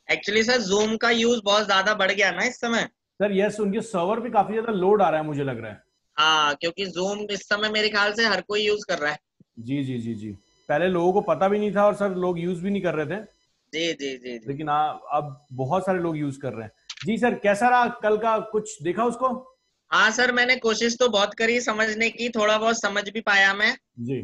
Actually sir zoom का use बहुत ज्यादा बढ़ गया ना इस समय। सर यस, उनके सर्वर पे काफी ज्यादा लोड आ रहा है मुझे लग रहा है। हाँ, क्योंकि जूम इस समय मेरे ख्याल से हर कोई यूज कर रहा है। जी जी जी जी। पहले लोगों को पता भी नहीं था और सर लोग यूज भी नहीं कर रहे थे। जी जी जी जी। लेकिन अब बहुत सारे लोग यूज कर रहे हैं। जी सर, कैसा रहा कल का, कुछ देखा उसको? हाँ सर, मैंने कोशिश तो बहुत करी समझने की, थोड़ा बहुत समझ भी पाया मैं। जी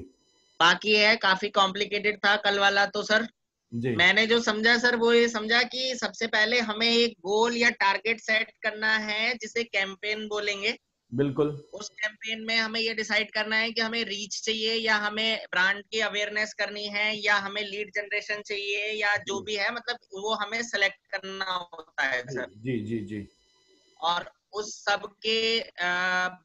बाकी है, काफी कॉम्प्लिकेटेड था कल वाला तो सर। जी। मैंने जो समझा सर वो ये समझा कि सबसे पहले हमें एक गोल या टारगेट सेट करना है जिसे कैंपेन बोलेंगे। बिल्कुल। उस कैंपेन में हमें ये डिसाइड करना है कि हमें रीच चाहिए या हमें ब्रांड की अवेयरनेस करनी है या हमें लीड जनरेशन चाहिए या जो जी भी है, मतलब वो हमें सेलेक्ट करना होता है जी सर। जी जी जी। और उस सब के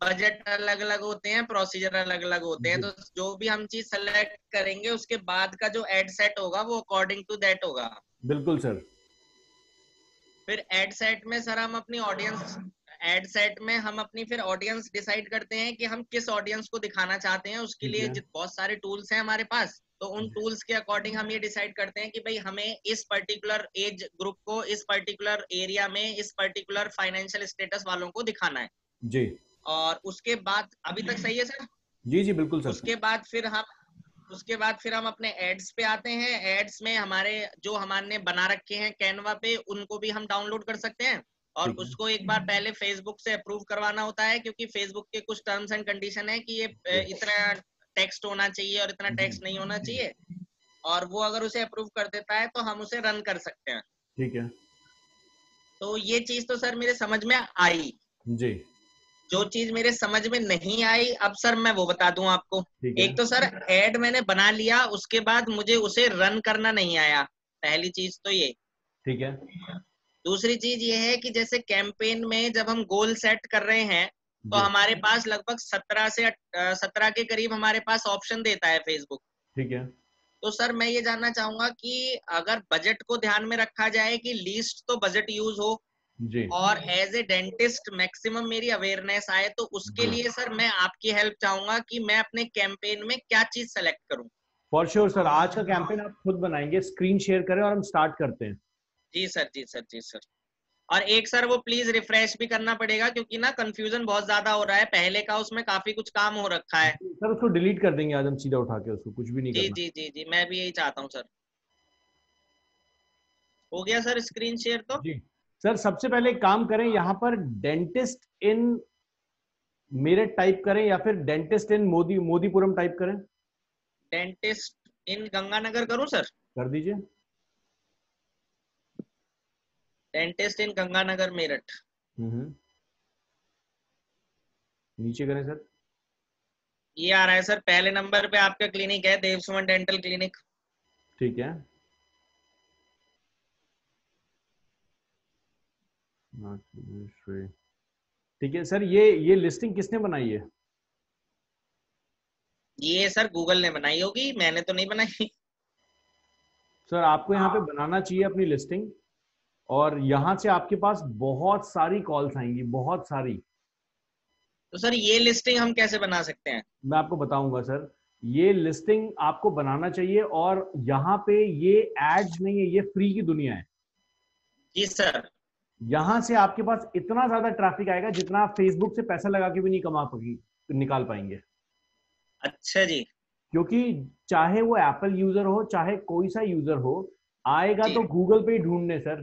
बजट अलग अलग होते हैं, प्रोसीजर अलग अलग होते हैं, जी तो जो भी हम चीज सेलेक्ट करेंगे उसके बाद का जो एड सेट होगा वो अकॉर्डिंग टू दैट होगा। बिल्कुल सर। फिर एड सेट में सर हम अपनी ऑडियंस एड सेट में हम अपनी फिर ऑडियंस डिसाइड करते हैं कि हम किस ऑडियंस को दिखाना चाहते हैं। उसके ठीक लिए है। बहुत सारे टूल्स हैं हमारे पास, तो उन जी टूल्स के अकॉर्डिंग हम ये डिसाइड करते हैं कि भाई हमें इस पर्टिकुलर एज ग्रुप को, इस पर्टिकुलर एरिया में, इस पर्टिकुलर फाइनेंशियल स्टेटस वालों को दिखाना है। जी और उसके बाद अभी तक सही है सर? जी जी बिल्कुल सर। उसके बाद फिर हम उसके बाद फिर हम अपने एड्स पे आते हैं। एड्स में हमारे जो हमने बना रखे हैं कैनवा पे, उनको भी हम डाउनलोड कर सकते हैं। और ठीक है। उसको एक बार पहले फेसबुक से अप्रूव करवाना होता है, क्योंकि फेसबुक के कुछ टर्म्स एंड कंडीशन है कि ये जी इतना टेक्स्ट होना चाहिए और इतना जी टेक्स्ट नहीं होना जी। चाहिए। और वो अगर उसे अप्रूव कर देता है तो हम उसे रन कर सकते हैं। ठीक है। तो ये चीज तो सर मेरे समझ में आई। जी। जो चीज मेरे समझ में नहीं आई अब सर मैं वो बता दूं आपको। ठीक है। एक तो सर एड मैंने बना लिया, उसके बाद मुझे उसे रन करना नहीं आया। पहली चीज तो ये। ठीक है। दूसरी चीज ये है कि जैसे कैंपेन में जब हम गोल सेट कर रहे हैं तो जी हमारे पास लगभग 17 के करीब हमारे पास ऑप्शन देता है फेसबुक। ठीक है। तो सर मैं ये जानना चाहूंगा कि अगर बजट को ध्यान में रखा जाए कि लीस्ट तो बजट यूज हो जी और एज ए डेंटिस्ट मैक्सिमम मेरी अवेयरनेस आए, तो उसके जी। लिए सर मैं आपकी हेल्प चाहूंगा कि मैं अपने कैंपेन में क्या चीज सेलेक्ट करूं। फॉर श्योर सर, आज का कैंपेन आप खुद बनाएंगे, स्क्रीन शेयर करें और हम स्टार्ट करते हैं। जी सर, जी सर, जी सर। और एक सर वो प्लीज रिफ्रेश भी करना पड़ेगा, क्योंकि ना कंफ्यूजन बहुत ज्यादा हो रहा है। पहले का उसमें काफी कुछ काम हो रखा है। सर उसको डिलीट कर देंगे आज हम, सीधा उठा के, उसको कुछ भी नहीं जी करना। जी जी जी, मैं भी यही चाहता हूँ सर। हो गया सर स्क्रीन शेयर तो? जी सर, सबसे पहले एक काम करें, यहाँ पर डेंटिस्ट इन मेरठ टाइप करें या फिर डेंटिस्ट इन मोदीपुरम टाइप करें। डेंटिस्ट इन गंगानगर करूं सर? कर दीजिए। डेंटिस्ट इन गंगानगर मेरठ। हम्म। नीचे करें सर। ये आ रहा है सर, पहले नंबर पे आपका क्लिनिक है, देव सुमन डेंटल क्लिनिक। ठीक है। ठीक है सर, ये लिस्टिंग किसने बनाई है? ये सर गूगल ने बनाई होगी, मैंने तो नहीं बनाई। सर आपको यहाँ पे बनाना चाहिए अपनी लिस्टिंग, और यहाँ से आपके पास बहुत सारी कॉल्स आएंगी, बहुत सारी। तो सर ये लिस्टिंग हम कैसे बना सकते हैं? मैं आपको बताऊंगा सर। ये लिस्टिंग आपको बनाना चाहिए, और यहाँ पे ये एड्स नहीं है, ये फ्री की दुनिया है। जी सर। यहां से आपके पास इतना ज्यादा ट्रैफिक आएगा जितना आप फेसबुक से पैसा लगा के भी नहीं कमा पाएंगे, निकाल पाएंगे। अच्छा जी। क्योंकि चाहे वो एप्पल यूजर हो, चाहे कोई सा यूजर हो, आएगा जी तो गूगल पे ही ढूंढने सर।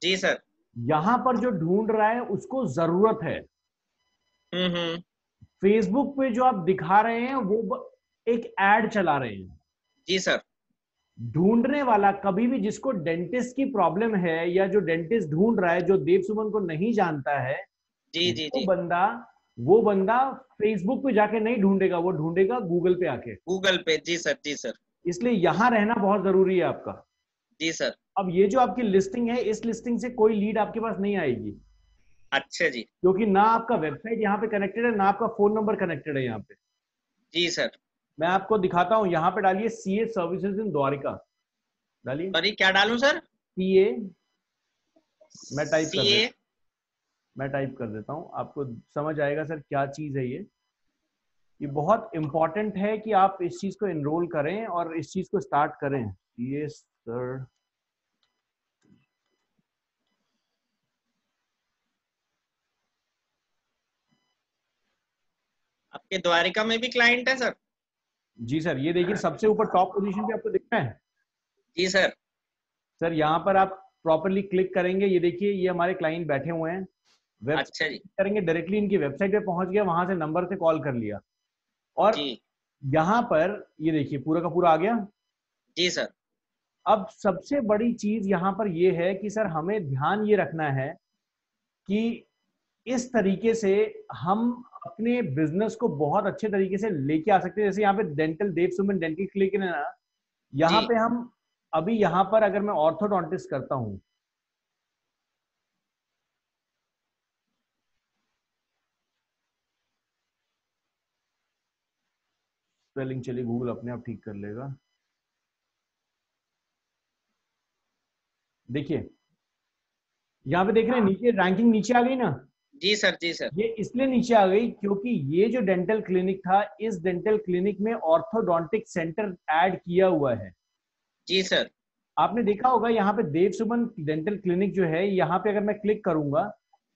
जी सर। यहां पर जो ढूंढ रहा है उसको जरूरत है। हम्म। फेसबुक पे जो आप दिखा रहे हैं वो एक एड चला रहे हैं। जी सर। ढूंढने वाला कभी भी, जिसको डेंटिस्ट की प्रॉब्लम है या जो डेंटिस्ट ढूंढ रहा है, जो देव सुमन को नहीं जानता है, जी जी वो जी। बंदा वो बंदा फेसबुक पे जाके नहीं ढूंढेगा, वो ढूंढेगा गूगल पे आके। गूगल पे, जी सर, जी सर। इसलिए यहां रहना बहुत जरूरी है आपका। जी सर। अब ये जो आपकी लिस्टिंग है, इस लिस्टिंग से कोई लीड आपके पास नहीं आएगी, अच्छा जी। क्योंकि ना आपका वेबसाइट यहाँ पे कनेक्टेड है, ना आपका फोन नंबर कनेक्टेड है यहाँ पे। जी सर। मैं आपको दिखाता हूँ, यहाँ पे डालिए सीए सर्विसेज इन द्वारिका, डालिए। सॉरी, क्या डालूं सर? सीए, मैं टाइप सी कर ए। देता मैं टाइप कर देता हूँ, आपको समझ आएगा सर क्या चीज है ये। ये बहुत इंपॉर्टेंट है कि आप इस चीज को एनरोल करें और इस चीज को स्टार्ट करें। ये सर, आपके द्वारिका में भी क्लाइंट है सर? जी सर, ये देखिए सबसे ऊपर टॉप पोजीशन पे आपको दिखता है। जी सर। सर यहाँ पर आप प्रॉपरली क्लिक करेंगे, ये देखिए ये हमारे क्लाइंट बैठे हुए हैं। अच्छा जी। वेबसाइट करेंगे, डायरेक्टली इनकी वेबसाइट पे पहुंच गया, वहां से नंबर से कॉल कर लिया। और जी यहाँ पर ये देखिए पूरा का पूरा आ गया। जी सर। अब सबसे बड़ी चीज यहाँ पर ये है कि सर हमें ध्यान ये रखना है कि इस तरीके से हम अपने बिजनेस को बहुत अच्छे तरीके से लेके आ सकते हैं। जैसे यहाँ पे डेंटल देव सुमन डेंटल क्लिनिक है ना, यहाँ जी पे हम अभी यहाँ पर अगर मैं ऑर्थोडोंटिस्ट करता हूँ, स्पेलिंग चलिए गूगल अपने आप ठीक कर लेगा। देखिए यहाँ पे देख रहे हैं नीचे रैंकिंग नीचे आ गई ना। जी सर। जी सर। ये इसलिए नीचे आ गई क्योंकि ये जो डेंटल क्लिनिक था, इस डेंटल क्लिनिक में ऑर्थोडोंटिक सेंटर ऐड किया हुआ है। जी सर। आपने देखा होगा यहाँ पे देव सुमन डेंटल क्लिनिक जो है, यहाँ पे अगर मैं क्लिक करूंगा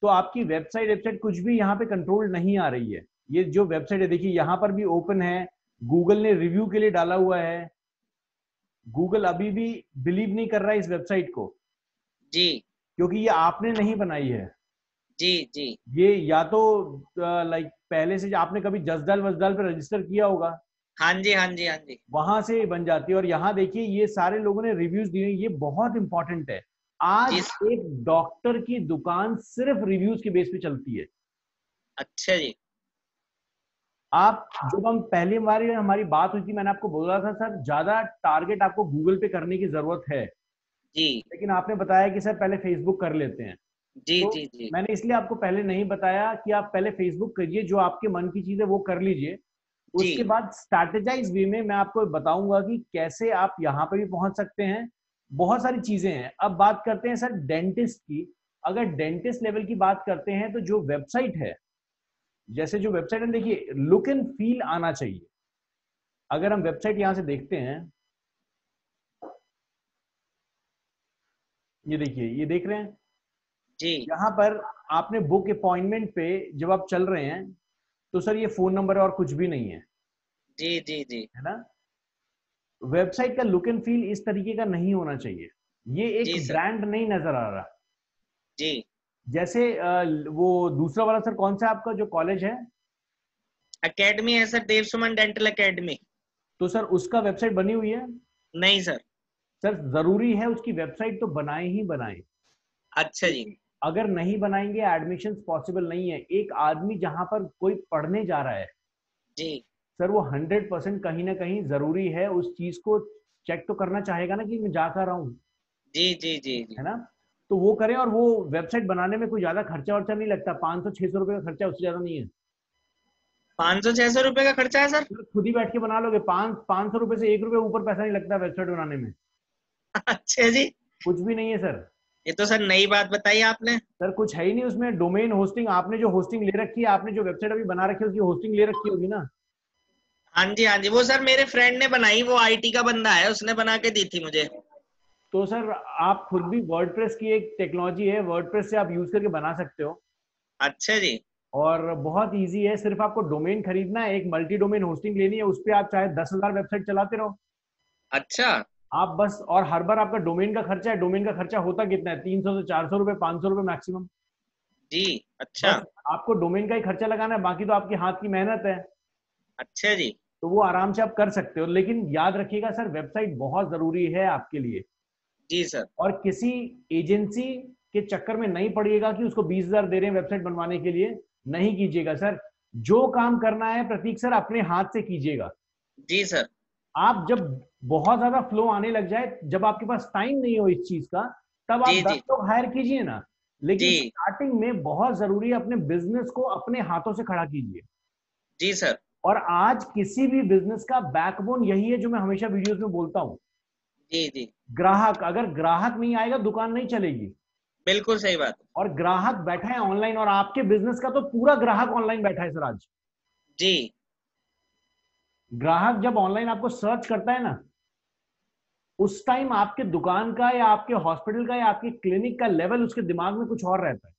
तो आपकी वेबसाइट कुछ भी यहाँ पे कंट्रोल नहीं आ रही है। ये जो वेबसाइट है देखिए यहाँ पर भी ओपन है, गूगल ने रिव्यू के लिए डाला हुआ है। गूगल अभी भी बिलीव नहीं कर रहा है इस वेबसाइट को, जी क्योंकि ये आपने नहीं बनाई है। जी जी ये या तो लाइक पहले से आपने कभी जसदाल वसदाल पे रजिस्टर किया होगा, हाँ जी हाँ जी हाँ जी। वहां से बन जाती है। और यहाँ देखिए ये सारे लोगों ने रिव्यूज दिए, ये बहुत इंपॉर्टेंट है। आज जी। एक डॉक्टर की दुकान सिर्फ रिव्यूज के बेस पे चलती है। अच्छा जी। आप जब हम पहली बार हमारी बात हुई थी, मैंने आपको बोला था सर ज्यादा टारगेट आपको गूगल पे करने की जरूरत है, जी लेकिन आपने बताया कि सर पहले फेसबुक कर लेते हैं। जी तो जी जी मैंने इसलिए आपको पहले नहीं बताया कि आप पहले फेसबुक करिए, जो आपके मन की चीज है वो कर लीजिए। जी उसके बाद स्ट्रैटेजाइज वे में मैं आपको बताऊंगा कि कैसे आप यहाँ पे भी पहुंच सकते हैं। बहुत सारी चीजें हैं। अब बात करते हैं सर डेंटिस्ट की। अगर डेंटिस्ट लेवल की बात करते हैं तो जो वेबसाइट है, जैसे जो वेबसाइट है देखिए लुक एंड फील आना चाहिए। अगर हम वेबसाइट यहां से देखते हैं, ये देखिए ये देख रहे हैं, जी यहाँ पर आपने बुक अपॉइंटमेंट पे जब आप चल रहे हैं तो सर ये फोन नंबर है और कुछ भी नहीं है, जी जी जी है ना। वेबसाइट का लुक एंड फील इस तरीके का नहीं होना चाहिए। ये एक जी सर। ब्रांड नहीं नजर आ रहा। जी जैसे वो दूसरा वाला सर कौन सा है आपका जो कॉलेज है? एकेडमी है सर, देव सुमन डेंटल एकेडमी। तो सर उसका वेबसाइट बनी हुई है? नहीं सर। सर जरूरी है उसकी वेबसाइट तो बनाए ही बनाए। अच्छा जी। अगर नहीं बनाएंगे एडमिशन पॉसिबल नहीं है। एक आदमी जहां पर कोई पढ़ने जा रहा है जी सर, वो 100% कहीं ना कहीं जरूरी है उस चीज को चेक तो करना चाहेगा ना कि मैं जा कर रहा हूँ, जी जी जी जी। है ना। तो वो करें। और वो वेबसाइट बनाने में कोई ज्यादा खर्चा वर्चा नहीं लगता, 500-600 रुपए का खर्चा, उससे ज्यादा नहीं है। 500-600 रुपए का खर्चा है सर? तो खुद ही बैठ के बना लोगे, 500 रुपए से 1 रुपए ऊपर पैसा नहीं लगता वेबसाइट बनाने में। अच्छा जी। कुछ भी नहीं है सर। ये तो सर नई बात बताई आपने। सर कुछ है ही नहीं उसमें। डोमेन होस्टिंग, आपने जो होस्टिंग ले रखी है, आपने जो वेबसाइट अभी बना रखी है उसकी होस्टिंग ले रखी होगी ना। हाँ जी, वो सर मेरे फ्रेंड ने बनाई, वो आईटी का बंदा है, उसने बना के दी थी मुझे। तो सर आप खुद भी वर्डप्रेस की एक टेक्नोलॉजी है, वर्डप्रेस से आप यूज करके बना सकते हो। अच्छा जी। और बहुत इजी है, सिर्फ आपको डोमेन खरीदना है, एक मल्टी डोमेन होस्टिंग लेनी है, उस पर आप चाहे 10,000 वेबसाइट चलाते रहो। अच्छा आप बस, और हर बार आपका डोमेन का खर्चा है, डोमेन का खर्चा होता कितना है, 300 से 400 रुपए, 500 रुपए मैक्सिमम। जी। अच्छा। बस आपको डोमेन का ही खर्चा लगाना है, बाकी तो आपके हाथ की मेहनत है। अच्छा जी। तो वो आराम से आप कर सकते हो। लेकिन याद रखिएगा सर, वेबसाइट बहुत जरूरी है आपके लिए। जी सर। और किसी एजेंसी के चक्कर में नहीं पड़िएगा कि उसको 20,000 दे रहे हैं वेबसाइट बनवाने के लिए। नहीं कीजिएगा सर। जो काम करना है प्रतीक सर अपने हाथ से कीजिएगा। जी सर। आप जब बहुत ज्यादा फ्लो आने लग जाए, जब आपके पास टाइम नहीं हो इस चीज का, तब आप जी 10 जी लोग हायर कीजिए ना। लेकिन जी स्टार्टिंग में बहुत जरूरी है अपने बिजनेस को अपने हाथों से खड़ा कीजिए। जी सर। और आज किसी भी बिजनेस का बैकबोन यही है, जो मैं हमेशा वीडियोस में बोलता हूं। जी जी। ग्राहक, अगर ग्राहक नहीं आएगा दुकान नहीं चलेगी। बिल्कुल सही बात। और ग्राहक बैठा है ऑनलाइन, और आपके बिजनेस का तो पूरा ग्राहक ऑनलाइन बैठा है सर आज। जी ग्राहक जब ऑनलाइन आपको सर्च करता है ना, उस टाइम आपके दुकान का या आपके हॉस्पिटल का या आपके क्लिनिक का लेवल उसके दिमाग में कुछ और रहता है।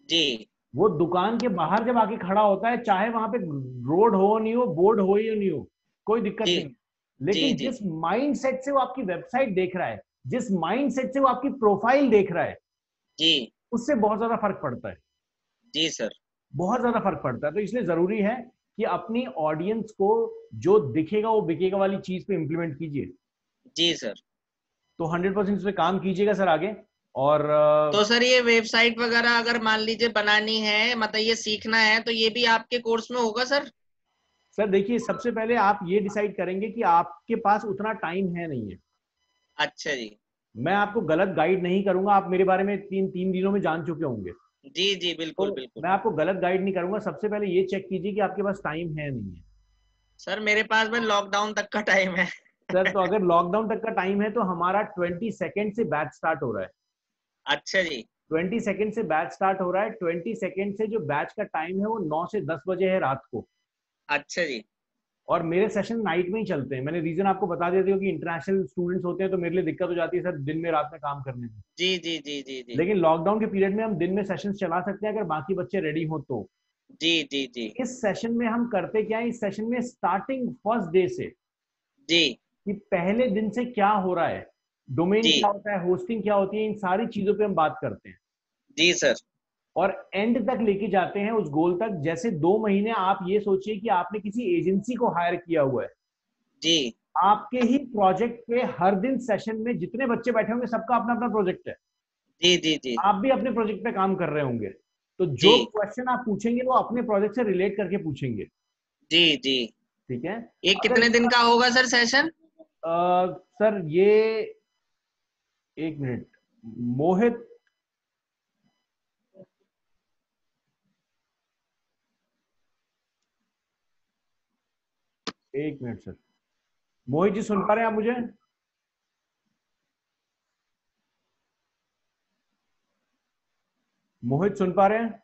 जी वो दुकान के बाहर जब आके खड़ा होता है, चाहे वहां पे रोड हो नहीं हो, बोर्ड हो या नहीं हो, कोई दिक्कत जी नहीं है। जी लेकिन जी जिस माइंड सेट से वो आपकी वेबसाइट देख रहा है, जिस माइंड सेट से वो आपकी प्रोफाइल देख रहा है, जी उससे बहुत ज्यादा फर्क पड़ता है। जी सर। बहुत ज्यादा फर्क पड़ता है। तो इसलिए जरूरी है कि अपनी ऑडियंस को जो दिखेगा वो बिकेगा वाली चीज पे इंप्लीमेंट कीजिए। जी सर। तो 100% इस पे काम कीजिएगा सर आगे। और तो सर ये वेबसाइट वगैरह अगर मान लीजिए बनानी है, मतलब ये सीखना है, तो ये भी आपके कोर्स में होगा सर? सर देखिए, सबसे पहले आप ये डिसाइड करेंगे कि आपके पास उतना टाइम है नहीं है। अच्छा जी। मैं आपको गलत गाइड नहीं करूंगा, आप मेरे बारे में तीन तीन दिनों में जान चुके होंगे। जी जी तो बिल्कुल बिल्कुल। मैं आपको गलत गाइड नहीं करूंगा। सबसे पहले ये चेक कीजिए कि आपके पास टाइम है नहीं है। सर मेरे पास में लॉकडाउन तक का टाइम है। सर तो अगर लॉकडाउन तक का टाइम है तो हमारा 20 सेकेंड से बैच स्टार्ट हो रहा है। अच्छा जी। 20 सेकेंड से बैच स्टार्ट हो रहा है। 20 सेकेंड से जो बैच का टाइम है वो 9 से 10 बजे है रात को। अच्छा जी। और मेरे सेशन नाइट में ही चलते हैं। मैंने रीजन आपको बता देती हूँ कि इंटरनेशनल स्टूडेंट्स होते हैं तो मेरे लिए दिक्कत हो जाती है सर दिन में रात में काम करने में। जी जी जी जी जी लेकिन लॉकडाउन के पीरियड में हम दिन में सेशंस चला सकते हैं अगर बाकी बच्चे रेडी हो तो। जी जी जी इस सेशन में हम करते क्या है, इस सेशन में स्टार्टिंग फर्स्ट डे से जी कि पहले दिन से क्या हो रहा है, डोमेन जी क्या होता है, होस्टिंग क्या होती है, इन सारी चीजों पे हम बात करते हैं। जी सर। और एंड तक लेके जाते हैं उस गोल तक। जैसे 2 महीने आप ये सोचिए कि आपने किसी एजेंसी को हायर किया हुआ है। जी आपके ही प्रोजेक्ट पे हर दिन सेशन में जितने बच्चे बैठे होंगे सबका अपना अपना प्रोजेक्ट है। जी जी जी आप भी अपने प्रोजेक्ट पे काम कर रहे होंगे। तो जी जो क्वेश्चन आप पूछेंगे वो अपने प्रोजेक्ट से रिलेट करके पूछेंगे। जी जी। ठीक है। ये अगर कितने दिन का होगा सर सेशन? सर ये, एक मिनट मोहित, एक मिनट सर। मोहित जी सुन पा रहे हैं आप मुझे? मोहित सुन पा रहे हैं?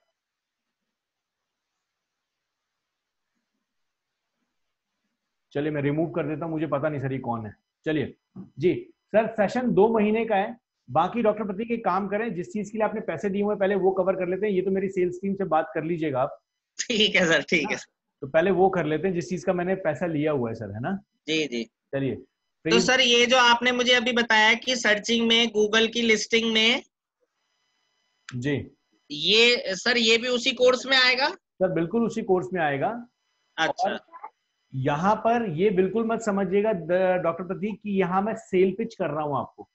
चलिए मैं रिमूव कर देता हूं, मुझे पता नहीं सर ये कौन है। चलिए जी। सर सेशन 2 महीने का है। बाकी डॉक्टर प्रतीक एक काम करें, जिस चीज के लिए आपने पैसे दिए हुए हैं पहले वो कवर कर लेते हैं। ये तो मेरी सेल्स टीम से बात कर लीजिएगा आप, ठीक है सर, है ठीक ना? है सर। तो पहले वो कर लेते हैं जिस चीज का मैंने पैसा लिया हुआ है सर, है ना? जी जी। चलिए तो फेज। सर ये जो आपने मुझे अभी बताया कि सर्चिंग में, गूगल की लिस्टिंग में, जी ये सर ये भी उसी कोर्स में आएगा? सर बिल्कुल उसी कोर्स में आएगा। अच्छा। और यहाँ पर ये बिल्कुल मत समझिएगा डॉक्टर प्रतीक कि यहाँ मैं सेल पिच कर रहा हूँ आपको।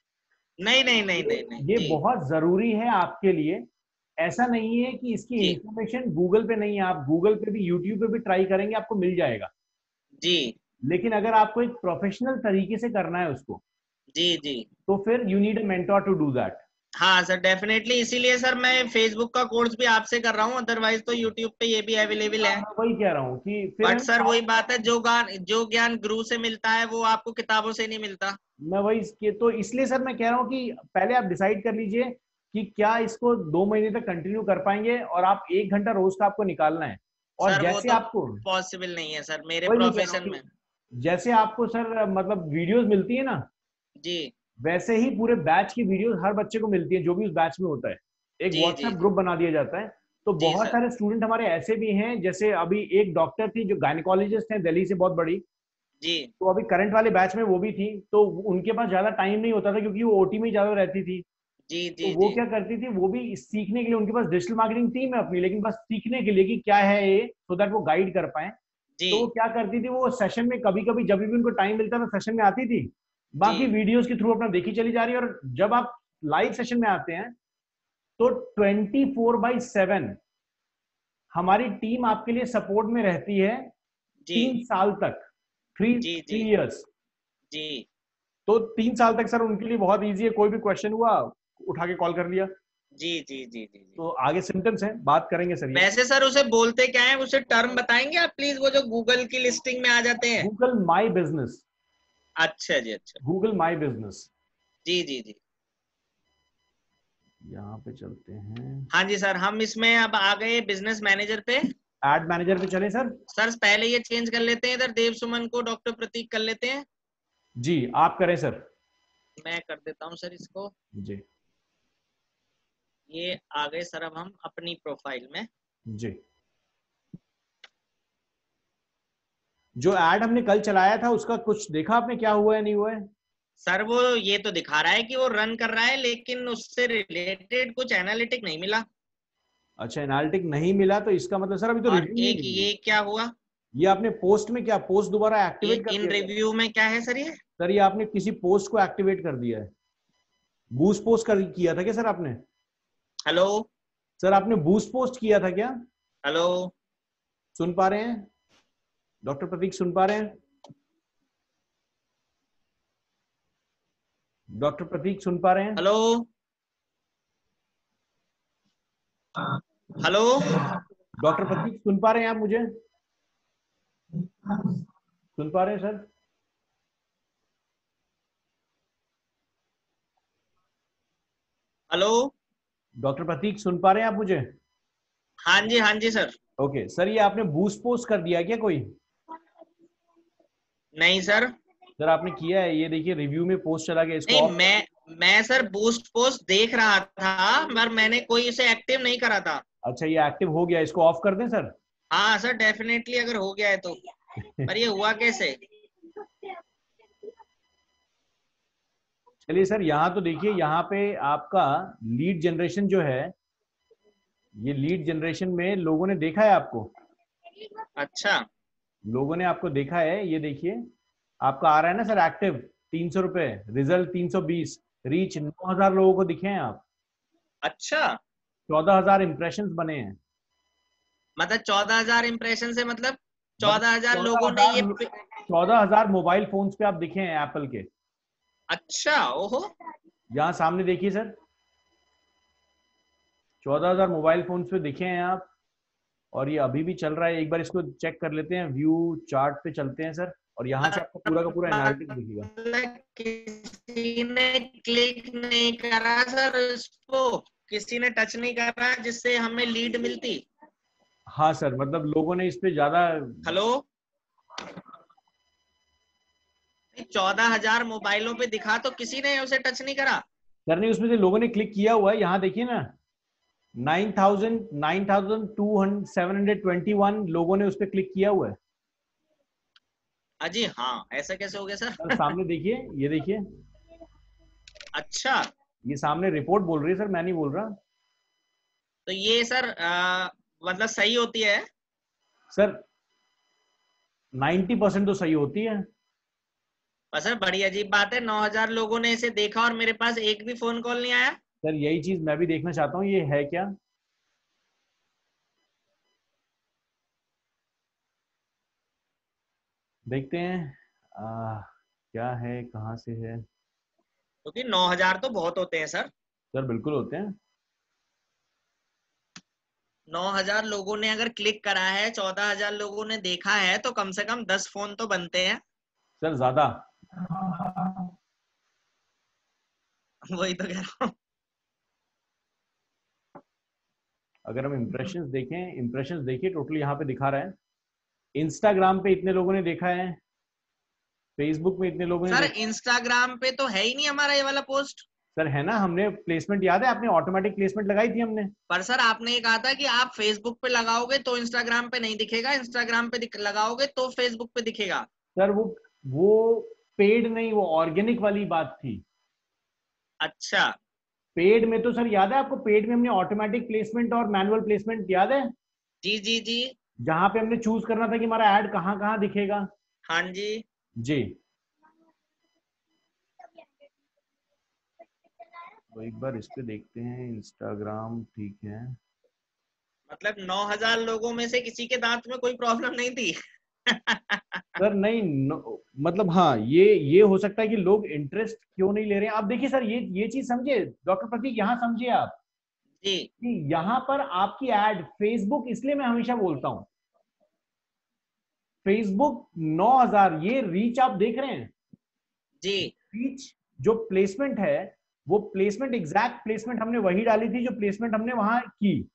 नहीं नहीं नहीं ये नहीं नहीं ये जी बहुत जरूरी है आपके लिए। ऐसा नहीं है कि इसकी जी इंफॉर्मेशन गूगल पे नहीं है। आप गूगल पे भी, यूट्यूब पे भी ट्राई करेंगे आपको मिल जाएगा। जी लेकिन अगर आपको एक प्रोफेशनल तरीके से करना है उसको, जी जी। तो फिर you need a mentor to do that. हाँ सर डेफिनेटली, इसीलिए सर मैं फेसबुक का कोर्स भी आपसे कर रहा हूँ, अदरवाइज तो यूट्यूब पे ये भी अवेलेबल है। मैं वही कह रहा हूँ कि फिर बट हम सर वही बात है, जो ज्ञान गुरु से मिलता है वो आपको किताबों से नहीं मिलता। मैं वही तो इसलिए सर मैं कह रहा हूँ कि पहले आप डिसाइड कर लीजिए कि क्या इसको 2 महीने तक कंटिन्यू कर पाएंगे। और आप 1 घंटा रोज का आपको निकालना है। और सर वो जैसे तो आपको, पॉसिबल नहीं है सर मेरे वही मैं कह रहा हूँ प्रोफेशन में। कि जैसे आपको सर मतलब वीडियोस मिलती है ना, जी वैसे ही पूरे बैच की वीडियोस हर बच्चे को मिलती है जो भी उस बैच में होता है। एक जी जी व्हाट्सएप जी ग्रुप बना दिया जाता है। तो जी बहुत सर। सारे स्टूडेंट हमारे ऐसे भी हैं, जैसे अभी एक डॉक्टर थी जो गायनिकोलॉजिस्ट हैं दिल्ली से, बहुत बड़ी। जी तो अभी करंट वाले बैच में वो भी थी। तो उनके पास ज्यादा टाइम नहीं होता था क्योंकि वो ओटी में ज्यादा रहती थी। जी तो जी वो जी क्या करती थी, वो भी सीखने के लिए, उनके पास डिजिटल मार्केटिंग टीम है अपनी, लेकिन बस सीखने के लिए कि क्या है ये, सो दैट वो गाइड कर पाए। जी तो वो क्या करती थी, वो सेशन में कभी कभी जब भी उनको टाइम मिलता था सेशन में आती थी। बाकी जी वीडियोस के थ्रू अपना देखी चली जा रही है। और जब आप लाइव सेशन में आते हैं तो 24/7 हमारी टीम आपके लिए सपोर्ट में रहती है। जी 3 साल तक, थ्री जी थ्री जी ईयर्स जी तो 3 साल तक सर उनके लिए बहुत इजी है। कोई भी क्वेश्चन हुआ उठा के कॉल कर लिया। जी जी जी जी जी। तो आगे सिम्टम्स हैं, बात करेंगे सर ये। वैसे सर उसे बोलते क्या है, उसे टर्म बताएंगे आप प्लीज, वो जो गूगल की लिस्टिंग में आ जाते हैं? Google my business. अच्छा जी, अच्छा। Google my business. जी जी जी। यहाँ पे चलते हैं। हाँ जी सर, हम इसमें अब आ गए बिजनेस मैनेजर पे। एड मैनेजर पे चले सर। सर पहले ये चेंज कर लेते हैं, इधर देव सुमन को डॉक्टर प्रतीक कर लेते हैं। जी आप करें सर। मैं कर देता हूँ सर इसको। जी ये आ गए सर अब हम अपनी प्रोफाइल में। जी। जो ऐड हमने कल चलाया था उसका कुछ देखा आपने, क्या हुआ है नहीं हुआ है? सर वो ये तो दिखा रहा है कि वो रन कर रहा है, लेकिन उससे रिलेटेड कुछ एनालिटिक नहीं मिला। अच्छा, एनालिटिक नहीं मिला, तो इसका मतलब सर अभी तो और रिव्यू नहीं एक है ये क्या हुआ, ये आपने पोस्ट में क्या पोस्ट दोबारा ये एक्टिवेट कर इन दिया क्या? रिव्यू में क्या है सर ये? सर ये आपने किसी पोस्ट को एक्टिवेट कर दिया है। बूस्ट पोस्ट कर किया था क्या सर आपने? हेलो सर आपने बूस्ट पोस्ट किया था क्या? हेलो। सुन पा रहे हैं डॉक्टर प्रतीक, सुन पा रहे हैं? डॉक्टर प्रतीक सुन पा रहे हैं? Hello hello. डॉक्टर प्रतीक सुन पा रहे हैं आप मुझे? सुन पा रहे हैं सर? हेलो। डॉक्टर प्रतीक सुन पा रहे हैं आप मुझे? हाँ जी सर। ओके सर, ये आपने बूस्ट पोस्ट कर दिया क्या कोई? नहीं सर। सर आपने किया है, ये देखिए रिव्यू में पोस्ट चला गया, इसको नहीं, ऑफ। मैं सर बूस्ट पोस्ट देख रहा था, पर मैंने कोई इसे एक्टिव नहीं करा था। अच्छा, ये एक्टिव हो गया, इसको ऑफ कर दें सर? हाँ सर, डेफिनेटली अगर हो गया है तो। पर ये हुआ कैसे? चलिए सर, यहाँ तो देखिए, यहाँ पे आपका लीड जनरेशन जो है, ये लीड जनरेशन में लोगों ने देखा है आपको। अच्छा लोगों ने आपको देखा है, ये देखिए आपका आ रहा है ना सर एक्टिव 300 रुपए, रिजल्ट 320, रीच 9,000 लोगों को दिखे हैं आप, अच्छा। 14,000 इंप्रेशंस बने हैं। मतलब 14,000 इंप्रेशन से मतलब मतलब 14,000 चौदह लोगों ने हजार ये 14,000 मोबाइल फोन्स पे आप दिखे हैं एप्पल के। अच्छा, ओहो। यहाँ सामने देखिए सर, 14,000 मोबाइल फोन्स पे दिखे हैं आप, और ये अभी भी चल रहा है। एक बार इसको चेक कर लेते हैं, व्यू चार्ट पे चलते हैं सर, और यहाँ से आपको पूरा का पूरा एनालिटिक्स दिखेगा। मतलब किसी ने क्लिक नहीं करा सर इसको, किसी ने टच नहीं करा जिससे हमें लीड मिलती। हाँ सर, मतलब लोगों ने इस पे ज्यादा। हेलो। 14,000 मोबाइलों पे दिखा तो किसी ने उसे टच नहीं करा। सर नहीं, उसमें से लोगों ने क्लिक किया हुआ है, यहाँ देखिए ना, 9,721 लोगों ने उस पर क्लिक किया हुआ है। अजी हाँ, ऐसा कैसे हो गया सर सर? सामने देखिए, ये देखिए, अच्छा, ये सामने रिपोर्ट बोल रही है सर, मैं नहीं बोल रहा। तो ये सर मतलब सही होती है? सर 90% तो सही होती है। पर सर बड़ी अजीब बात है, 9,000 लोगों ने इसे देखा और मेरे पास एक भी फोन कॉल नहीं आया। सर यही चीज मैं भी देखना चाहता हूँ, ये है क्या? देखते हैं क्या है, कहाँ से है। क्योंकि 9,000 तो बहुत होते हैं सर। सर बिल्कुल होते हैं। 9,000 लोगों ने अगर क्लिक करा है, 14,000 लोगों ने देखा है, तो कम से कम 10 फोन तो बनते हैं। सर ज्यादा। वही तो कह रहा हूँ। अगर हम इंप्रेशंस देखें, इंप्रेशंस देखिए, टोटल यहाँ पे दिखा रहा है। इंस्टाग्राम पे इतने लोगों ने देखा है, फेसबुक में इतने लोगों ने सर देखा। इंस्टाग्राम पे तो है ही नहीं हमारा ये वाला पोस्ट। सर है ना, हमने प्लेसमेंट याद है, आपने ऑटोमेटिक प्लेसमेंट लगाई थी हमने। पर सर आपने ये कहा था कि आप फेसबुक पे लगाओगे तो इंस्टाग्राम पे नहीं दिखेगा, इंस्टाग्राम पे लगाओगे तो फेसबुक पे दिखेगा। सर वो पेड नहीं, वो ऑर्गेनिक वाली बात थी। अच्छा। पेड में तो सर याद है आपको, पेड में हमने ऑटोमेटिक प्लेसमेंट और मैनुअल प्लेसमेंट याद है, जी जी जी। जहां पे हमने चूज करना था कि हमारा ऐड कहाँ कहाँ दिखेगा। हाँ जी। जी। तो एक बार इस पे देखते हैं, इंस्टाग्राम ठीक है। मतलब 9,000 लोगों में से किसी के दांत में कोई प्रॉब्लम नहीं थी। सर नहीं मतलब हाँ, ये हो सकता है कि लोग इंटरेस्ट क्यों नहीं ले रहे हैं। आप देखिए सर, ये चीज समझिए डॉक्टर प्रतीक, यहाँ समझिए आप जी कि यहाँ पर आपकी एड फेसबुक, इसलिए मैं हमेशा बोलता हूँ फेसबुक 9,000, ये रीच आप देख रहे हैं, जी रीच जो प्लेसमेंट है, वो प्लेसमेंट एग्जैक्ट प्लेसमेंट हमने वही डाली थी जो प्लेसमेंट हमने वहां की।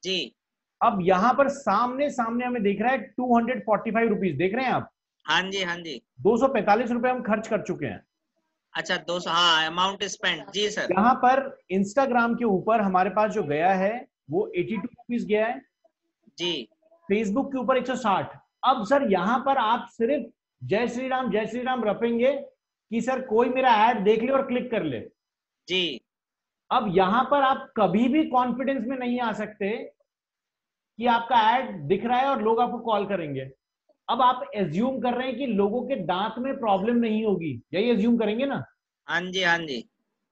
जी। अब यहां पर सामने सामने हमें देख रहा है 245 रुपीज, देख रहे हैं आप, हाँ जी हाँ जी। 245 रुपए हम खर्च कर चुके हैं। अच्छा, 200, हाँ, अमाउंट स्पेंड, जी सर। यहां पर इंस्टाग्राम के ऊपर हमारे पास जो गया है वो 82 रुपीज गया है, जी फेसबुक के ऊपर 160। अब सर यहां पर आप सिर्फ जय श्री राम रपेंगे कि सर कोई मेरा ऐड देख ले और क्लिक कर ले। जी अब यहां पर आप कभी भी कॉन्फिडेंस में नहीं आ सकते कि आपका ऐड दिख रहा है और लोग आपको कॉल करेंगे। अब आप एज्यूम कर रहे हैं कि लोगों के दांत में प्रॉब्लम नहीं होगी, यही एज्यूम करेंगे ना हाँ जी हाँ जी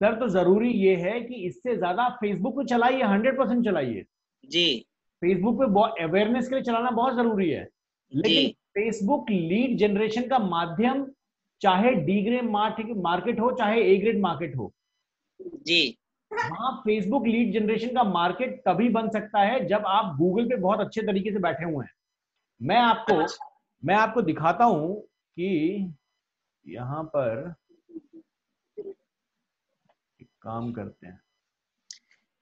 सर। तो जरूरी ये है कि इससे ज्यादा फेसबुक को चलाइए, 100% चलाइए। जी फेसबुक पे अवेयरनेस के लिए चलाना बहुत जरूरी है, जी लेकिन फेसबुक लीड जनरेशन का माध्यम चाहे डी ग्रेड मार्केट हो चाहे ए ग्रेड मार्केट हो, जी वहां फेसबुक लीड जनरेशन का मार्केट तभी बन सकता है जब आप गूगल पे बहुत अच्छे तरीके से बैठे हुए हैं। मैं आपको अच्छा मैं आपको दिखाता हूं कि यहां पर एक काम करते हैं।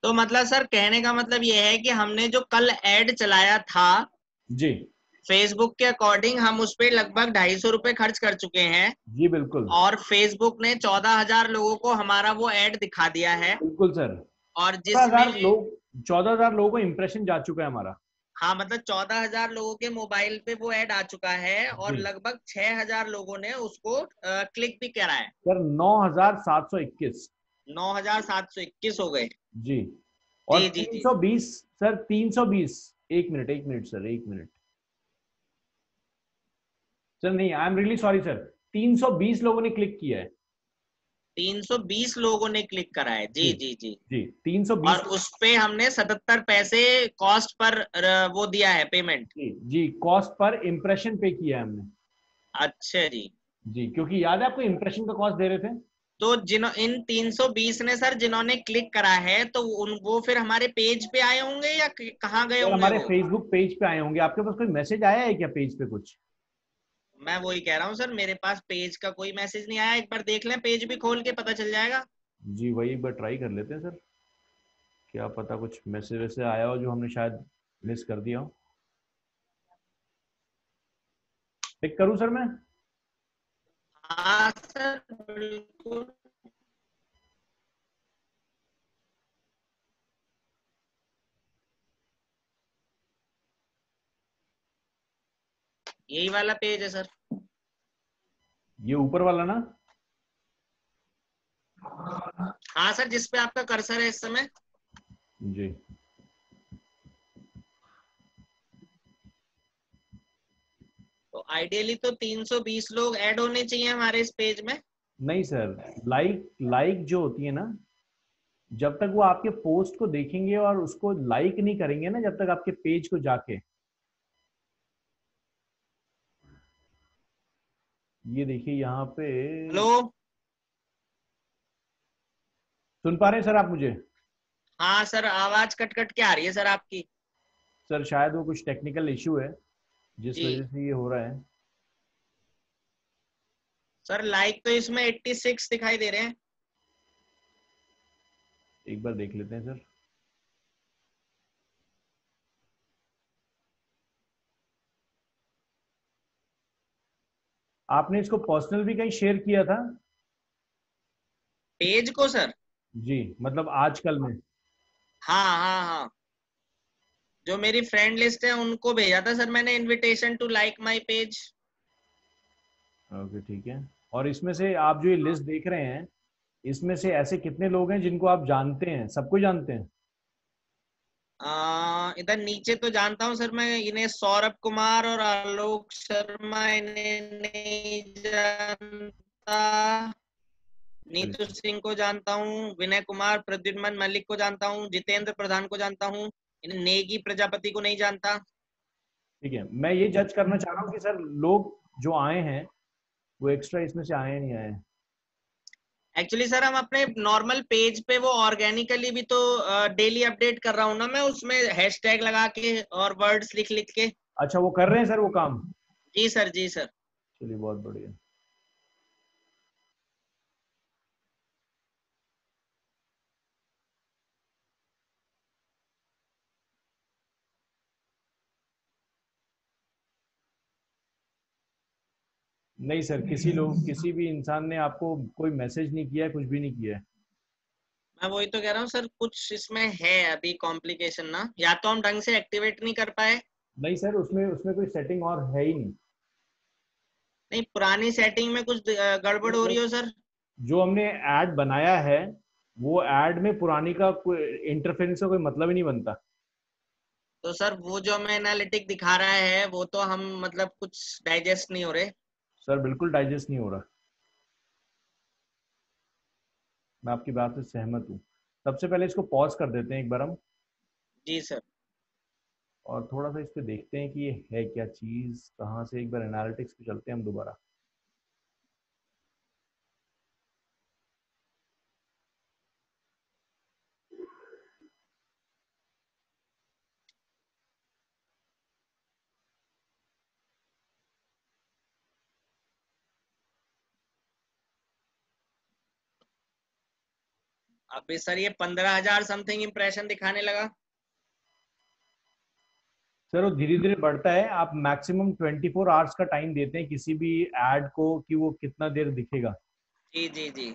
तो मतलब सर कहने का मतलब ये है कि हमने जो कल एड चलाया था जी फेसबुक के अकॉर्डिंग, हम उस पे लगभग 250 रुपए खर्च कर चुके हैं जी बिल्कुल और फेसबुक ने 14,000 लोगों को हमारा वो एड दिखा दिया है। बिल्कुल सर। और 14,000 जिसमें लोग 14,000 लोगों को इंप्रेशन जा चुका है हमारा। हाँ मतलब 14,000 लोगों के मोबाइल पे वो ऐड आ चुका है और जी लगभग 6,000 लोगों ने उसको क्लिक भी करा है। सर 9,721। 9,721 हो गए। जी और जी जी जी 320 सर 320। एक मिनट सर, एक मिनट सर, नहीं I am really sorry sir, 320 लोगों ने क्लिक किया है। 320 लोगों ने क्लिक करा है। जी जी जी जी जी 320। और उस पे हमने 77 पैसे कॉस्ट पर वो दिया है पेमेंट। जी जी कॉस्ट पर इंप्रेशन पे किया है हमने। अच्छा जी। जी क्योंकि याद है आपको इंप्रेशन का कॉस्ट दे रहे थे। तो इन 320 ने सर जिन्होंने क्लिक करा है तो वो फिर हमारे पेज पे आए होंगे या कहाँ गए सर होंगे हमारे वो? फेसबुक पेज पे आए होंगे। आपके पास कोई मैसेज आया है क्या पेज पे कुछ? मैं वही कह रहा हूँ सर, मेरे पास पेज का कोई मैसेज नहीं आया। एक बार देख लें, पेज भी खोल के पता चल जाएगा। जी वही एक बार ट्राई कर लेते हैं सर, क्या पता कुछ मैसेज वैसे आया हो जो हमने शायद मिस कर दिया हो। पिक करूं सर मैं? हाँ सर बिल्कुल। यही वाला पेज है सर। ये ऊपर वाला ना? हाँ सर, जिसपे आपका कर्सर है इस समय। जी तो आइडियली तो 320 लोग ऐड होने चाहिए हमारे इस पेज में। नहीं सर, लाइक लाइक जो होती है ना, जब तक वो आपके पोस्ट को देखेंगे और उसको लाइक नहीं करेंगे ना, जब तक आपके पेज को जाके, ये देखिए यहाँ पे। हेलो। सुन पा रहे हैं सर आप मुझे? हाँ सर, आवाज कट कट के आ रही है सर आपकी। सर शायद वो कुछ टेक्निकल इश्यू है जिस जी वजह से ये हो रहा है। सर, लाइक तो इसमें 86 दिखाई दे रहे हैं। एक बार देख लेते हैं सर। आपने इसको पर्सनल भी कहीं शेयर किया था? पेज को सर? जी मतलब आजकल में? हाँ हाँ हाँ, जो मेरी फ्रेंड लिस्ट है उनको भेजा था सर मैंने invitation to like my page. Okay ठीक है। और इसमें से आप जो ये लिस्ट देख रहे हैं, इसमें से ऐसे कितने लोग हैं जिनको आप जानते हैं? सबको जानते हैं? इधर नीचे तो जानता हूँ सर मैं इन्हें, सौरभ कुमार और आलोक शर्मा इन्हें नहीं जानता। चलिए नीतू सिंह को जानता हूँ, विनय कुमार, प्रद्युम्न मलिक को जानता हूँ, जितेंद्र प्रधान को जानता हूँ, इन्हें नेगी प्रजापति को नहीं जानता। ठीक है। मैं ये जज करना चाह रहा हूँ कि सर लोग जो आए हैं वो एक्स्ट्रा इसमें से आए नहीं आए? एक्चुअली सर हम अपने नॉर्मल पेज पे वो ऑर्गेनिकली भी तो डेली अपडेट कर रहा हूँ ना मैं, उसमें हैशटैग लगा के और वर्ड्स लिख लिख के। अच्छा वो कर रहे हैं सर वो काम? जी सर जी सर। चलिए बहुत बढ़िया। नहीं सर, किसी भी इंसान ने आपको कोई मैसेज नहीं किया है, कुछ भी नहीं किया है। मैं वही तो कह रहा हूँ सर, कुछ इसमें है अभी कॉम्प्लिकेशन ना, या तो हम ढंग से एक्टिवेट नहीं कर पाए नहीं सर, उसमें उसमें कोई सेटिंग और है ही नहीं। नहीं, पुरानी सेटिंग में कुछ गड़बड़ हो रही हो सर? जो हमने ऐड बनाया है, वो ऐड में पुरानी का कोई इंटरफेरेंस का कोई मतलब ही नहीं बनता। तो सर वो जो हमें एनालिटिक दिखा रहा है वो तो हम मतलब कुछ डाइजेस्ट नहीं हो रहे। सर बिल्कुल डाइजेस्ट नहीं हो रहा। मैं आपकी बात से सहमत हूँ। सबसे पहले इसको पॉज कर देते हैं एक बार हम, जी सर। और थोड़ा सा इस पे देखते हैं कि ये है क्या चीज़, कहाँ से। एक बार एनालिटिक्स पे चलते हैं हम दोबारा। अभी सर ये 15,000 समथिंग इम्प्रेशन दिखाने लगा। सर वो धीरे धीरे बढ़ता है। आप मैक्सिमम 24 आवर्स का टाइम देते हैं किसी भी ऐड को कि वो कितना देर दिखेगा। जी जी जी।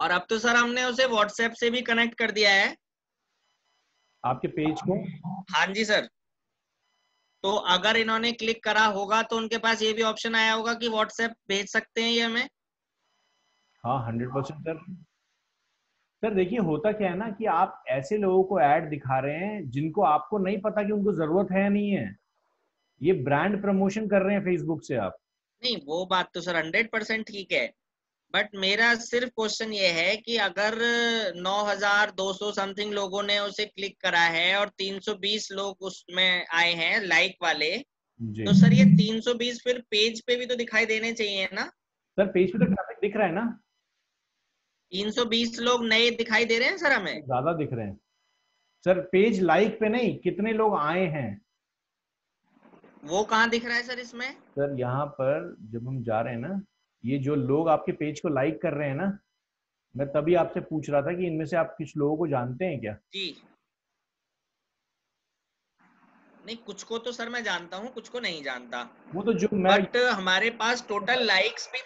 और अब तो सर हमने उसे व्हाट्सएप से भी कनेक्ट कर दिया है। आपके पेज को। हाँ जी सर। तो अगर इन्होंने क्लिक करा होगा तो उनके पास ये भी ऑप्शन आया होगा कि व्हाट्सएप भेज सकते हैं ये हमें। हाँ 100% सर। सर देखिए, होता क्या है ना कि आप ऐसे लोगों को ऐड दिखा रहे हैं जिनको आपको नहीं पता कि उनको जरूरत है या नहीं है। ये ब्रांड प्रमोशन कर रहे हैं फेसबुक से आप। नहीं, वो बात तो सर 100% ठीक है। बट मेरा सिर्फ क्वेश्चन ये है कि अगर 9,200 समथिंग लोगों ने उसे क्लिक करा है और 320 लोग उसमें आए हैं लाइक वाले, जी। तो सर ये 320 फिर पेज पे भी तो दिखाई देने चाहिए ना? सर पेज पे तो ट्रैफिक दिख रहा है ना। 320 लोग नए दिखाई दे रहे हैं सर हमें। ज्यादा दिख रहे हैं। सर पेज लाइक पे नहीं, कितने लोग आए हैं। वो कहाँ दिख रहा है सर इसमें? सर यहाँ पर जब हम जा रहे हैं ना, ये जो लोग आपके पेज को लाइक कर रहे हैं ना, मैं तभी आपसे पूछ रहा था कि इनमें से आप कुछ लोगों को जानते हैं क्या। जी। नहीं, कुछ को तो सर मैं जानता हूँ, कुछ को नहीं जानता। वो तो जो मैं बट हमारे पास टोटल लाइक्स भी।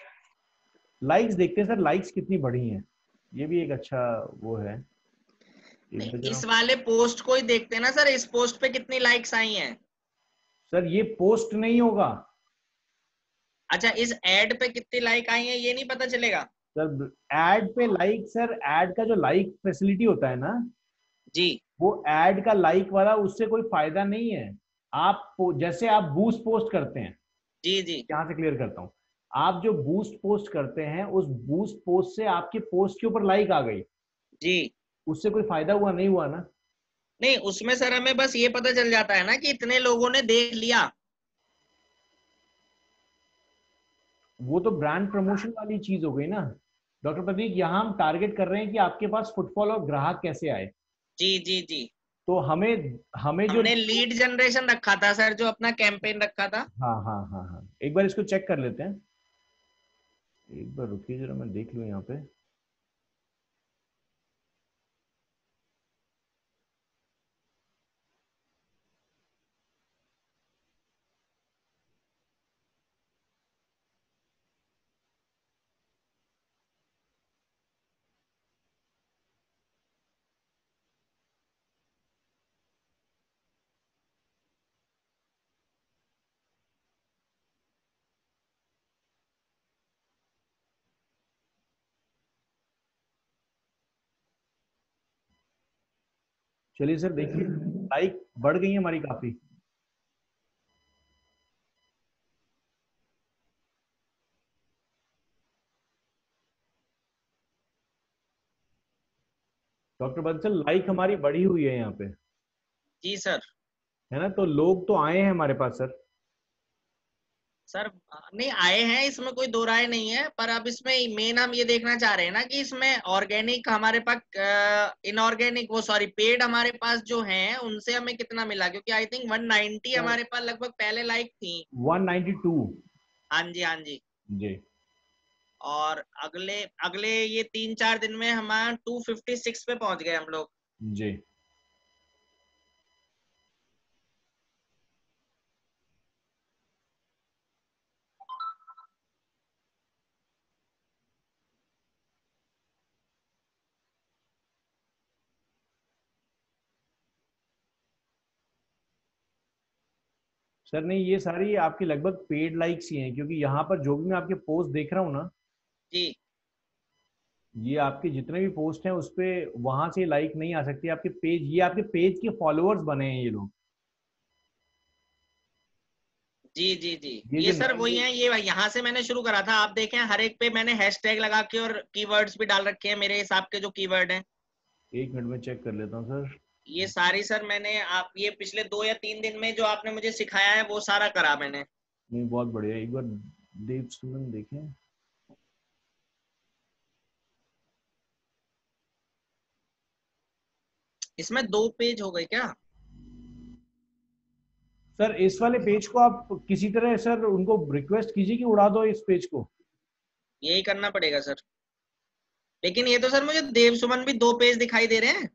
लाइक्स देखते हैं सर, लाइक्स कितनी बढ़ी हैं। ये भी एक अच्छा वो है। एक नहीं, बजे। इस वाले पोस्ट को ही देखते हैं ना सर, इस पोस्ट पे कितनी लाइक्स आई हैं। सर ये पोस्ट नहीं होगा। अच्छा, इस एड पे कितनी लाइक आई हैं ये नहीं पता चलेगा? सर एड पे लाइक, सर एड का जो लाइक फैसिलिटी होता है ना, जी वो एड का लाइक वाला, उससे कोई फायदा नहीं है। जैसे आप बूस्ट पोस्ट करते हैं, जी जी यहां से क्लियर करता हूं। आप जो बूस्ट पोस्ट करते हैं, उस बूस्ट पोस्ट से आपके पोस्ट के ऊपर लाइक आ गई, जी। उससे कोई फायदा हुआ नहीं हुआ ना। नहीं, उसमें सर हमें बस ये पता चल जाता है ना कि इतने लोगों ने देख लिया। वो तो ब्रांड प्रमोशन वाली चीज हो गई ना डॉक्टर प्रदीप। यहाँ हम टारगेट कर रहे हैं कि आपके पास फुटफॉल और ग्राहक कैसे आए। जी जी जी। तो हमें हमें जो। हमने लीड जनरेशन रखा था सर, जो अपना कैंपेन रखा था। हाँ हाँ हाँ हाँ, एक बार इसको चेक कर लेते हैं। एक बार रुकिए जरा, मैं देख लूं यहाँ पे। चलिए सर देखिए, लाइक बढ़ गई है हमारी काफी। डॉक्टर बंसल, लाइक हमारी बढ़ी हुई है यहाँ पे, जी सर। है ना। तो लोग तो आए हैं हमारे पास सर। सर नहीं आए हैं, इसमें कोई दो राय नहीं है, पर अब इसमें मेन हम ये देखना चाह रहे हैं ना कि इसमें ऑर्गेनिक हमारे पास, इनऑर्गेनिक वो सॉरी पेड हमारे पास जो हैं उनसे हमें कितना मिला, क्योंकि आई थिंक 190 सर हमारे पास लगभग पहले लाइक थी। 192। हाँ जी हाँ जी। जी। और अगले अगले ये 3-4 दिन में हमारा 256 पे पहुंच गए हम लोग। जी। सर नहीं, ये सारी आपकी लगभग पेड लाइक्स ही हैं, क्योंकि यहाँ पर जो भी मैं आपके पोस्ट देख रहा हूँ ना, जी ये आपके जितने भी पोस्ट हैं उस पे वहां से लाइक नहीं आ सकती आपके पेज, ये आपके पेज के फॉलोअर्स बने हैं ये लोग। जी जी जी। ये ये जो सर नए वही लोग, है, ये यहाँ से मैंने शुरू करा था। आप देखें हर एक पे मैंने हैशटैग लगा के और कीवर्ड्स भी डाल रखे हैं मेरे हिसाब के जो कीवर्ड हैं। एक मिनट में चेक कर लेता हूँ सर। ये सारी सर मैंने आप ये पिछले 2 या 3 दिन में जो आपने मुझे सिखाया है वो सारा करा मैंने। नहीं, बहुत बढ़िया, एक बार देव सुमन देखें। इसमें 2 पेज हो गए क्या? सर इस वाले पेज को आप किसी तरह सर उनको रिक्वेस्ट कीजिए कि उड़ा दो इस पेज को। यही करना पड़ेगा सर। लेकिन ये तो सर मुझे देव सुमन भी 2 पेज दिखाई दे रहे हैं।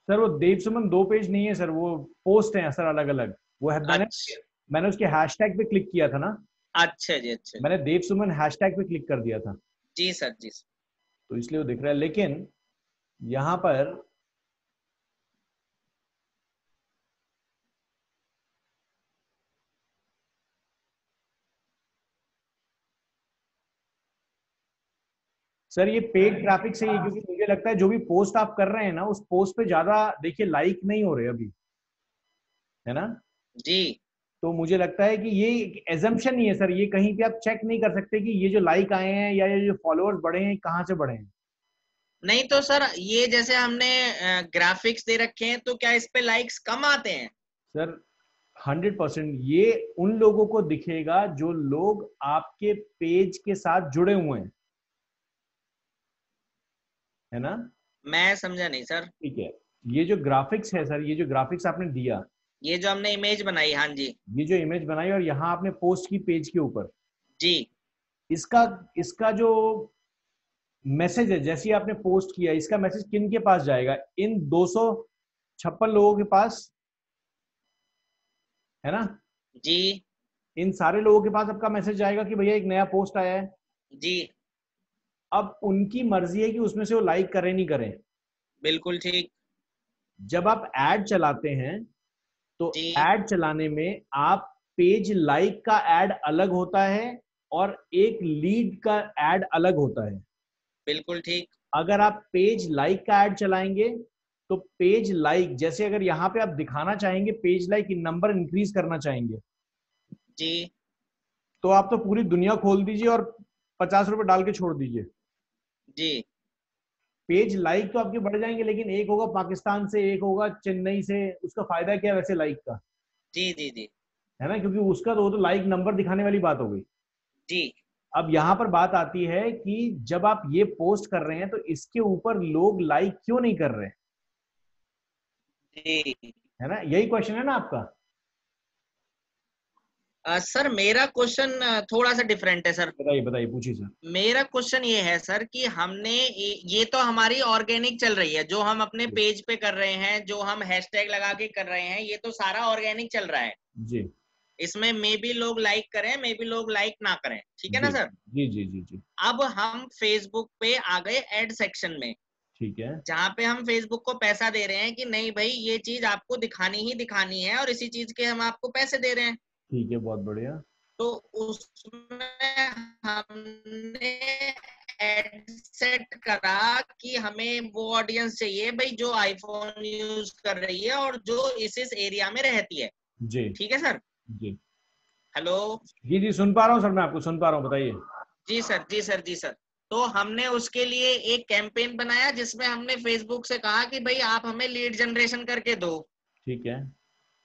सर वो देव सुमन 2 पेज नहीं है सर, वो पोस्ट हैं सर अलग अलग। वो है, मैंने अच्छा मैंने उसके हैशटैग पे क्लिक किया था ना, अच्छा जी, अच्छा जी। मैंने देव सुमन हैशटैग पे क्लिक कर दिया था, जी सर, जी सर। तो इसलिए वो दिख रहा है। लेकिन यहाँ पर सर ये पेड ट्रैफिक से ही, क्योंकि मुझे लगता है जो भी पोस्ट आप कर रहे हैं ना उस पोस्ट पे ज्यादा देखिए लाइक नहीं हो रहे अभी, है ना। जी तो मुझे लगता है कि ये एजम्पशन ही है सर, ये कहीं पे आप चेक नहीं कर सकते कि ये जो लाइक आए हैं या ये जो फॉलोअर्स बढ़े हैं कहाँ से बढ़े हैं। नहीं तो सर ये जैसे हमने ग्राफिक्स दे रखे हैं तो क्या इस पे लाइक्स कम आते हैं? सर 100% ये उन लोगों को दिखेगा जो लोग आपके पेज के साथ जुड़े हुए हैं, है ना। मैं समझा नहीं सर। ठीक है, ये जो ग्राफिक्स है सर, ये जो ग्राफिक्स आपने दिया, ये जो हमने इमेज बनाई, हाँ जी। ये जो इमेज बनाई और यहाँ आपने पोस्ट की पेज के ऊपर, जी इसका इसका जो मैसेज है, जैसे ही आपने पोस्ट किया, इसका मैसेज किन के पास जाएगा? इन 256 लोगों के पास, है ना। जी इन सारे लोगों के पास आपका मैसेज जाएगा कि भैया एक नया पोस्ट आया है। जी। अब उनकी मर्जी है कि उसमें से वो लाइक करें नहीं करें। बिल्कुल ठीक। जब आप एड चलाते हैं तो जी एड चलाने में आप पेज लाइक का एड अलग होता है और एक लीड का एड अलग होता है। बिल्कुल ठीक। अगर आप पेज लाइक का ऐड चलाएंगे तो पेज लाइक, जैसे अगर यहाँ पे आप दिखाना चाहेंगे पेज लाइक नंबर इंक्रीज करना चाहेंगे, जी तो आप तो पूरी दुनिया खोल दीजिए और 50 रुपए डाल के छोड़ दीजिए, जी पेज लाइक तो आपके बढ़ जाएंगे, लेकिन एक होगा पाकिस्तान से, एक होगा चेन्नई से, उसका फायदा क्या है वैसे लाइक का, जी जी जी है ना, क्योंकि उसका तो वो तो लाइक नंबर दिखाने वाली बात हो गई। जी अब यहाँ पर बात आती है कि जब आप ये पोस्ट कर रहे हैं तो इसके ऊपर लोग लाइक क्यों नहीं कर रहे हैं, जी। है ना, यही क्वेश्चन है ना आपका। सर मेरा क्वेश्चन थोड़ा सा डिफरेंट है सर। बताइए बताइए, पूछिए सर। मेरा क्वेश्चन ये है सर कि हमने ये तो हमारी ऑर्गेनिक चल रही है जो हम अपने जी पेज पे कर रहे हैं, जो हम हैशटैग लगा के कर रहे हैं, ये तो सारा ऑर्गेनिक चल रहा है। जी इसमें मे बी लोग लाइक करें, मे बी लोग लाइक ना करें, ठीक है जी ना सर। जी जी जी जी। अब हम फेसबुक पे आ गए एड सेक्शन में, ठीक है जहां पे हम फेसबुक को पैसा दे रहे हैं कि नहीं भाई ये चीज आपको दिखानी ही दिखानी है और इसी चीज के हम आपको पैसे दे रहे हैं। ठीक है, बहुत बढ़िया। तो उसमें हमने एड सेट करा कि हमें वो ऑडियंस चाहिए भाई जो आईफोन यूज कर रही है और जो इस एरिया में रहती है। जी ठीक है सर। जी हेलो। जी जी, सुन पा रहा हूँ सर, मैं आपको सुन पा रहा हूँ, बताइए। जी सर, जी सर, जी सर। तो हमने उसके लिए एक कैंपेन बनाया जिसमें हमने फेसबुक से कहा कि भाई आप हमें लीड जनरेशन करके दो। ठीक है।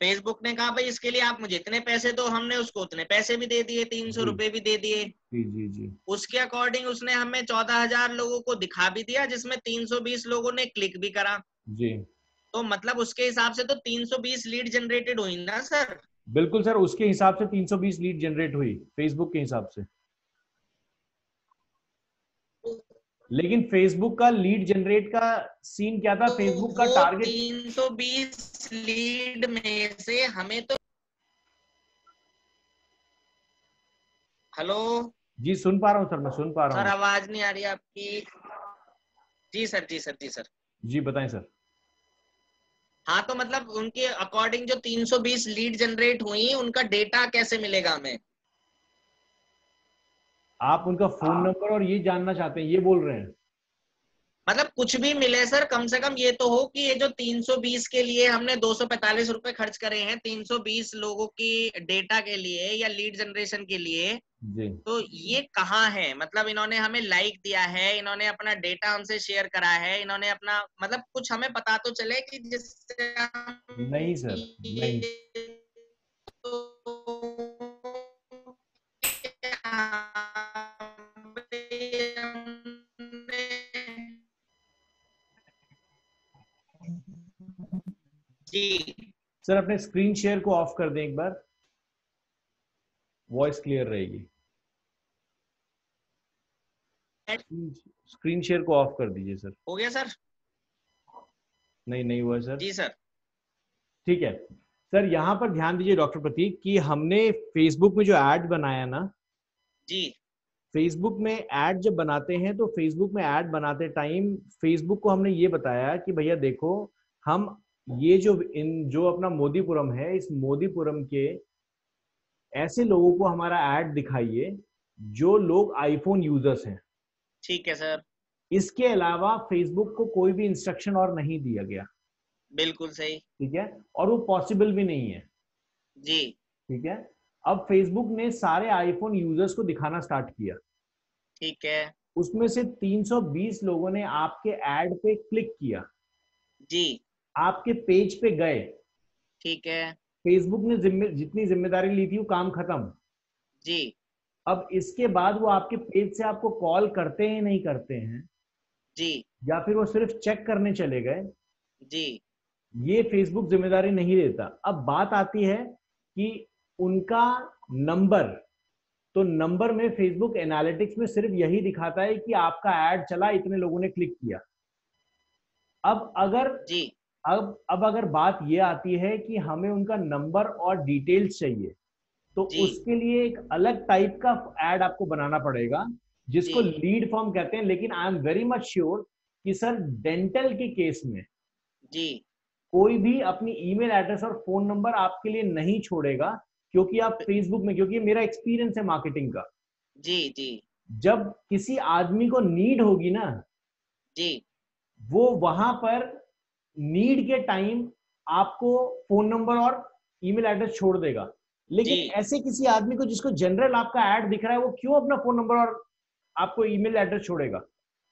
फेसबुक ने कहा भाई इसके लिए आप मुझे इतने पैसे दो, हमने उसको उतने पैसे भी दे दिए, 300 जी रुपए भी दे दिए। जी जी जी उसके अकॉर्डिंग उसने हमें 14,000 लोगों को दिखा भी दिया जिसमें 320 लोगों ने क्लिक भी करा। जी। तो मतलब उसके हिसाब से तो 320 लीड जनरेटेड हुई ना सर। बिल्कुल सर, उसके हिसाब से 320 लीड जनरेट हुई फेसबुक के हिसाब से। लेकिन फेसबुक का लीड जनरेट का सीन क्या था, तो फेसबुक का वो टारगेट। 320 लीड में से हमें तो, हेलो जी सुन पा रहा हूँ सर, मैं सुन पा रहा सर, हूँ। आवाज नहीं आ रही आपकी। जी सर, जी सर, जी सर। जी बताएं सर। हाँ, तो मतलब उनके अकॉर्डिंग जो 320 लीड जनरेट हुई, उनका डेटा कैसे मिलेगा हमें? आप उनका फोन नंबर और ये जानना चाहते हैं, ये बोल रहे हैं? मतलब कुछ भी मिले सर, कम से कम ये तो हो कि ये जो 320 के लिए हमने 245 रुपए खर्च करे हैं 320 लोगों की डेटा के लिए या लीड जनरेशन के लिए, जी। तो ये कहाँ है? मतलब इन्होंने हमें लाइक दिया है, इन्होंने अपना डेटा हमसे शेयर करा है, इन्होंने अपना मतलब कुछ हमें पता तो चले कि जिससे हम नहीं सर, नहीं। ये तो जी सर अपने स्क्रीन शेयर को ऑफ कर दें एक बार, वॉइस क्लियर रहेगी। स्क्रीन शेयर को ऑफ कर दीजिए सर। हो गया सर? नहीं, नहीं हुआ सर। जी सर। ठीक है सर, यहाँ पर ध्यान दीजिए डॉक्टर प्रतीक कि हमने फेसबुक में जो ऐड बनाया ना, जी फेसबुक में ऐड जब बनाते हैं तो फेसबुक में ऐड बनाते टाइम फेसबुक को हमने ये बताया कि भैया देखो, हम ये जो अपना मोदीपुरम है, इस मोदीपुरम के ऐसे लोगों को हमारा ऐड दिखाइए जो लोग आईफोन यूजर्स हैं। ठीक है सर। इसके अलावा फेसबुक को कोई भी इंस्ट्रक्शन और नहीं दिया गया। बिल्कुल सही। ठीक है, और वो पॉसिबल भी नहीं है। जी ठीक है, अब फेसबुक ने सारे आईफोन यूजर्स को दिखाना स्टार्ट किया। ठीक है। उसमें से 320 लोगों ने आपके ऐड पे क्लिक किया, जी आपके पेज पे गए। ठीक है। फेसबुक ने जितनी जिम्मेदारी ली थी वो काम खत्म। जी अब इसके बाद वो आपके पेज से आपको कॉल करते हैं नहीं करते हैं, जी या फिर वो सिर्फ चेक करने चले गए, जी ये फेसबुक जिम्मेदारी नहीं लेता। अब बात आती है कि उनका नंबर, तो नंबर में फेसबुक एनालिटिक्स में सिर्फ यही दिखाता है कि आपका ऐड चला, इतने लोगों ने क्लिक किया। अब अगर जी अब अगर बात ये आती है कि हमें उनका नंबर और डिटेल्स चाहिए, तो जी उसके लिए एक अलग टाइप का ऐड आपको बनाना पड़ेगा जी जिसको लीड फॉर्म कहते हैं। लेकिन I am very much sure कि सर डेंटल के केस में जी कोई भी अपनी ईमेल एड्रेस और फोन नंबर आपके लिए नहीं छोड़ेगा, क्योंकि आप फेसबुक में, क्योंकि मेरा एक्सपीरियंस है मार्केटिंग का, जी जी जब किसी आदमी को नीड होगी ना, जी वो वहां पर नीड के टाइम आपको फोन नंबर और ईमेल एड्रेस छोड़ देगा। जी। लेकिन ऐसे किसी आदमी को जिसको जनरल आपका ऐड दिख रहा है, वो क्यों अपना फोन नंबर और आपको ईमेल एड्रेस छोड़ेगा?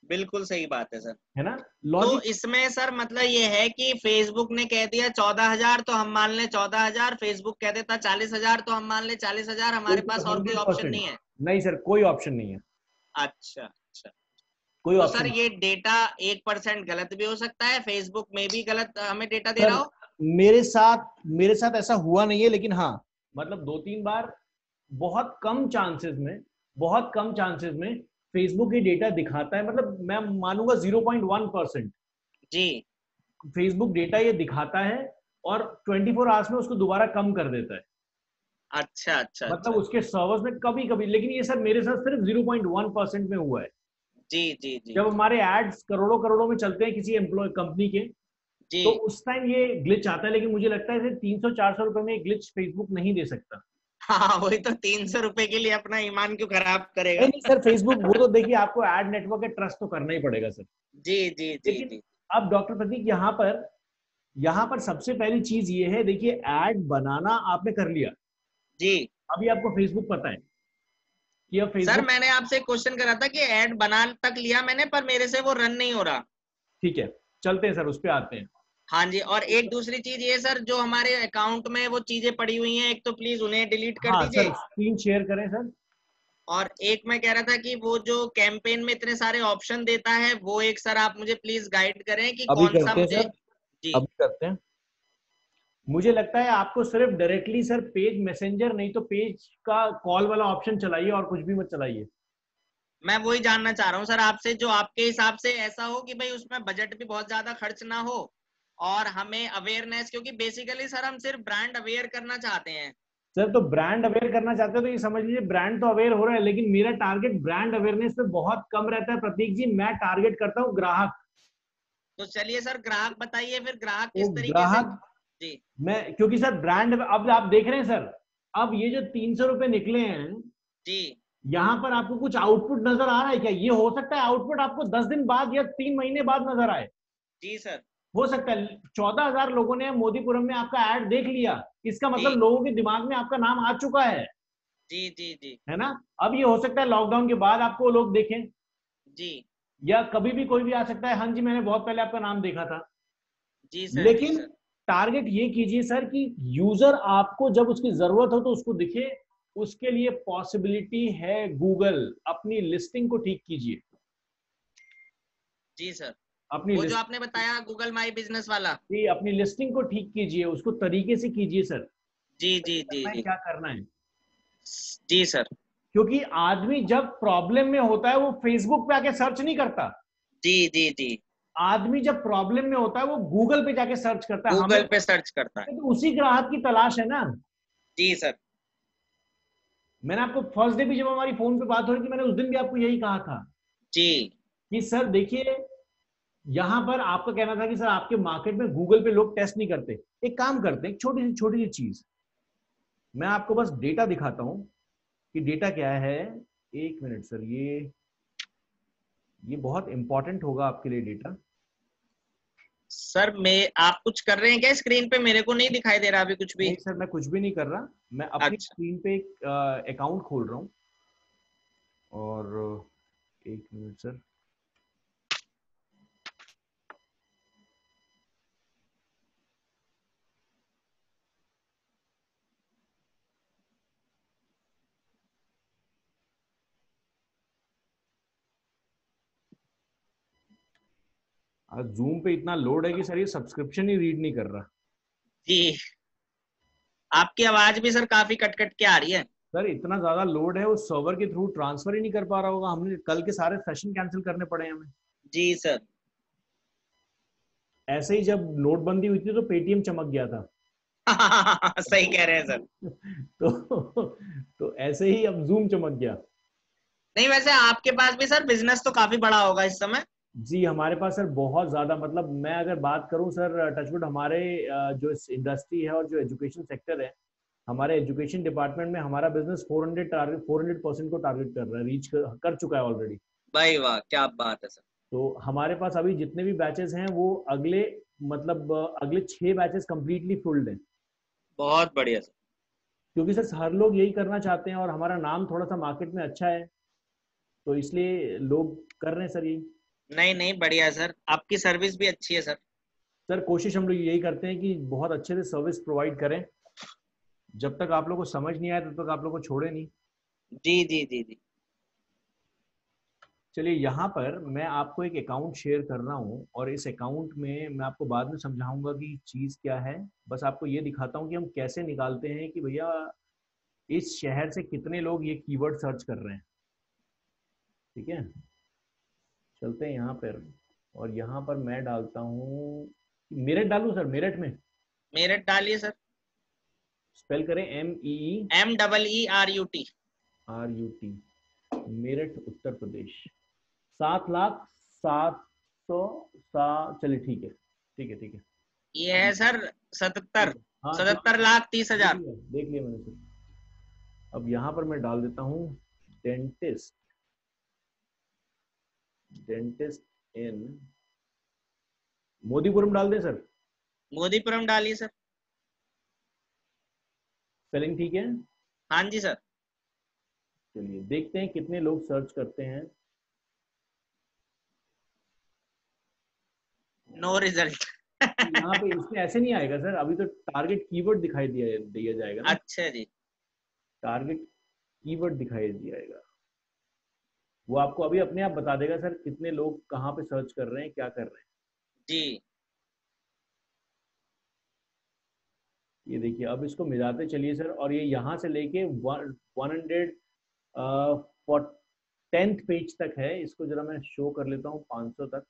बिल्कुल सही बात है सर। है ना तो लॉजिक? इसमें सर मतलब ये है कि फेसबुक ने कह दिया 14,000 तो हम मान लें 14,000, फेसबुक कह देता 40,000 तो हम मान लें 40,000, हमारे पास और कोई ऑप्शन 100%। नहीं है। नहीं सर, कोई ऑप्शन नहीं है, अच्छा अच्छा। कोई तो सर ऑप्शन। ये डेटा 1% गलत भी हो सकता है, फेसबुक में भी गलत हमें डेटा दे सर रहा हो? मेरे साथ ऐसा हुआ नहीं है, लेकिन हाँ, मतलब 2-3 बार, बहुत कम चांसेस में, बहुत कम चांसेस में फेसबुक ये डेटा दिखाता है। मतलब मैं मानूंगा 0.1% जी। फेसबुक डेटा ये दिखाता है, और 24 आवर्स में उसको दोबारा कम कर देता है। अच्छा अच्छा मतलब अच्छा। उसके सर्वर्स में कभी कभी, लेकिन ये सर मेरे साथ सिर्फ 0.1% में हुआ है। जी जी जी जब जी हमारे एड्स करोड़ों करोड़ों में चलते हैं किसी एम्प्लॉय कंपनी के, जी। तो उस टाइम ये ग्लिच आता है। लेकिन मुझे लगता है 300-400 रुपए में ग्लिच फेसबुक नहीं दे सकता। हाँ वही तो, 300 रुपए के लिए अपना ईमान क्यों खराब नहीं करेगा? नहीं सर, फेसबुक वो तो देखिए, आपको एड नेटवर्क है, ट्रस्ट तो करना ही पड़ेगा सर। जी जी जी लेकिन जी अब डॉक्टर प्रतीक, यहाँ पर सबसे पहली चीज ये है, देखिए ऐड बनाना आपने कर लिया, जी। अभी आपको फेसबुक पता है कि अब सर फेसबुक। मैंने आपसे क्वेश्चन करा था कि ऐड बना तक लिया मैंने, पर मेरे से वो रन नहीं हो रहा। ठीक है, चलते हैं सर, उस पर आते हैं। हाँ जी, और एक दूसरी चीज ये सर, जो हमारे अकाउंट में वो चीजें पड़ी हुई हैं, एक तो प्लीज उन्हें डिलीट कर हाँ दीजिए। सर, स्क्रीन शेयर करें सर। और एक मैं कह रहा था कि वो जो कैंपेन में इतने सारे ऑप्शन देता है, वो एक सर आप मुझे प्लीज गाइड करें कि अभी कौन सा करते हैं मुझे। सर, जी। अभी करते हैं। मुझे लगता है आपको सिर्फ डायरेक्टली सर पेज मैसेंजर, नहीं तो पेज का कॉल वाला ऑप्शन चलाइए, और कुछ भी मत चलाइए। मैं वही जानना चाह रहा हूँ सर आपसे, जो आपके हिसाब से ऐसा हो कि भाई उसमें बजट भी बहुत ज्यादा खर्च ना हो, और हमें अवेयरनेस, क्योंकि बेसिकली सर हम सिर्फ ब्रांड अवेयर करना चाहते हैं। सर तो ब्रांड अवेयर करना चाहते हो तो ये समझ लीजिए ब्रांड तो अवेयर हो रहा है, लेकिन मेरा टारगेट ब्रांड अवेयरनेस पे बहुत कम रहता है प्रतीक जी। मैं टारगेट करता हूँ ग्राहक। तो चलिए सर, ग्राहक बताइए फिर, ग्राहक किस तो तरीके से। ग्राहक, जी मैं क्योंकि सर ब्रांड, अब आप देख रहे हैं सर, अब ये जो 300 रुपए निकले हैं, जी यहां पर आपको कुछ आउटपुट नजर आ रहा है क्या? ये हो सकता है आउटपुट आपको 10 दिन बाद या 3 महीने बाद नजर आए। जी सर। हो सकता है 14,000 लोगों ने मोदीपुरम में आपका ऐड देख लिया, इसका मतलब जी लोगों के दिमाग में आपका नाम आ चुका जी जी जी है ना? अब ये हो सकता है लॉकडाउन के बाद आपको लोग देखें, जी या कभी भी कोई भी आ सकता है, हाँ जी मैंने बहुत पहले आपका नाम देखा था। जी सर। जी लेकिन सर। टारगेट ये कीजिए सर कि यूजर आपको जब उसकी जरूरत हो तो उसको दिखे। उसके लिए पॉसिबिलिटी है गूगल, अपनी लिस्टिंग को ठीक कीजिए। जी सर। अपनी वो जो लिस्ट आपने बताया गूगल माई बिजनेस वाला। अपनी लिस्टिंग को ठीक कीजिए, उसको तरीके से कीजिए सर। जी कैसे जी जी करना है, जी क्या करना है। जी सर। क्योंकि आदमी जब प्रॉब्लम में होता है वो फेसबुक पे आके सर्च नहीं करता। जी जी जी आदमी जब प्रॉब्लम में होता है वो गूगल पे जाके सर्च करता है। हमें गूगल पे सर्च करता है। तो उसी ग्राहक की तलाश है ना। जी सर। मैंने आपको फर्स्ट डे भी जब हमारी फोन पे बात हो रही थी, मैंने उस दिन भी आपको यही कहा था जी कि सर देखिए, यहां पर आपका कहना था कि सर आपके मार्केट में गूगल पे लोग टेस्ट नहीं करते। एक काम करते हैं, एक छोटी सी चीज, मैं आपको बस डेटा दिखाता हूं कि डेटा क्या है। एक मिनट सर, ये बहुत इंपॉर्टेंट होगा आपके लिए डेटा। सर, मैं आप कुछ कर रहे हैं क्या स्क्रीन पे? मेरे को नहीं दिखाई दे रहा अभी कुछ भी। नहीं सर, मैं कुछ भी नहीं कर रहा। मैं अपनी अच्छा। स्क्रीन पे एक अकाउंट खोल रहा हूं। और एक मिनट सर, आज जूम पे इतना लोड है कि सर ये सब्सक्रिप्शन ही रीड नहीं कर रहा। जी, आपकी आवाज भी सर काफी कट कट के आ रही है। सर इतना ज्यादा लोड है, वो सर्वर के थ्रू ट्रांसफर ही नहीं कर पा रहा होगा। हमने कल के सारे सेशन कैंसिल करने पड़े हैं हमें। जी सर। ऐसे ही जब नोटबंदी हुई थी तो पेटीएम चमक गया था। सही कह रहे हैं सर। तो ऐसे ही अब जूम चमक गया। नहीं, वैसे आपके पास भी सर बिजनेस तो काफी बड़ा होगा इस समय। जी हमारे पास सर बहुत ज्यादा, मतलब मैं अगर बात करूं सर, टचवुड हमारे जो इंडस्ट्री है और जो एजुकेशन सेक्टर है, हमारे एजुकेशन डिपार्टमेंट में हमारा बिजनेस 400% को टारगेट कर रहा है, रीच कर चुका है ऑलरेडी। भाई वाह, क्या बात है सर। तो हमारे पास अभी जितने भी बैचेस हैं वो अगले, मतलब अगले 6 बैचेस कंप्लीटली फुल्ड हैं। बहुत बढ़िया सर। क्योंकि सर हर लोग यही करना चाहते हैं और हमारा नाम थोड़ा सा मार्केट में अच्छा है, तो इसलिए लोग कर रहे हैं सर यही। नहीं नहीं, बढ़िया है सर, आपकी सर्विस भी अच्छी है सर। सर कोशिश हम लोग यही करते हैं कि बहुत अच्छे से सर्विस प्रोवाइड करें। जब तक आप लोग को समझ नहीं आए तब तक आप लोग को छोड़े नहीं। जी जी जी जी चलिए, यहाँ पर मैं आपको एक अकाउंट शेयर कर रहा हूँ और इस अकाउंट में मैं आपको बाद में समझाऊंगा कि चीज़ क्या है। बस आपको ये दिखाता हूँ कि हम कैसे निकालते हैं कि भैया इस शहर से कितने लोग ये कीवर्ड सर्च कर रहे हैं। ठीक है, चलते हैं यहाँ पर। और यहाँ पर मैं डालता हूँ, मेरठ डालूँ सर? मेरठ में मेरठ डालिए सर। स्पेल करें MERUT। MERUT। मेरठ उत्तर प्रदेश। 7,07,100। चलिए ठीक है, ठीक है, ठीक है। ये है सर ठीक 77। है, हाँ ठीक है, 77,30,000। देख लिया मैंने सर। अब यहाँ पर मैं डाल देता हूँ डेंटिस्ट, डेंटिस्ट इन मोदीपुरम डाल दें सर? मोदीपुरम डालिए सर। स्पेलिंग ठीक है? हाँ जी सर। चलिए देखते हैं कितने लोग सर्च करते हैं। No result. यहाँ पे इसमें ऐसे नहीं आएगा सर, अभी तो टारगेट कीवर्ड दिखाई दिया दिया जाएगा ना। अच्छा जी। टारगेट कीवर्ड दिखाई दिया जाएगा, वो आपको अभी अपने आप बता देगा सर कितने लोग कहाँ पे सर्च कर रहे हैं, क्या कर रहे हैं। जी ये देखिए, अब इसको मिलाते चलिए सर, और ये यहाँ से लेके 100 10th पेज तक है। इसको जरा मैं शो कर लेता हूँ 500 तक।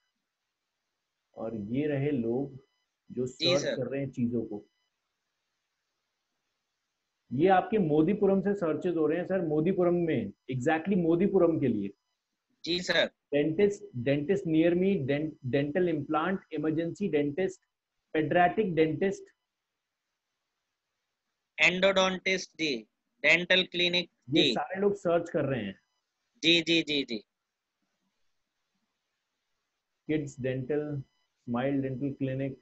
और ये रहे लोग जो जी सर्च सर। कर रहे हैं चीजों को। ये आपके मोदीपुरम से सर्चेज हो रहे हैं सर, मोदीपुरम में, एग्जैक्टली मोदीपुरम के लिए। जी sir. Dentist near me, dental implant, emergency dentist, paediatric dentist. Endodontist जी, डेंटल क्लिनिक ये जी। सारे लोग सर्च कर रहे हैं। जी जी जी जी। Kids dental, smile dental clinic.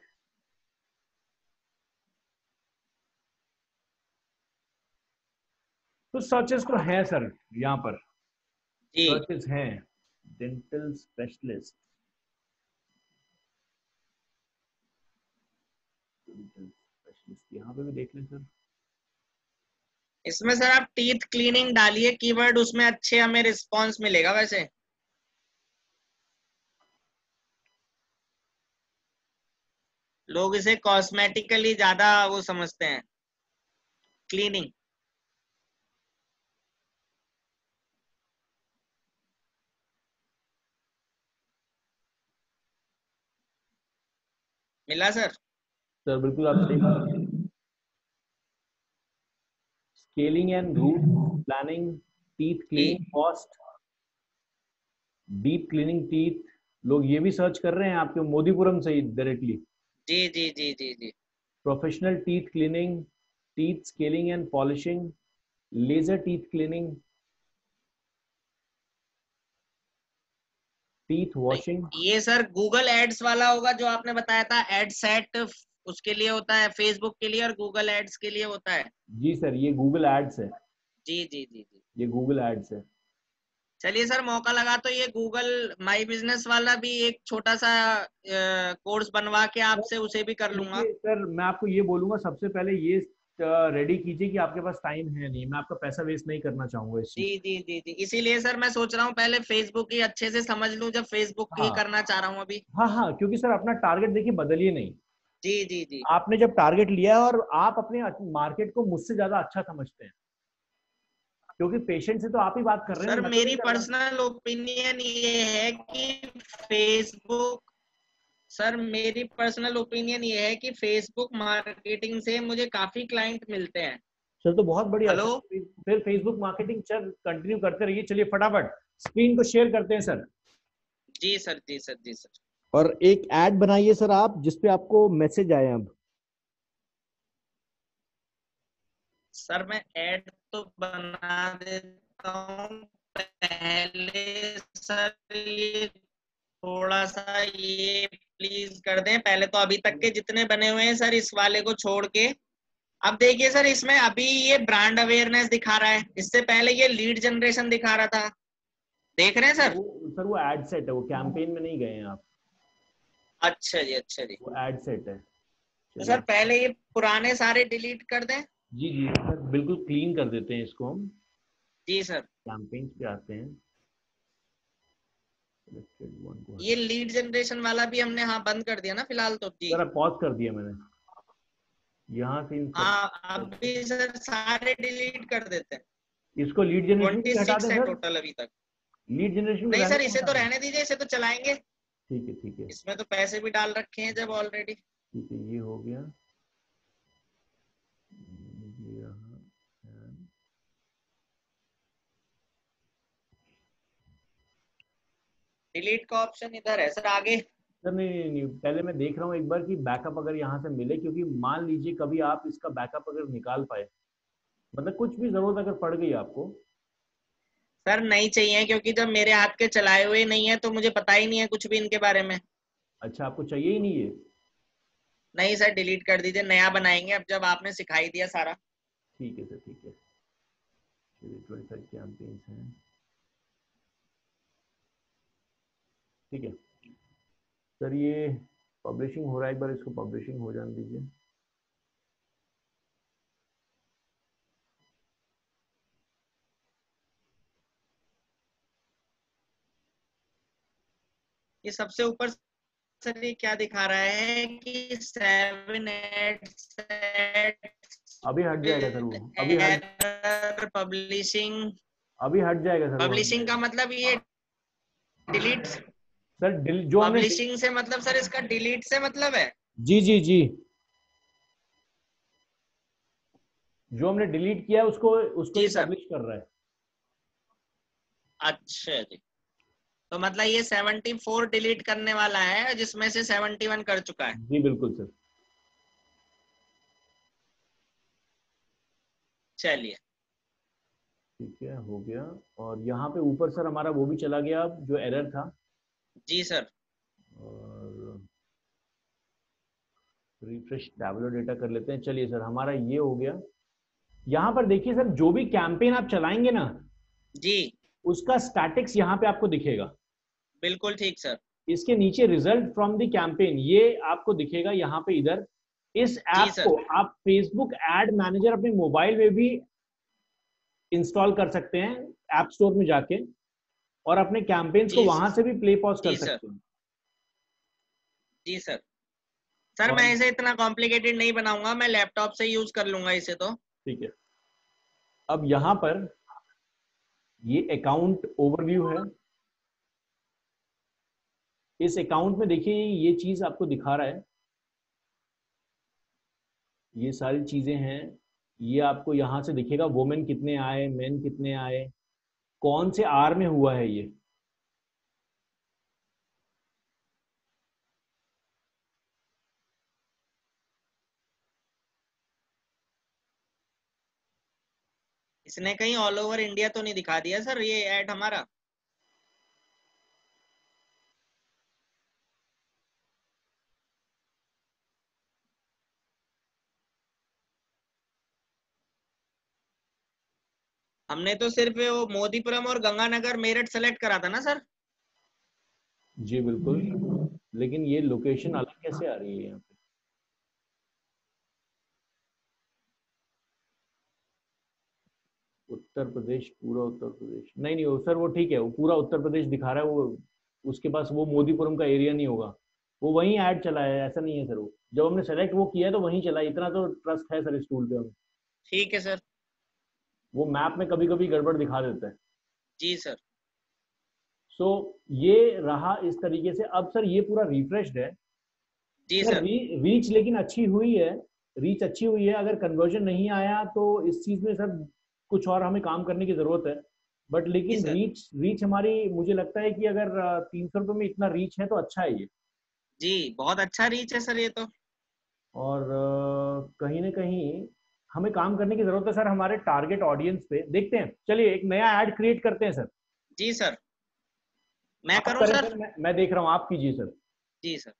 तो सर्चेस तो हैं सर यहाँ पर, जी। सर्चेस हैं। डेंटल स्पेशलिस्ट, डेंटल स्पेशलिस्ट यहाँ पे भी देख लें सर। इसमें सर आप टीथ क्लीनिंग डालिए कीवर्ड, उसमें अच्छे हमें रिस्पॉन्स मिलेगा वैसे। लोग इसे कॉस्मेटिकली ज्यादा वो समझते हैं, क्लीनिंग। मिला सर? सर बिल्कुल आप सही बात। Scaling and root planning, teeth जी cleaning cost, deep cleaning teeth. लोग ये भी सर्च कर रहे हैं आपके मोदीपुरम से ही डायरेक्टली। जी जी जी जी जी। Professional teeth cleaning, teeth scaling and polishing, laser teeth cleaning, teeth washing. ये सर गूगल एड्स वाला होगा जो आपने बताया था, एड सेट, उसके लिए होता है, फेसबुक के लिए और गूगल एड्स के लिए होता है। जी सर, ये गूगल एड्स है। जी जी जी जी। ये गूगल एड्स है। चलिए सर, मौका लगा तो ये गूगल माई बिजनेस वाला भी एक छोटा सा कोर्स बनवा के आपसे उसे भी कर लूंगा। देखिए सर, मैं आपको ये बोलूंगा, सबसे पहले ये रेडी कीजिए कि आपके पास टाइम है नहीं, मैं आपका पैसा वेस्ट नहीं करना चाहूंगा इस जी चीज। जी जी जी, इसीलिए सर मैं सोच रहा हूँ पहले फेसबुक ही अच्छे से समझ लूं, जब फेसबुक ही हाँ करना चाह रहा हूँ अभी। हाँ हाँ, क्योंकि सर अपना टारगेट देखिए बदलिए नहीं। जी जी जी। आपने जब टारगेट लिया है और आप अपने मार्केट को मुझसे ज्यादा अच्छा समझते हैं, क्योंकि पेशेंट से तो आप ही बात कर रहे हैं, सर मैं तो नहीं मेरी कर रहा। पर्सनल ओपिनियन ये है कि फेसबुक सर मेरी पर्सनल ओपिनियन ये है कि फेसबुक मार्केटिंग से मुझे काफी क्लाइंट मिलते हैं। सर तो बहुत बढ़िया हेलो। सर, फिर फेसबुक मार्केटिंग चल कंटिन्यू करते रहिए। चलिए फटाफट स्क्रीन को शेयर करते हैं सर। जी सर जी सर जी सर। और एक ऐड बनाइए सर आप, जिसपे आपको मैसेज आए अब। सर मैं ऐड तो बना देता हूँ पहले। सर ये थोड़ा सा ये प्लीज कर दें पहले, तो अभी तक के जितने बने हुए हैं सर इस वाले को छोड़ के। अब देखिए सर, इसमें अभी ये ब्रांड अवेयरनेस दिखा रहा है, इससे पहले ये लीड जनरेशन दिखा रहा था। देख रहे हैं सर? वो एड सेट है, वो कैंपेन में नहीं गए हैं आप। अच्छा जी अच्छा जी। वो एड सेट है। तो सर चलिए। पहले ये पुराने सारे डिलीट कर दें। जी जी सर, बिल्कुल क्लीन कर देते हैं इसको हम। जी सर। कैंपेन्स पे आते हैं। Selected one को ये हटा। लीड जनरेशन वाला भी हमने हाँ बंद कर दिया ना फिलहाल तो जी। सर पॉज कर दिया मैंने, यहाँ से इन सब। हाँ अभी सर सारे डिलीट कर देते हैं। इसको लीड जनरेशन को भी हटा 26 दें है सर। टोटल अभी तक। लीड जनरेशन को नहीं रहने सर, को इसे हटा तो दें। रहने दीजिए, इसे तो चलाएंगे। ठीक है ठीक है। इसमें तो पैसे भी डाल रखे हैं जब ऑलरेडी। ठीक है, ये हो गया। ये रहा। डिलीट का ऑप्शन इधर है सर आगे। सर नहीं नहीं नहीं, पहले मैं देख रहा हूँ एक बार कि बैकअप अगर यहाँ से मिले, क्योंकि मान लीजिए कभी आप इसका बैकअप अगर निकाल पाए, मतलब कुछ भी जरूरत अगर पड़ गई आपको। सर नहीं चाहिए, क्योंकि जब मेरे हाथ के चलाए हुए नहीं है तो मुझे पता ही नहीं है कुछ भी इनके बारे में। अच्छा, आपको चाहिए ही नहीं ये। नहीं सर, डिलीट कर दीजिए, नया बनाएंगे अब जब आपने सिखाई दिया सारा। ठीक है सर, ठीक है। चलिए 25 कैंपेन्स हैं। ठीक है सर, ये पब्लिशिंग हो रहा है, एक बार इसको पब्लिशिंग हो जाने दीजिए। ये सबसे ऊपर सर ये क्या दिखा रहा है कि 7 अभी हट जाएगा सर, वो पब्लिशिंग। अभी हट जाएगा सर, वो हट पब्लिशिंग का जाएगा। मतलब ये डिलीट। सर जो हमने पब्लिशिंग से मतलब सर इसका डिलीट से मतलब है? जी जी जी, जो हमने डिलीट किया है उसको उसको जी ये सर। पब्लिश कर रहा है। अच्छा जी। तो मतलब ये 74 डिलीट करने वाला है, जिसमें से 71 कर चुका है। जी बिल्कुल सर। चलिए ठीक है, हो गया। और यहाँ पे ऊपर सर हमारा वो भी चला गया, अब जो एरर था। जी सर। और रिफ्रेश टैबलो डेटा कर लेते हैं। चलिए सर, हमारा ये हो गया। यहाँ पर देखिए सर, जो भी कैंपेन आप चलाएंगे ना, जी उसका स्टैटिक्स यहाँ पे आपको दिखेगा। बिल्कुल ठीक सर। इसके नीचे रिजल्ट फ्रॉम द कैंपेन, ये आपको दिखेगा यहाँ पे इधर। इस जी ऐप सर। को आप फेसबुक एड मैनेजर अपने मोबाइल में भी इंस्टॉल कर सकते हैं, ऐप स्टोर में जाके, और अपने कैंपेन्स को जी वहां से भी प्ले पॉज कर जी सर। सकते हैं। जी सर। सर और मैं इसे इतना कॉम्प्लिकेटेड नहीं बनाऊंगा, मैं लैपटॉप से यूज कर लूंगा इसे तो। ठीक है, अब यहाँ पर ये अकाउंट ओवरव्यू है। इस अकाउंट में देखिए ये चीज आपको दिखा रहा है, ये सारी चीजें हैं। ये आपको यहाँ से दिखेगा, वुमेन कितने आए, मेन कितने आए, कौन से आर में हुआ है ये। इसने कहीं ऑल ओवर इंडिया तो नहीं दिखा दिया सर ये ऐड हमारा? हमने तो सिर्फ वो मोदीपुरम और गंगानगर मेरठ सेलेक्ट करा था ना सर? जी बिल्कुल, लेकिन ये लोकेशन अलग कैसे आ रही है यहाँ पे? उत्तर प्रदेश, पूरा उत्तर प्रदेश नहीं, नहीं वो सर, वो ठीक है, वो पूरा उत्तर प्रदेश दिखा रहा है वो। उसके पास वो मोदीपुरम का एरिया नहीं होगा, वो वहीं ऐड चला है, ऐसा नहीं है सर। वो जब हमने सेलेक्ट वो किया है तो वहीं चला है, इतना तो ट्रस्ट है सर इस टूल पे हमें। ठीक है सर। वो मैप में कभी कभी गड़बड़ दिखा देता है। जी सर। सो ये रहा इस तरीके से। अब सर ये पूरा रिफ्रेश्ड है जी सर। सर। रीच लेकिन अच्छी हुई है, रीच अच्छी हुई है। अगर कन्वर्जन नहीं आया तो इस चीज में सर कुछ और हमें काम करने की जरूरत है। बट जी लेकिन सर। रीच रीच हमारी, मुझे लगता है कि अगर 300 रुपये में इतना रीच है तो अच्छा है ये। जी बहुत अच्छा रीच है सर ये तो। और कहीं ना कहीं हमें काम करने की जरूरत है सर हमारे टारगेट ऑडियंस पे। देखते हैं, चलिए एक नया ऐड क्रिएट करते हैं सर। जी सर। मैं आप करूं करें सर? सर, मैं देख रहा हूँ, आप कीजिए सर। जी सर।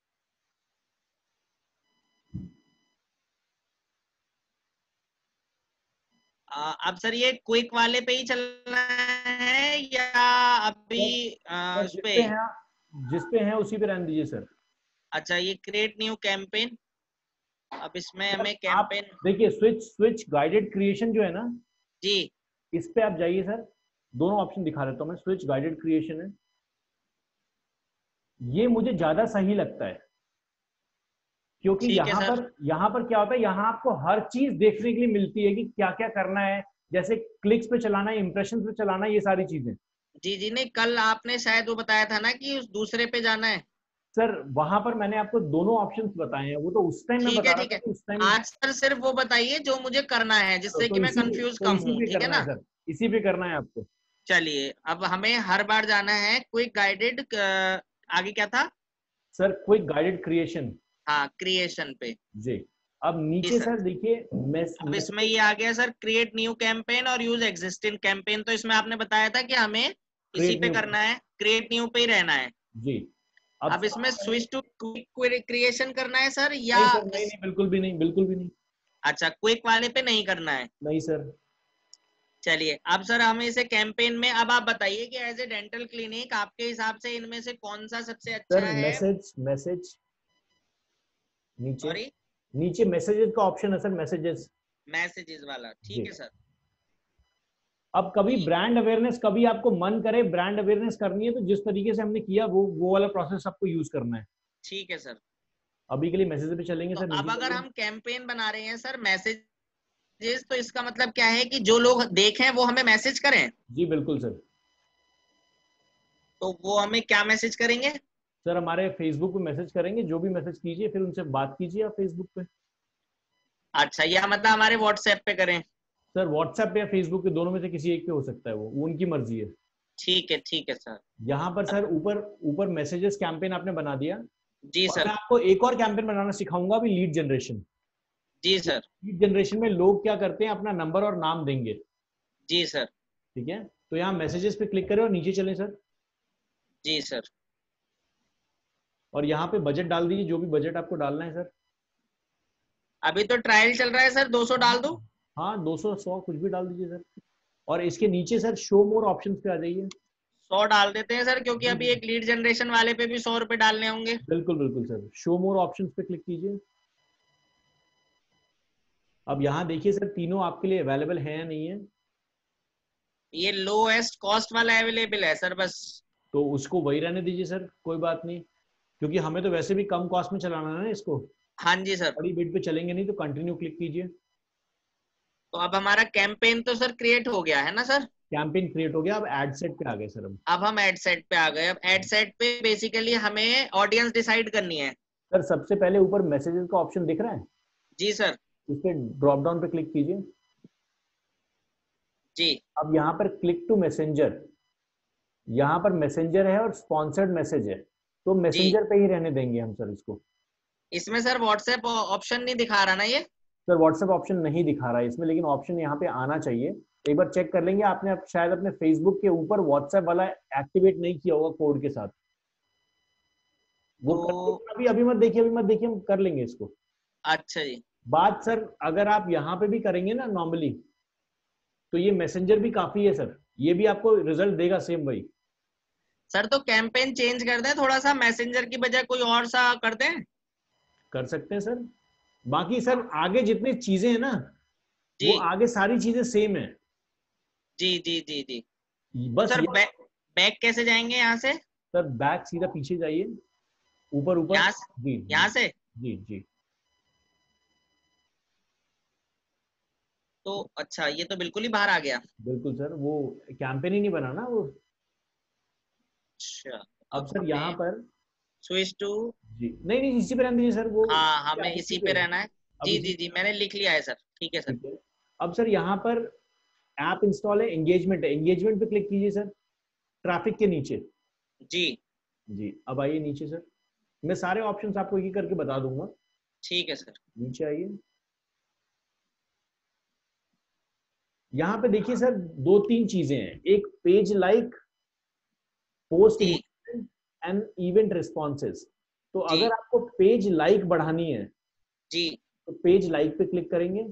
अब सर ये क्विक वाले पे ही चलना है या अभी सर सर उस जिस पे? पे हैं, जिस पे हैं उसी पे रहने दीजिए सर। अच्छा ये क्रिएट न्यू कैंपेन, अब इसमें सर हमें आप कैंपेन। देखिए, स्विच स्विच गाइडेड क्रिएशन जो है ना, जी इस पे आप जाइए सर। दोनों ऑप्शन दिखा देता हूँ मैं। स्विच गाइडेड क्रिएशन है, ये मुझे ज्यादा सही लगता है, क्योंकि ठीक है सर। यहाँ पर क्या होता है, यहाँ आपको हर चीज देखने के लिए मिलती है कि क्या क्या करना है, जैसे क्लिक्स पे चलाना है, इंप्रेशन पे चलाना है, ये सारी चीजें। जी जी नहीं, कल आपने शायद वो बताया था ना कि उस दूसरे पे जाना है। सर वहां पर मैंने आपको दोनों ऑप्शंस बताए हैं, वो तो उस टाइम मैं ठीक बता है रहा ठीक था है। कि उस टाइम। आज सर सिर्फ वो बताइए जो मुझे करना है, जिससे कि मैं कंफ्यूज तो कम इसी हूँ, पे ठीक है करना है ना? सर, इसी पे करना है आपको। चलिए अब हमें हर बार जाना है क्विक गाइडेड, आगे क्या था? Sir quick guided creation. हाँ क्रिएशन पे। जी। अब जी नीचे सर। सर देखिए, अब इसमें मैसेज ये आ गया सर क्रिएट न्यू कैंपेन और यूज एग्जिस्टिंग कैंपेन, तो इसमें आपने बताया था कि हमें इसी क्रिएट पे न्यू। करना है, क्रिएट न्यू पे ही रहना है। जी। अब अब इसमें स्विच टू क्विक क्रिएशन करना है सर या नहीं सर, नहीं नहीं, बिल्कुल भी नहीं, बिल्कुल भी नहीं। अच्छा क्विक वाले पे नहीं करना है? नहीं सर। चलिए अब सर हमें इसे कैंपेन में, अब आप बताइए कि एज ए डेंटल क्लिनिक आपके हिसाब से इनमें से कौन सा सबसे अच्छा सर है? मैसेज मैसेज नीचे, सॉरी, नीचे मैसेजेस का ऑप्शन है सर, मैसेजेस। मैसेजेस वाला, जी। ठीक है सर। अब कभी ठीक। ब्रांड अवेयरनेस, कभी आपको मन करे ब्रांड अवेयरनेस करनी है, तो जिस तरीके से हमने किया वो वाला प्रोसेस आपको यूज करना है। ठीक है सर। अभी के लिए मैसेज पे चलेंगे तो सर, अब नीचे अगर चलिए। हम कैंपेन बना रहे हैं सर मैसेजेस, तो इसका मतलब क्या है कि जो लोग देखें वो हमें मैसेज करें? जी बिल्कुल सर। तो वो हमें क्या मैसेज करेंगे? सर हमारे फेसबुक पे मैसेज करेंगे, जो भी मैसेज कीजिए, फिर उनसे बात कीजिए आप फेसबुक पे। अच्छा या मतलब हमारे व्हाट्सएप पे करें? सर व्हाट्सएप पे या फेसबुक पे, दोनों में से किसी एक पे हो सकता है, वो उनकी मर्जी है। ठीक है सर। यहाँ पर सर ऊपर ऊपर मैसेजेस कैंपेन आपने बना दिया। जी और सर। मैं आपको एक और कैंपेन बनाना सिखाऊंगा अभी, लीड जनरेशन। जी सर। लीड जनरेशन में लोग क्या करते हैं, अपना नंबर और नाम देंगे। जी सर। ठीक है, तो यहाँ मैसेजेस पे क्लिक करें और नीचे चलें सर। जी सर। और यहाँ पे बजट डाल दीजिए, जो भी बजट आपको डालना है सर। अभी तो ट्रायल चल रहा है सर, 200 डाल दूं? हाँ 200 100 कुछ भी डाल दीजिए सर। और इसके नीचे सर शो मोर ऑप्शंस पे आ जाइए। 100 डाल देते हैं सर, क्योंकि जी अभी जी एक लीड जनरेशन वाले पे भी 100 रुपए डालने होंगे। बिल्कुल बिल्कुल सर, शो मोर ऑप्शंस पे क्लिक कीजिए। अब यहाँ देखिए सर, तीनों आपके लिए अवेलेबल है या नहीं है। ये लोएस्ट कॉस्ट वाला अवेलेबल है सर बस। तो उसको वही रहने दीजिए सर, कोई बात नहीं, क्योंकि हमें तो वैसे भी कम कॉस्ट में चलाना है ना इसको। हाँ जी सर। बड़ी बिड पे चलेंगे नहीं, तो कंटिन्यू क्लिक कीजिए। तो अब हमारा कैंपेन तो सर क्रिएट हो गया है ना सर? कैंपेन क्रिएट हो गया, अब एड सेट पे आ गए सर हम। अब हम एड सेट पे आ गए। अब एड सेट पे बेसिकली हमें ऑडियंस डिसाइड करनी है। सर सबसे पहले ऊपर मैसेजेस का ऑप्शन दिख रहा है, जी सर। उस पर ड्रॉप डाउन पे क्लिक कीजिए। जी। अब यहाँ पर क्लिक टू मैसेंजर, यहाँ पर मैसेंजर है और स्पॉन्सर्ड मैसेज है, तो जी। मैसेंजर पे ही रहने देंगे हम सर इसको। इसमें सर व्हाट्सएप ऑप्शन नहीं दिखा रहा ना ये? सर व्हाट्सएप ऑप्शन नहीं दिखा रहा है इसमें, लेकिन ऑप्शन यहाँ पे आना चाहिए। एक बार चेक कर लेंगे, आपने शायद अपने फेसबुक के ऊपर व्हाट्सएप वाला एक्टिवेट नहीं किया होगा कोड के साथ। वो तो कर, अभी अभी मत देखिए, अभी मत देखिए, हम कर लेंगे इसको। अच्छा जी। बात सर अगर आप यहाँ पे भी करेंगे ना नॉर्मली, तो ये मैसेंजर भी काफी है सर, ये भी आपको रिजल्ट देगा सेम वही। सर तो कैंपेन चेंज कर दें थोड़ा सा, मैसेंजर की बजाय कोई और सा कर दें? कर सकते हैं सर। बाकी सर आगे जितनी चीजें हैं ना, वो जी आगे सारी चीजें सेम है। जी जी जी जी। तो बस सर ये बैक कैसे जाएंगे यहाँ से? सर बैक सीधा पीछे जाइए, ऊपर ऊपर। यहाँ जी जी यहाँ से? जी जी। तो अच्छा, ये तो बिल्कुल ही बाहर आ गया। बिल्कुल सर, वो कैंपेन ही नहीं बना ना वो। अच्छा। अब अब सर यहाँ हमें पर स्विच टू। जी नहीं नहीं, इसी पे रहने दीजिए सर, वो हाँ, हमें इसी इसी पे पे है। रहना है। अब जी इसी जी जी, मैंने लिख लिया है सर, ठीक है सर। ठीक है। अब सर यहाँ पर ऐप इंस्टॉल है, एंगेजमेंट है, एंगेजमेंट पे क्लिक कीजिए सर, ट्रैफिक के नीचे। जी। जी अब आइए नीचे सर, मैं सारे ऑप्शंस आपको एक करके बता दूंगा। ठीक है सर। नीचे आइए, यहाँ पे देखिए सर दो तीन चीजें हैं, एक पेज लाइक, पोस्ट जी एंड इवेंट रिस्पॉन्सेज। तो जी अगर आपको पेज लाइक बढ़ानी है, जी। तो पेज लाइक पे क्लिक करेंगे।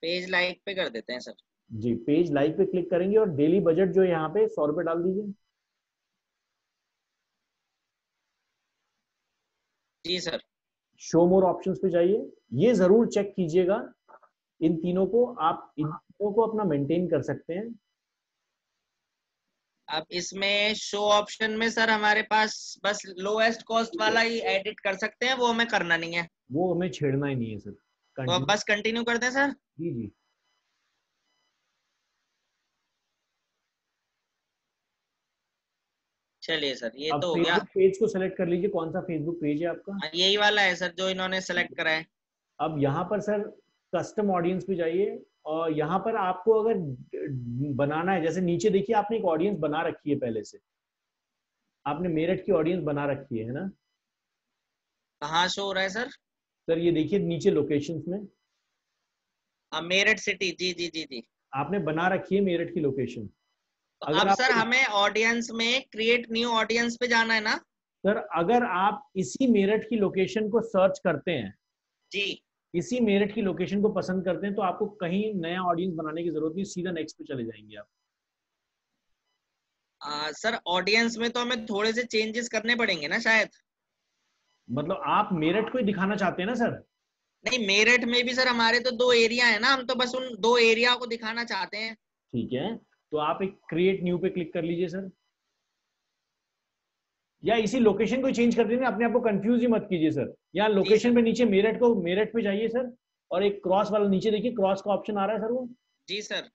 पेज लाइक पे कर देते हैं सर। जी पेज लाइक पे क्लिक करेंगे और डेली बजट जो है यहाँ पे 100 रुपए डाल दीजिए। जी सर। शो मोर ऑप्शंस पे जाइए, ये जरूर चेक कीजिएगा, इन तीनों को आप इन तीनों को अपना मेंटेन कर सकते हैं। अब इसमें शो ऑप्शन में सर हमारे पास बस लोएस्ट कॉस्ट वाला ही एडिट कर सकते हैं, वो हमें करना नहीं है। वो हमें छेड़ना ही नहीं है सर, तो अब कंटिन्यू। बस कंटिन्यू कर दें सर। जी जी। चलिए सर, ये अब तो हो गया। फेसबुक पेज को सेलेक्ट कर लीजिए, कौन सा फेसबुक पेज है आपका। यही वाला है सर जो इन्होंने सेलेक्ट करा है। अब यहाँ पर सर कस्टम ऑडियंस पे जाइए, और यहाँ पर आपको अगर बनाना है, जैसे नीचे देखिए आपने एक ऑडियंस बना रखी है पहले से, आपने मेरठ की ऑडियंस बना रखी है ना। कहाँ शो हो रहा है सर? सर ये देखिए नीचे लोकेशंस में मेरठ सिटी, जी जी जी जी। आपने बना रखी है मेरठ की लोकेशन। तो अगर अब सर आपको हमें ऑडियंस में क्रिएट न्यू ऑडियंस पे जाना है ना? सर अगर आप इसी मेरठ की लोकेशन को सर्च करते हैं, जी। इसी मेरठ की लोकेशन को पसंद करते हैं, तो आपको कहीं नया ऑडियंस बनाने की जरूरत नहीं, सीधा नेक्स्ट पे चले जाएंगे आप। सर ऑडियंस में तो हमें थोड़े से चेंजेस करने पड़ेंगे ना शायद? मतलब आप मेरठ को ही दिखाना चाहते हैं ना सर। नहीं, मेरठ में भी सर हमारे तो 2 एरिया है ना, हम तो बस उन 2 एरिया को दिखाना चाहते हैं। ठीक है, तो आप एक क्रिएट न्यू पे क्लिक कर लीजिए सर, या इसी लोकेशन को चेंज कर दीजिए, अपने आप को कंफ्यूज ही मत कीजिए सर। यहाँ जी सर। लोकेशन पे नीचे मेरठ को, मेरठ पे जाइए सर, और एक क्रॉस वाला नीचे देखिए, क्रॉस का ऑप्शन आ रहा है सर, वो जी सर।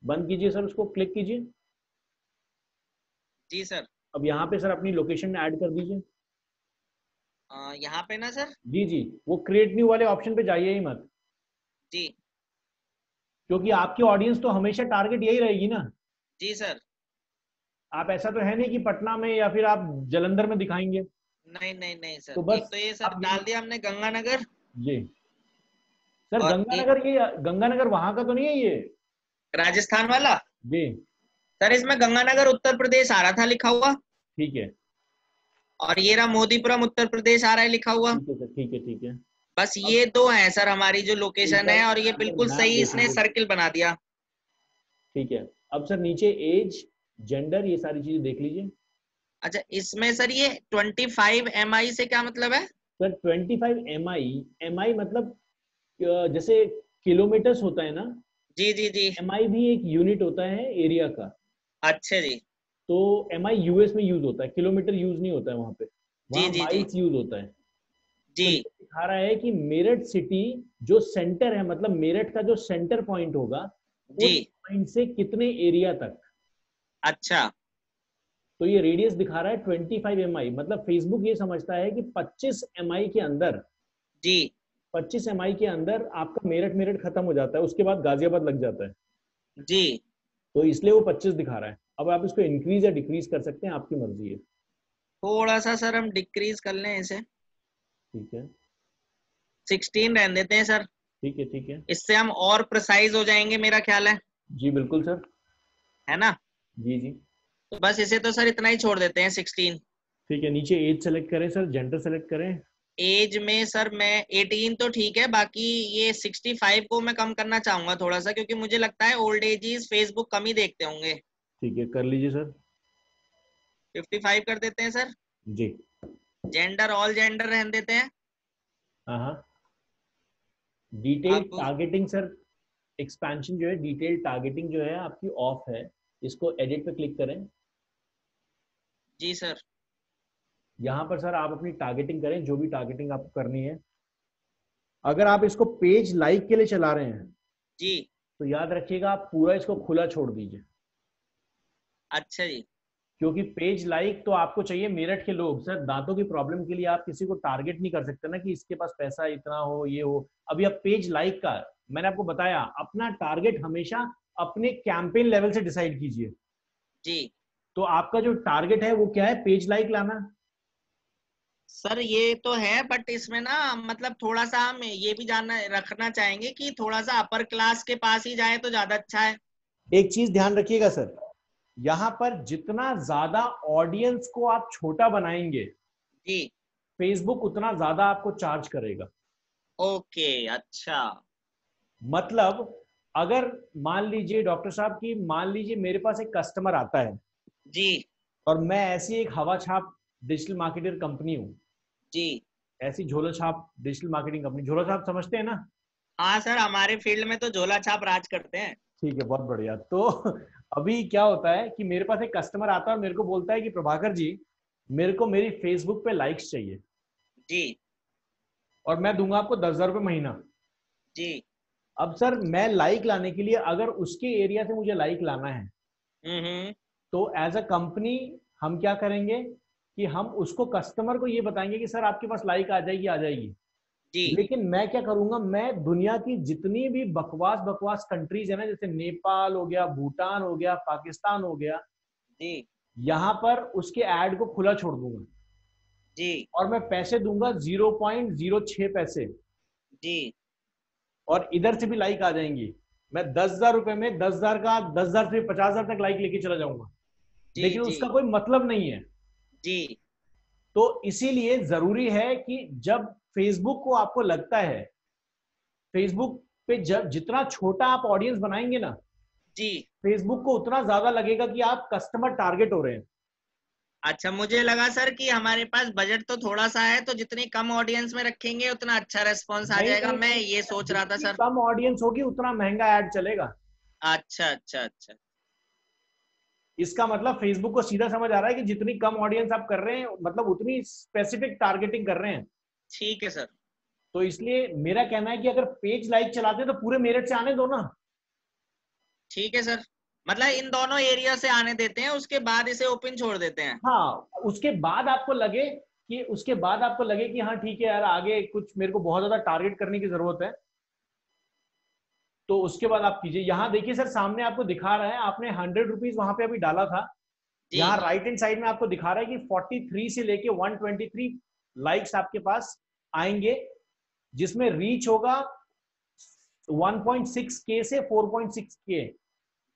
बंद कीजिए सर, उसको क्लिक कीजिए। जी सर। अब यहाँ पे सर अपनी लोकेशन ऐड कर दीजिए। यहाँ पे ना सर? जी जी, वो क्रिएट न्यू वाले ऑप्शन पे जाइए ही मत, जी। क्योंकि आपकी ऑडियंस तो हमेशा टारगेट यही रहेगी ना। जी सर। आप ऐसा तो है नहीं कि पटना में या फिर आप जलंधर में दिखाएंगे। नहीं नहीं नहीं सर, तो एक बस तो ये सर आप डाल दिया हमने गंगानगर। ये सर और एक गंगानगर, ये गंगानगर वहां का तो नहीं है ये? राजस्थान वाला। जी सर इसमें गंगानगर उत्तर प्रदेश आ रहा था लिखा हुआ, ठीक है। और ये रहा मोदीपुरम उत्तर प्रदेश आ रहा है लिखा हुआ। ठीक है सर, ठीक है, ठीक है। बस अब ये दो हैं सर हमारी जो एक लोकेशन बार है, और सर ये आप अगर बिल्कुल मैप सही देख इसने लीजिए। सर्किल बना दिया। ठीक है। अब सर नीचे एज, जेंडर, ये सारी चीजें देख लीजिए। अच्छा, इसमें सर ये 25 MI से क्या मतलब है? सर 25 MI, MI मतलब जैसे किलोमीटर्स होता है ना, जी जी जी। MI भी एक यूनिट होता है एरिया का। अच्छा जी। तो MI यूएस में यूज होता है, किलोमीटर यूज नहीं होता है वहां पे, जी वहां जी जी माइल्स यूज होता है। तो ये जी दिखा रहा है कि मेरठ सिटी जो सेंटर है, मतलब मेरठ का जो सेंटर पॉइंट होगा, जी। उस पॉइंट से कितने एरिया तक। अच्छा तो ये रेडियस दिखा रहा है 25 MI, मतलब फेसबुक ये समझता है कि 25 MI के अंदर, जी 25 MI के अंदर आपका मेरठ, मेरठ खत्म हो जाता है, उसके बाद गाजियाबाद लग जाता है। जी। तो इसलिए वो 25 दिखा रहा है। अब आप इसको इंक्रीज या डिक्रीज कर सकते हैं, आपकी मर्जी है। थोड़ा सा सर हम डिक्रीज कर लें इसे, ठीक है, 16 रहने देते हैं सर। ठीक है, ठीक है। इससे हम और प्रिसाइज हो जाएंगे मेरा ख्याल है। जी बिल्कुल सर। है ना? जी जी। तो बस इसे तो सर इतना ही छोड़ देते हैं 16। ठीक है, नीचे एज सेलेक्ट करें सर, जेंडर सेलेक्ट करें। एज में सर मैं 18 तो ठीक है, बाकी ये 65 को मैं कम करना चाहूंगा थोड़ा सा, क्योंकि मुझे लगता है ओल्ड एजीज फेसबुक कम ही देखते होंगे। ठीक है, कर लीजिए सर। 55 कर देते हैं सर। जी। जेंडर ऑल जेंडर रहने देते हैं। हाँ हाँ। डिटेल अब टारगेटिंग सर, एक्सपेंशन जो है, डिटेल टारगेटिंग जो है आपकी ऑफ है। इसको एडिट पे क्लिक करें। जी सर। यहाँ पर सर आप अपनी टारगेटिंग करें, जो भी टारगेटिंग आपको करनी है। अगर आप इसको पेज लाइक के लिए चला रहे हैं, जी। तो याद रखिएगा आप पूरा इसको खुला छोड़ दीजिए। अच्छा जी। क्योंकि पेज लाइक तो आपको चाहिए मेरठ के लोग, सर दांतों की प्रॉब्लम के लिए आप किसी को टारगेट नहीं कर सकते ना, कि इसके पास पैसा इतना हो, ये हो। अभी आप पेज लाइक का, मैंने आपको बताया, अपना टारगेट हमेशा अपने कैंपेन लेवल से डिसाइड कीजिए। जी तो आपका जो टारगेट है वो क्या है? पेज लाइक लाना। सर ये तो है, बट इसमें ना मतलब थोड़ा सा हम ये भी जानना रखना चाहेंगे कि थोड़ा सा अपर क्लास के पास ही जाए तो ज्यादा अच्छा है। एक चीज ध्यान रखिएगा सर, यहां पर जितना ज्यादा ऑडियंस को आप छोटा बनाएंगे, जी। फेसबुक उतना ज्यादा आपको चार्ज करेगा। ओके। अच्छा। मतलब अगर मान लीजिए डॉक्टर साहब की, मान लीजिए मेरे पास एक कस्टमर आता है, जी और मैं ऐसी एक हवा छाप डिजिटल मार्केटर कंपनी हूँ, जी। ऐसी झोला छाप डिजिटल मार्केटिंग कंपनी, झोला छाप समझते हैं ना? हाँ सर, हमारे फील्ड में तो झोला छाप राज करते हैं। ठीक है, बहुत बढ़िया। तो अभी क्या होता है कि मेरे पास एक कस्टमर आता है और मेरे को बोलता है कि प्रभाकर जी, मेरे को मेरी फेसबुक पे लाइक्स चाहिए, जी और मैं दूंगा आपको 10,000 रुपये महीना। जी। अब सर मैं लाइक लाने के लिए, अगर उसके एरिया से मुझे लाइक लाना है, हम्म। तो एज अ कंपनी हम क्या करेंगे कि हम उसको, कस्टमर को ये बताएंगे कि सर आपके पास लाइक आ जाएगी, आ जाएगी। जी लेकिन मैं क्या करूंगा, मैं दुनिया की जितनी भी बकवास बकवास कंट्रीज है ना, जैसे नेपाल हो गया, भूटान हो गया, पाकिस्तान हो गया, जी यहां पर उसके ऐड को खुला छोड़ दूंगा, जी और मैं पैसे दूंगा 0.06 पैसे, जी और इधर से भी लाइक आ जाएंगी। मैं 10,000 रुपए में 10,000 का, 10,000 से 50,000 तक लाइक लेके चला जाऊंगा, जी लेकिन जी उसका कोई मतलब नहीं है। जी तो इसीलिए जरूरी है कि जब फेसबुक को आपको लगता है, फेसबुक पे जब जितना छोटा आप ऑडियंस बनाएंगे ना, जी। फेसबुक को उतना ज्यादा लगेगा कि आप कस्टमर टारगेट हो रहे हैं। अच्छा, मुझे लगा सर कि हमारे पास बजट तो थोड़ा सा है, तो जितनी कम ऑडियंस में रखेंगे उतना अच्छा रेस्पॉन्स आ नहीं जाएगा, नहीं मैं नहीं, ये सोच रहा था जितनी सर। कम ऑडियंस होगी उतना महंगा ऐड चलेगा। अच्छा अच्छा अच्छा। इसका मतलब फेसबुक को सीधा समझ आ रहा है कि जितनी कम ऑडियंस आप कर रहे हैं, मतलब उतनी स्पेसिफिक टारगेटिंग कर रहे हैं। ठीक है सर। तो इसलिए मेरा कहना है कि अगर पेज लाइक चलाते हैं तो पूरे मेरठ से आने दो ना। ठीक है सर, मतलब इन दोनों एरिया से आने देते हैं, उसके बाद इसे ओपन छोड़ देते हैं। हाँ, उसके बाद आपको लगे कि, उसके बाद आपको लगे कि हाँ ठीक है यार, आगे कुछ मेरे को बहुत ज्यादा टारगेट करने की जरूरत है, तो उसके बाद आप कीजिए। यहाँ देखिए सर, सामने आपको दिखा रहा है, आपने 100 रुपीज वहां पे अभी डाला था, जी यहाँ राइट हैंड साइड में आपको दिखा रहा है कि 43 से लेके 123 लाइक्स आपके पास आएंगे, जिसमें रीच होगा 1.6 के से 4.6 के।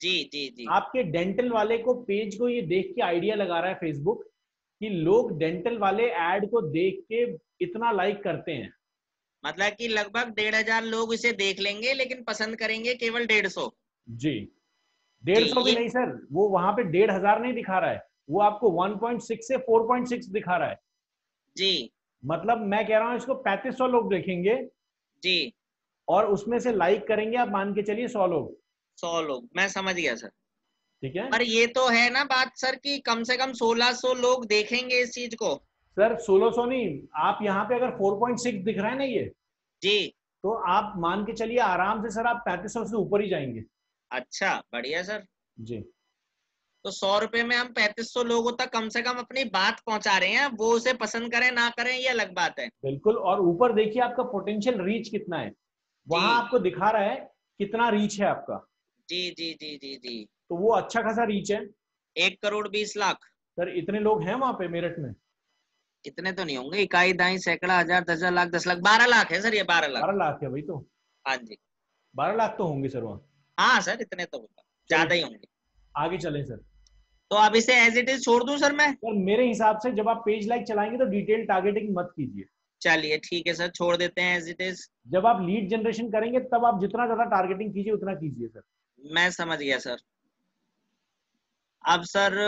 जी जी जी। आपके डेंटल वाले को पेज को ये देख के आइडिया लगा रहा है फेसबुक कि लोग डेंटल वाले ऐड को देख के इतना लाइक करते हैं। मतलब कि लगभग 1,500 लोग इसे देख लेंगे, लेकिन पसंद करेंगे केवल 150। जी, जी 150 भी ये। नहीं सर, वो वहां पे 1,500 नहीं दिखा रहा है, वो आपको 1.6 से 4.6 दिखा रहा है। जी मतलब मैं कह रहा हूं इसको 3500 लोग देखेंगे जी। और उसमें से लाइक करेंगे आप मान के चलिए 100 लोग। 100 लोग, मैं समझ गया सर। ठीक है पर ये तो है ना बात सर कि कम से कम 1,600 लोग देखेंगे इस चीज को। सर, 1600 नहीं, आप यहाँ पे अगर 4.6 दिख रहा है ना ये, जी। तो आप मान के चलिए आराम से सर आप 3500 से ऊपर ही जाएंगे। अच्छा, बढ़िया सर। जी तो 100 रुपए में हम 3500 लोगों तक कम से कम अपनी बात पहुंचा रहे हैं, वो उसे पसंद करें ना करें ये अलग बात है। बिल्कुल, और ऊपर देखिए आपका पोटेंशियल रीच कितना है, वहां जी आपको दिखा रहा है कितना रीच है आपका। जी जी जी जी जी। तो वो अच्छा खासा रीच है। 1,20,00,000। सर इतने लोग हैं वहां पे मेरठ में? इतने तो नहीं होंगे, इकाई दाई सैकड़ा हजार 10,000 10 लाख 12 लाख है सर, ये 12 लाख। 12 लाख है भाई, तो हाँ जी। 12 लाख तो होंगे सर वहाँ। हाँ सर, इतने तो होगा, चलिए ज्यादा ही होंगे। आगे चलें सर। तो अब इसे एज इट इज छोड़ दूं सर मैं? सर मेरे हिसाब से जब आप पेज लाइक चलाएंगे तो डिटेल टारगेटिंग मत कीजिए। चलिए ठीक है सर, छोड़ देते हैं एज इट इज। जब आप लीड जनरेशन करेंगे तब आप जितना ज्यादा टारगेटिंग कीजिए उतना कीजिए सर। मैं समझ गया सर। अब सर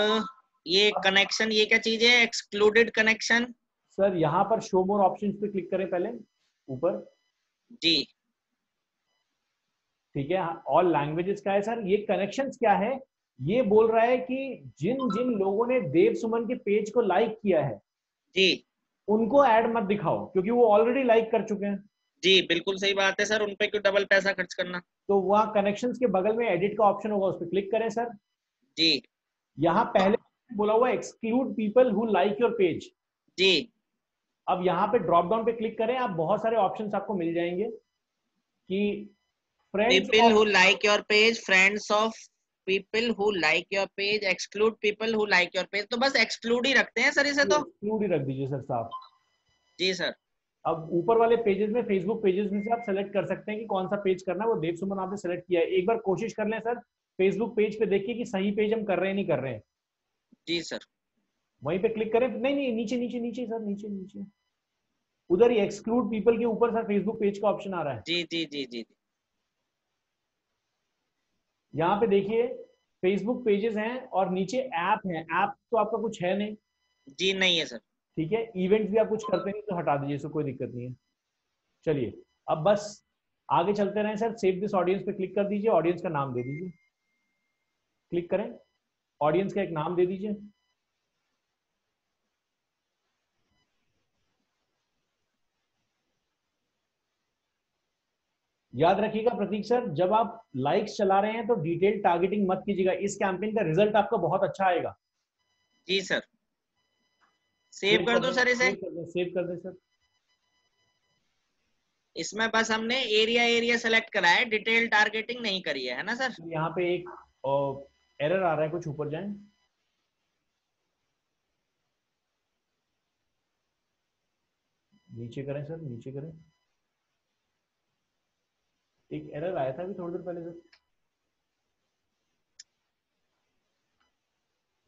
ये अब कनेक्शन, ये क्या चीज है, एक्सक्लूडेड कनेक्शन? सर यहाँ पर शो मोर ऑप्शंस पे क्लिक करें पहले, ऊपर। जी ठीक है, ऑल लैंग्वेजेस का है सर। ये कनेक्शंस क्या है, ये बोल रहा है कि जिन जिन लोगों ने देव सुमन के पेज को लाइक किया है जी उनको ऐड मत दिखाओ, क्योंकि वो ऑलरेडी लाइक कर चुके हैं। जी, बिल्कुल सही बात है सर, उन पे क्यों डबल पैसा खर्च करना। तो वहाँ कनेक्शंस के बगल में एडिट का ऑप्शन होगा, उस पर क्लिक करें सर। जी यहाँ पहले बोला हुआ exclude people who like your page. जी। अब यहाँ पे ड्रॉप डाउन पे क्लिक करें, आप बहुत सारे ऑप्शंस आपको मिल जाएंगे कि friends people of, who like your page, friends of people who like your page, exclude people who like your page. तो बस एक्सक्लूड ही रखते हैं सर इसे तो। एक्सक्लूड ही रख दीजिए सर साफ। जी सर। अब ऊपर वाले पेजेस में, फेसबुक पेजेस में से आप सेलेक्ट कर सकते हैं कि कौन सा पेज करना है। वो देव सुमन आपने सेलेक्ट किया है, एक बार कोशिश कर लें सर फेसबुक पेज पे देखिए कि सही पेज हम कर रहे हैं नहीं कर रहे हैं। जी सर। वहीं पे क्लिक करें, नहीं नहीं, नीचे नीचे नीचे सर, नीचे नीचे, उधर ही एक्सक्लूड पीपल के ऊपर सर फेसबुक पेज का ऑप्शन आ रहा है। जी जी जी जी यहाँ पे देखिए फेसबुक पेजेस हैं और नीचे ऐप है। ऐप तो आपका कुछ है नहीं, जी, नहीं है सर। ठीक है। इवेंट्स भी आप कुछ करते नहीं तो हटा दीजिए, इसको कोई दिक्कत नहीं है। चलिए अब बस आगे चलते रहें सर। सेव दिस ऑडियंस पे क्लिक कर दीजिए, ऑडियंस का नाम दे दीजिए, क्लिक करें, ऑडियंस का एक नाम दे दीजिए। याद रखिएगा प्रतीक सर, जब आप लाइक्स चला रहे हैं तो डिटेल टारगेटिंग मत कीजिएगा, इस कैंपेन का रिजल्ट आपका बहुत अच्छा आएगा। जी सर। सेव सेव कर कर दो दें, सर इसे। सेव कर दें, सेव कर दें सर। इसमें बस हमने एरिया एरिया सेलेक्ट करा है, डिटेल टारगेटिंग नहीं करी है ना सर? यहाँ पे एक एरर आ रहा है, कुछ ऊपर जाएं, नीचे करें सर, नीचे करें। एक एरर आया था अभी थोड़ी देर पहले सर,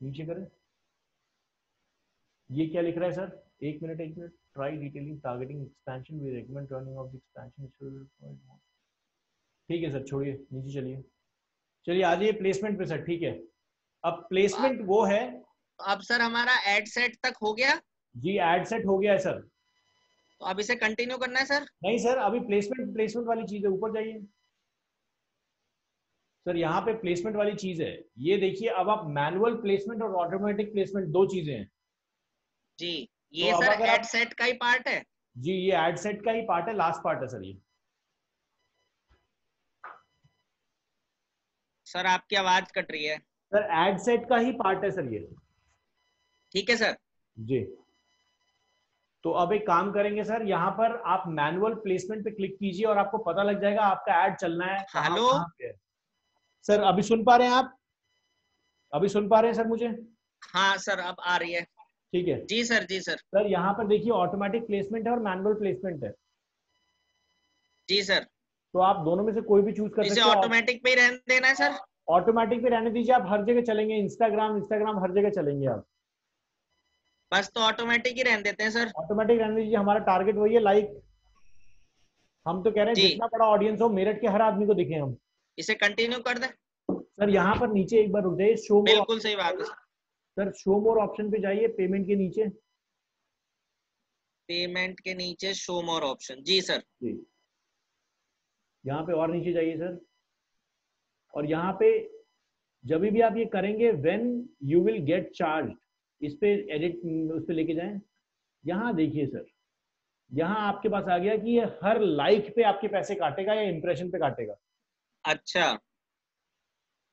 नीचे करें। ये क्या लिख रहा है सर, एक मिनट एक minute. Try detailing targeting expansion, we recommend turning off the expansion. ठीक है सर, छोड़िए, नीचे चलिए। चलिए आ जाइए प्लेसमेंट पे सर। ठीक है, अब प्लेसमेंट वो है। अब सर हमारा एड सेट तक हो गया। जी एड सेट हो गया है सर। तो अब इसे कंटिन्यू करना है सर? नहीं सर, अभी प्लेसमेंट, प्लेसमेंट वाली चीज है, ऊपर जाइए सर। यहाँ पे प्लेसमेंट वाली चीज है, ये देखिए। अब आप मैनुअल प्लेसमेंट और ऑटोमेटिक प्लेसमेंट दो चीजें हैं। जी, तो ये अब सर अगर एड आप, सेट का ही पार्ट है? जी ये एड सेट का ही पार्ट है, लास्ट पार्ट है सर ये। सर आपकी आवाज कट रही है। सर एड सेट का ही पार्ट है सर ये। ठीक है सर। जी, तो अब एक काम करेंगे सर, यहाँ पर आप मैनुअल प्लेसमेंट पे क्लिक कीजिए और आपको पता लग जाएगा आपका ऐड चलना है कहाँ हेलो। कहाँ पे है। सर अभी सुन पा रहे हैं आप? अभी सुन पा रहे हैं सर मुझे? हाँ सर, अब आ रही है। ठीक है जी सर, जी सर। सर, यहाँ पर देखिए ऑटोमेटिक प्लेसमेंट है और मैनुअल प्लेसमेंट है, जी सर। तो आप दोनों में से कोई भी चूज कर तो इसे सकते हो। ऑटोमेटिक पे ही रहने देना है सर? ऑटोमेटिक पे रहने दीजिए, आप हर जगह चलेंगे, इंस्टाग्राम इंस्टाग्राम हर जगह चलेंगे आप। बस तो ऑटोमेटिक ही रहने देते हैं सर। ऑटोमेटिक रहने दीजिए, हमारा टारगेट वही है, लाइक हम तो कह रहे हैं जी। जितना बड़ा ऑडियंस हो, मेरठ के हर आदमी को दिखे हम। इसे कंटिन्यू कर दें? सर यहाँ पर नीचे एक बार रुक जाइए, शो मोर बिल्कुल ऑप्शन सही पे बात है जाइए। सर। सर शो मोर ऑप्शन पे जाइए, पेमेंट के नीचे। पेमेंट के नीचे शो मोर ऑप्शन, जी सर। जी, यहाँ पे और नीचे जाइए सर, और यहाँ पे जब भी आप ये करेंगे, when you will get charge, इस पे एडिट, उस पे लेके जाएं। यहाँ देखिए सर, यहाँ आपके पास आ गया कि ये हर लाइक पे आपके पैसे काटेगा या इंप्रेशन पे काटेगा। अच्छा।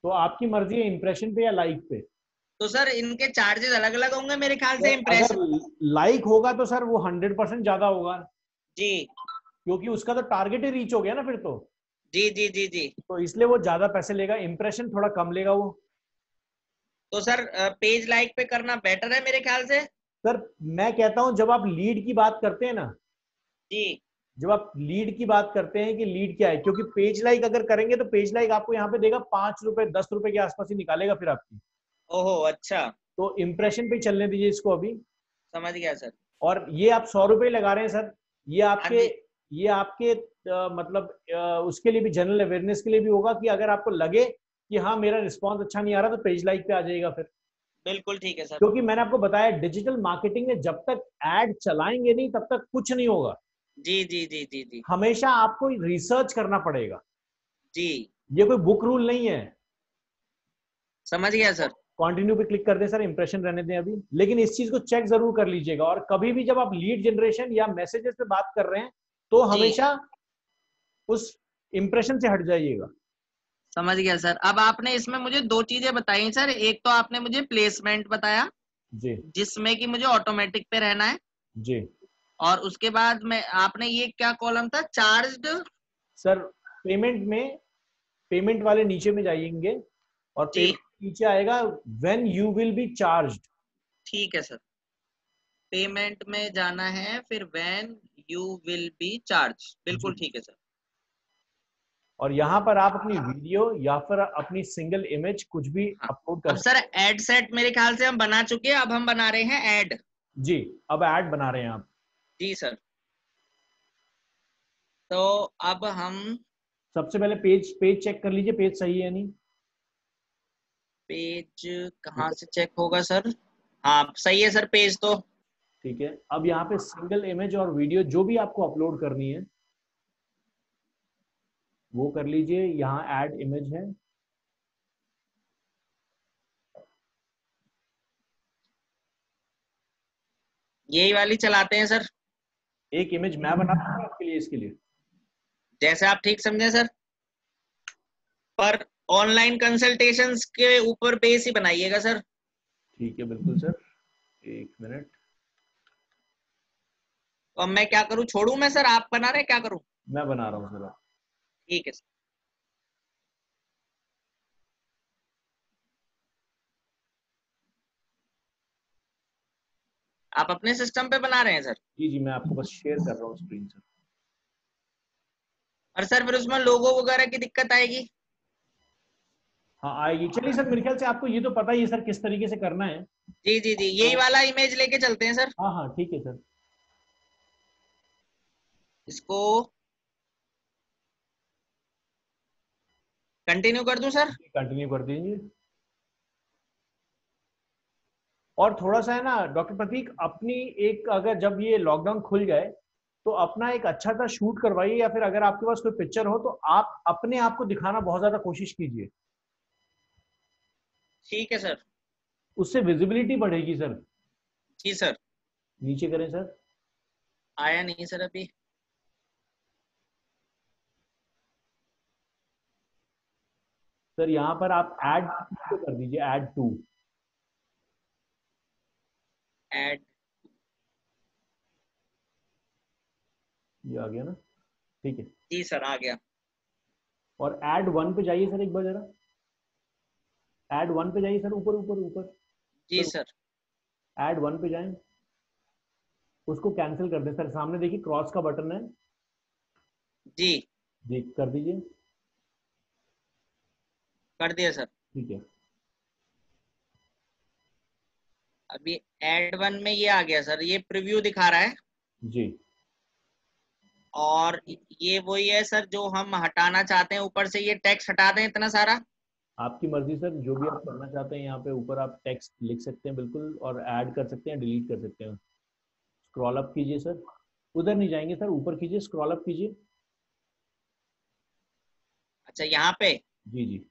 तो आपकी मर्जी है, इंप्रेशन पे या लाइक पे। तो सर इनके चार्जेस अलग अलग होंगे मेरे ख्याल से, सर अगर इम्प्रेशन। लाइक होगा तो सर वो 100% ज्यादा होगा, जी क्योंकि उसका तो टारगेट ही रीच हो गया ना फिर जी जी जी जी। तो इसलिए वो ज्यादा पैसे लेगा, इंप्रेशन थोड़ा कम लेगा वो। तो सर पेज लाइक पे करना बेटर है मेरे ख्याल से। सर मैं कहता हूं, जब आप लीड की बात करते हैं ना, जी। जब आप लीड की बात करते हैं कि लीड क्या है, क्योंकि पेज लाइक अगर करेंगे तो पेज लाइक आपको यहाँ पे देगा 5 रुपए 10 रुपए के आसपास ही निकालेगा फिर आपकी। ओहो, अच्छा। तो इंप्रेशन पे चलने दीजिए इसको अभी। समझ गया सर। और ये आप 100 रुपए लगा रहे हैं सर, ये हाँ आपके जी। ये आपके मतलब उसके लिए भी, जनरल अवेयरनेस के लिए भी होगा कि अगर आपको लगे कि हाँ मेरा रिस्पॉन्स अच्छा नहीं आ रहा, तो पेज लाइक पे आ जाएगा फिर। बिल्कुल ठीक है सर। क्योंकि मैंने आपको बताया, डिजिटल मार्केटिंग में जब तक एड चलाएंगे नहीं तब तक कुछ नहीं होगा। जी जी जी जी जी। हमेशा आपको रिसर्च करना पड़ेगा, जी। ये कोई बुक रूल नहीं है। समझ गया सर। कंटिन्यू पे क्लिक कर दें सर, इंप्रेशन रहने दें अभी, लेकिन इस चीज को चेक जरूर कर लीजिएगा। और कभी भी जब आप लीड जनरेशन या मैसेजेस पे बात कर रहे हैं, तो जी। हमेशा उस इंप्रेशन से हट जाइएगा। समझ गया सर। अब आपने इसमें मुझे दो चीजें बताई सर। एक तो आपने मुझे प्लेसमेंट बताया, जी जिसमें कि मुझे ऑटोमेटिक पे रहना है। जी और उसके बाद में आपने ये क्या कॉलम था, चार्ज्ड? सर, पेमेंट में, पेमेंट वाले नीचे में जाइएंगे, और जी। पेमेंट नीचे आएगा when you will be charged. ठीक है सर। पेमेंट में जाना है, फिर when you will be charge. बिल्कुल जी, ठीक है सर। और यहाँ पर आप अपनी वीडियो या फिर अपनी सिंगल इमेज कुछ भी हाँ। अपलोड अब कर सर सकते एड सेट मेरे ख्याल से हम बना चुके हैं, अब हम बना रहे हैं एड। हैं। जी, अब ऐड बना रहे हैं आप। जी सर। तो अब हम सबसे पहले पेज पेज चेक कर लीजिए, पेज सही है नहीं। पेज कहाँ से चेक होगा सर? हाँ सही है सर, पेज तो। ठीक है, अब यहाँ पे सिंगल इमेज और वीडियो जो भी आपको अपलोड करनी है वो कर लीजिए, यहाँ ऐड इमेज है। यही वाली चलाते हैं सर। एक इमेज मैं बना दूंगा आपके लिए, इसके लिए। जैसे आप ठीक समझे सर। पर ऑनलाइन कंसल्टेशंस के ऊपर बेस ही बनाइएगा सर। ठीक है बिल्कुल सर, एक मिनट। तो अब मैं क्या करूं, छोड़ू मैं सर, आप बना रहे हैं, क्या करूं? मैं बना रहा हूँ सर। ठीक है सर। आप अपने सिस्टम पे बना रहे हैं सर? जी जी, मैं आपको बस शेयर कर रहा हूँ स्क्रीन सर। और सर फिर उसमें लोगो वगैरह की दिक्कत आएगी? हाँ आएगी, चलिए सर, मेरे ख्याल से आपको ये तो पता ही है सर किस तरीके से करना है। जी जी जी, तो यही वाला इमेज लेके चलते हैं सर। हाँ हाँ ठीक है सर, इसको कंटिन्यू कर दूं सर? कंटिन्यू कर दीजिए। और थोड़ा सा है ना डॉक्टर प्रतीक, अपनी एक, अगर जब ये लॉकडाउन खुल जाए तो अपना एक अच्छा सा शूट करवाइए, या फिर अगर आपके पास कोई पिक्चर हो तो आप अपने आप को दिखाना बहुत ज्यादा कोशिश कीजिए। ठीक है सर। उससे विजिबिलिटी बढ़ेगी सर। जी सर। नीचे करें सर। आया नहीं सर अभी। सर यहाँ पर आप ऐड टू कर दीजिए, ऐड टू। ऐड। ये आ गया ना, ठीक है। जी सर, आ गया। और ऐड वन पे जाइए सर एक बार जरा, ऐड वन पे जाइए सर, ऊपर ऊपर ऊपर। जी सर। ऐड 1 पे जाएं, उसको कैंसिल कर दें सर। सामने देखिए क्रॉस का बटन है, जी जी कर दीजिए। कर दिया सर। ठीक है, अभी एड 1 में ये आ गया सर, ये प्रीव्यू दिखा रहा है। जी और ये वही है सर जो हम हटाना चाहते हैं, ऊपर से ये टेक्स्ट हटा दें इतना सारा। आपकी मर्जी सर, जो भी आप करना चाहते हैं। यहाँ पे ऊपर आप टेक्स्ट लिख सकते हैं बिल्कुल, और ऐड कर सकते हैं, डिलीट कर सकते हैं। स्क्रॉल अप कीजिए सर, उधर नहीं जाएंगे सर, ऊपर कीजिए, स्क्रॉल अप कीजिए। अच्छा यहाँ पे, जी जी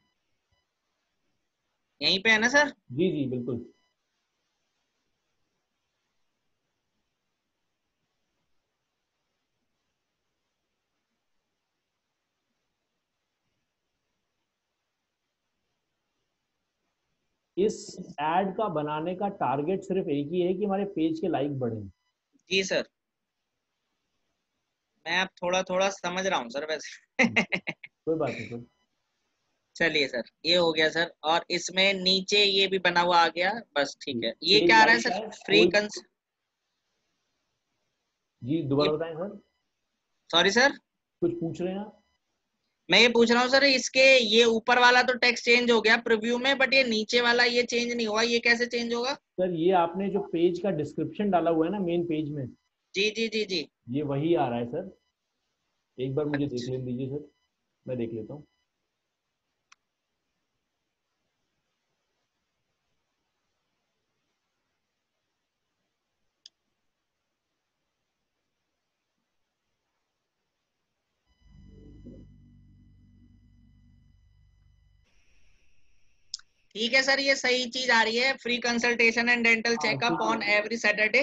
यहीं पे है ना सर? जी जी बिल्कुल। इस एड का बनाने का टारगेट सिर्फ एक ही है कि हमारे पेज के लाइक बढ़े। जी सर, मैं अब थोड़ा थोड़ा समझ रहा हूँ सर वैसे। कोई बात नहीं सर। चलिए सर, ये हो गया सर। और इसमें नीचे ये भी बना हुआ आ गया, बस ठीक है। ये पेज क्या आ रहा है लाइक सर? का है फ्री कोई। कंस जी ये, दोबारा बताएं सर, सॉरी सर, कुछ पूछ रहे हैं आप? मैं ये पूछ रहा हूँ सर, इसके ये ऊपर वाला तो टेक्स्ट चेंज हो गया प्रीव्यू में, बट ये नीचे वाला ये चेंज नहीं हुआ, ये कैसे चेंज होगा? सर ये आपने जो पेज का डिस्क्रिप्शन डाला हुआ है ना मेन पेज में, जी जी जी जी। ये वही आ रहा है सर। एक बार मुझे देख अच्छा, लेने दीजिए सर, मैं देख लेता हूँ। ठीक है सर, ये सही चीज आ रही है। फ्री कंसल्टेशन एंड डेंटल हाँ चेकअप ठीक है, ऑन एवरी सैटरडे।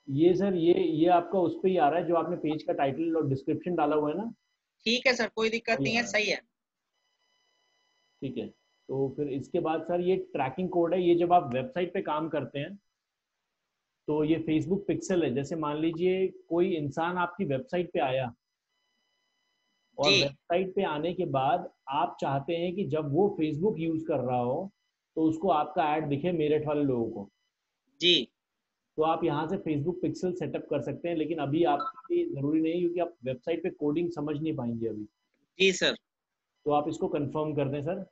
ये सर ये आपका उस पे ही आ रहा है जो आपने पेज का टाइटल और डिस्क्रिप्शन डाला हुआ है ना, ठीक है सर, कोई दिक्कत वही नहीं आ है, रहा है। सही है। ठीक है, तो फिर इसके बाद सर ये ट्रैकिंग कोड है। ये जब आप वेबसाइट पे काम करते हैं तो ये फेसबुक पिक्सल है। जैसे मान लीजिए कोई इंसान आपकी वेबसाइट पे आया, और जी वेबसाइट पे आने के बाद आप चाहते हैं कि जब वो फेसबुक यूज कर रहा हो तो उसको आपका ऐड दिखे मेरठ वाले लोगों को, जी तो आप यहाँ से फेसबुक पिक्सल सेटअप कर सकते हैं। लेकिन अभी आपके लिए जरूरी नहीं, क्योंकि आप वेबसाइट पे कोडिंग समझ नहीं पाएंगे अभी। जी सर। तो आप इसको कंफर्म कर दें सर।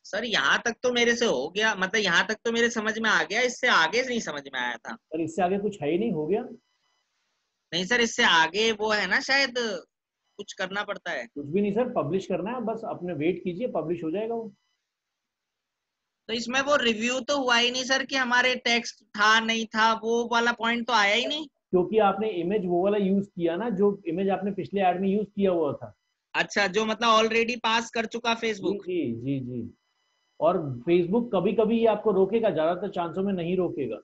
सर यहाँ तक तो मेरे से हो गया, मतलब यहाँ तक तो मेरे समझ में आ गया, इससे आगे नहीं समझ में आया था। सर इससे आगे कुछ है ही नहीं, हो गया। नहीं सर, इससे आगे वो है ना, शायद कुछ करना पड़ता है। कुछ भी नहीं सर, पब्लिश करना है बस, अपने वेट कीजिए, पब्लिश हो जाएगा वो। तो इसमें वो रिव्यू तो हुआ ही नहीं सर कि हमारे टेक्स्ट था नहीं था, वो वाला पॉइंट तो आया ही नहीं। क्योंकि आपने इमेज वो वाला यूज किया ना, जो इमेज आपने पिछले ऐड में यूज किया हुआ था। अच्छा, जो मतलब ऑलरेडी पास कर चुका जी फेसबुक। जी जी जी। और फेसबुक कभी कभी ये आपको रोकेगा, ज्यादातर चांसों में नहीं रोकेगा।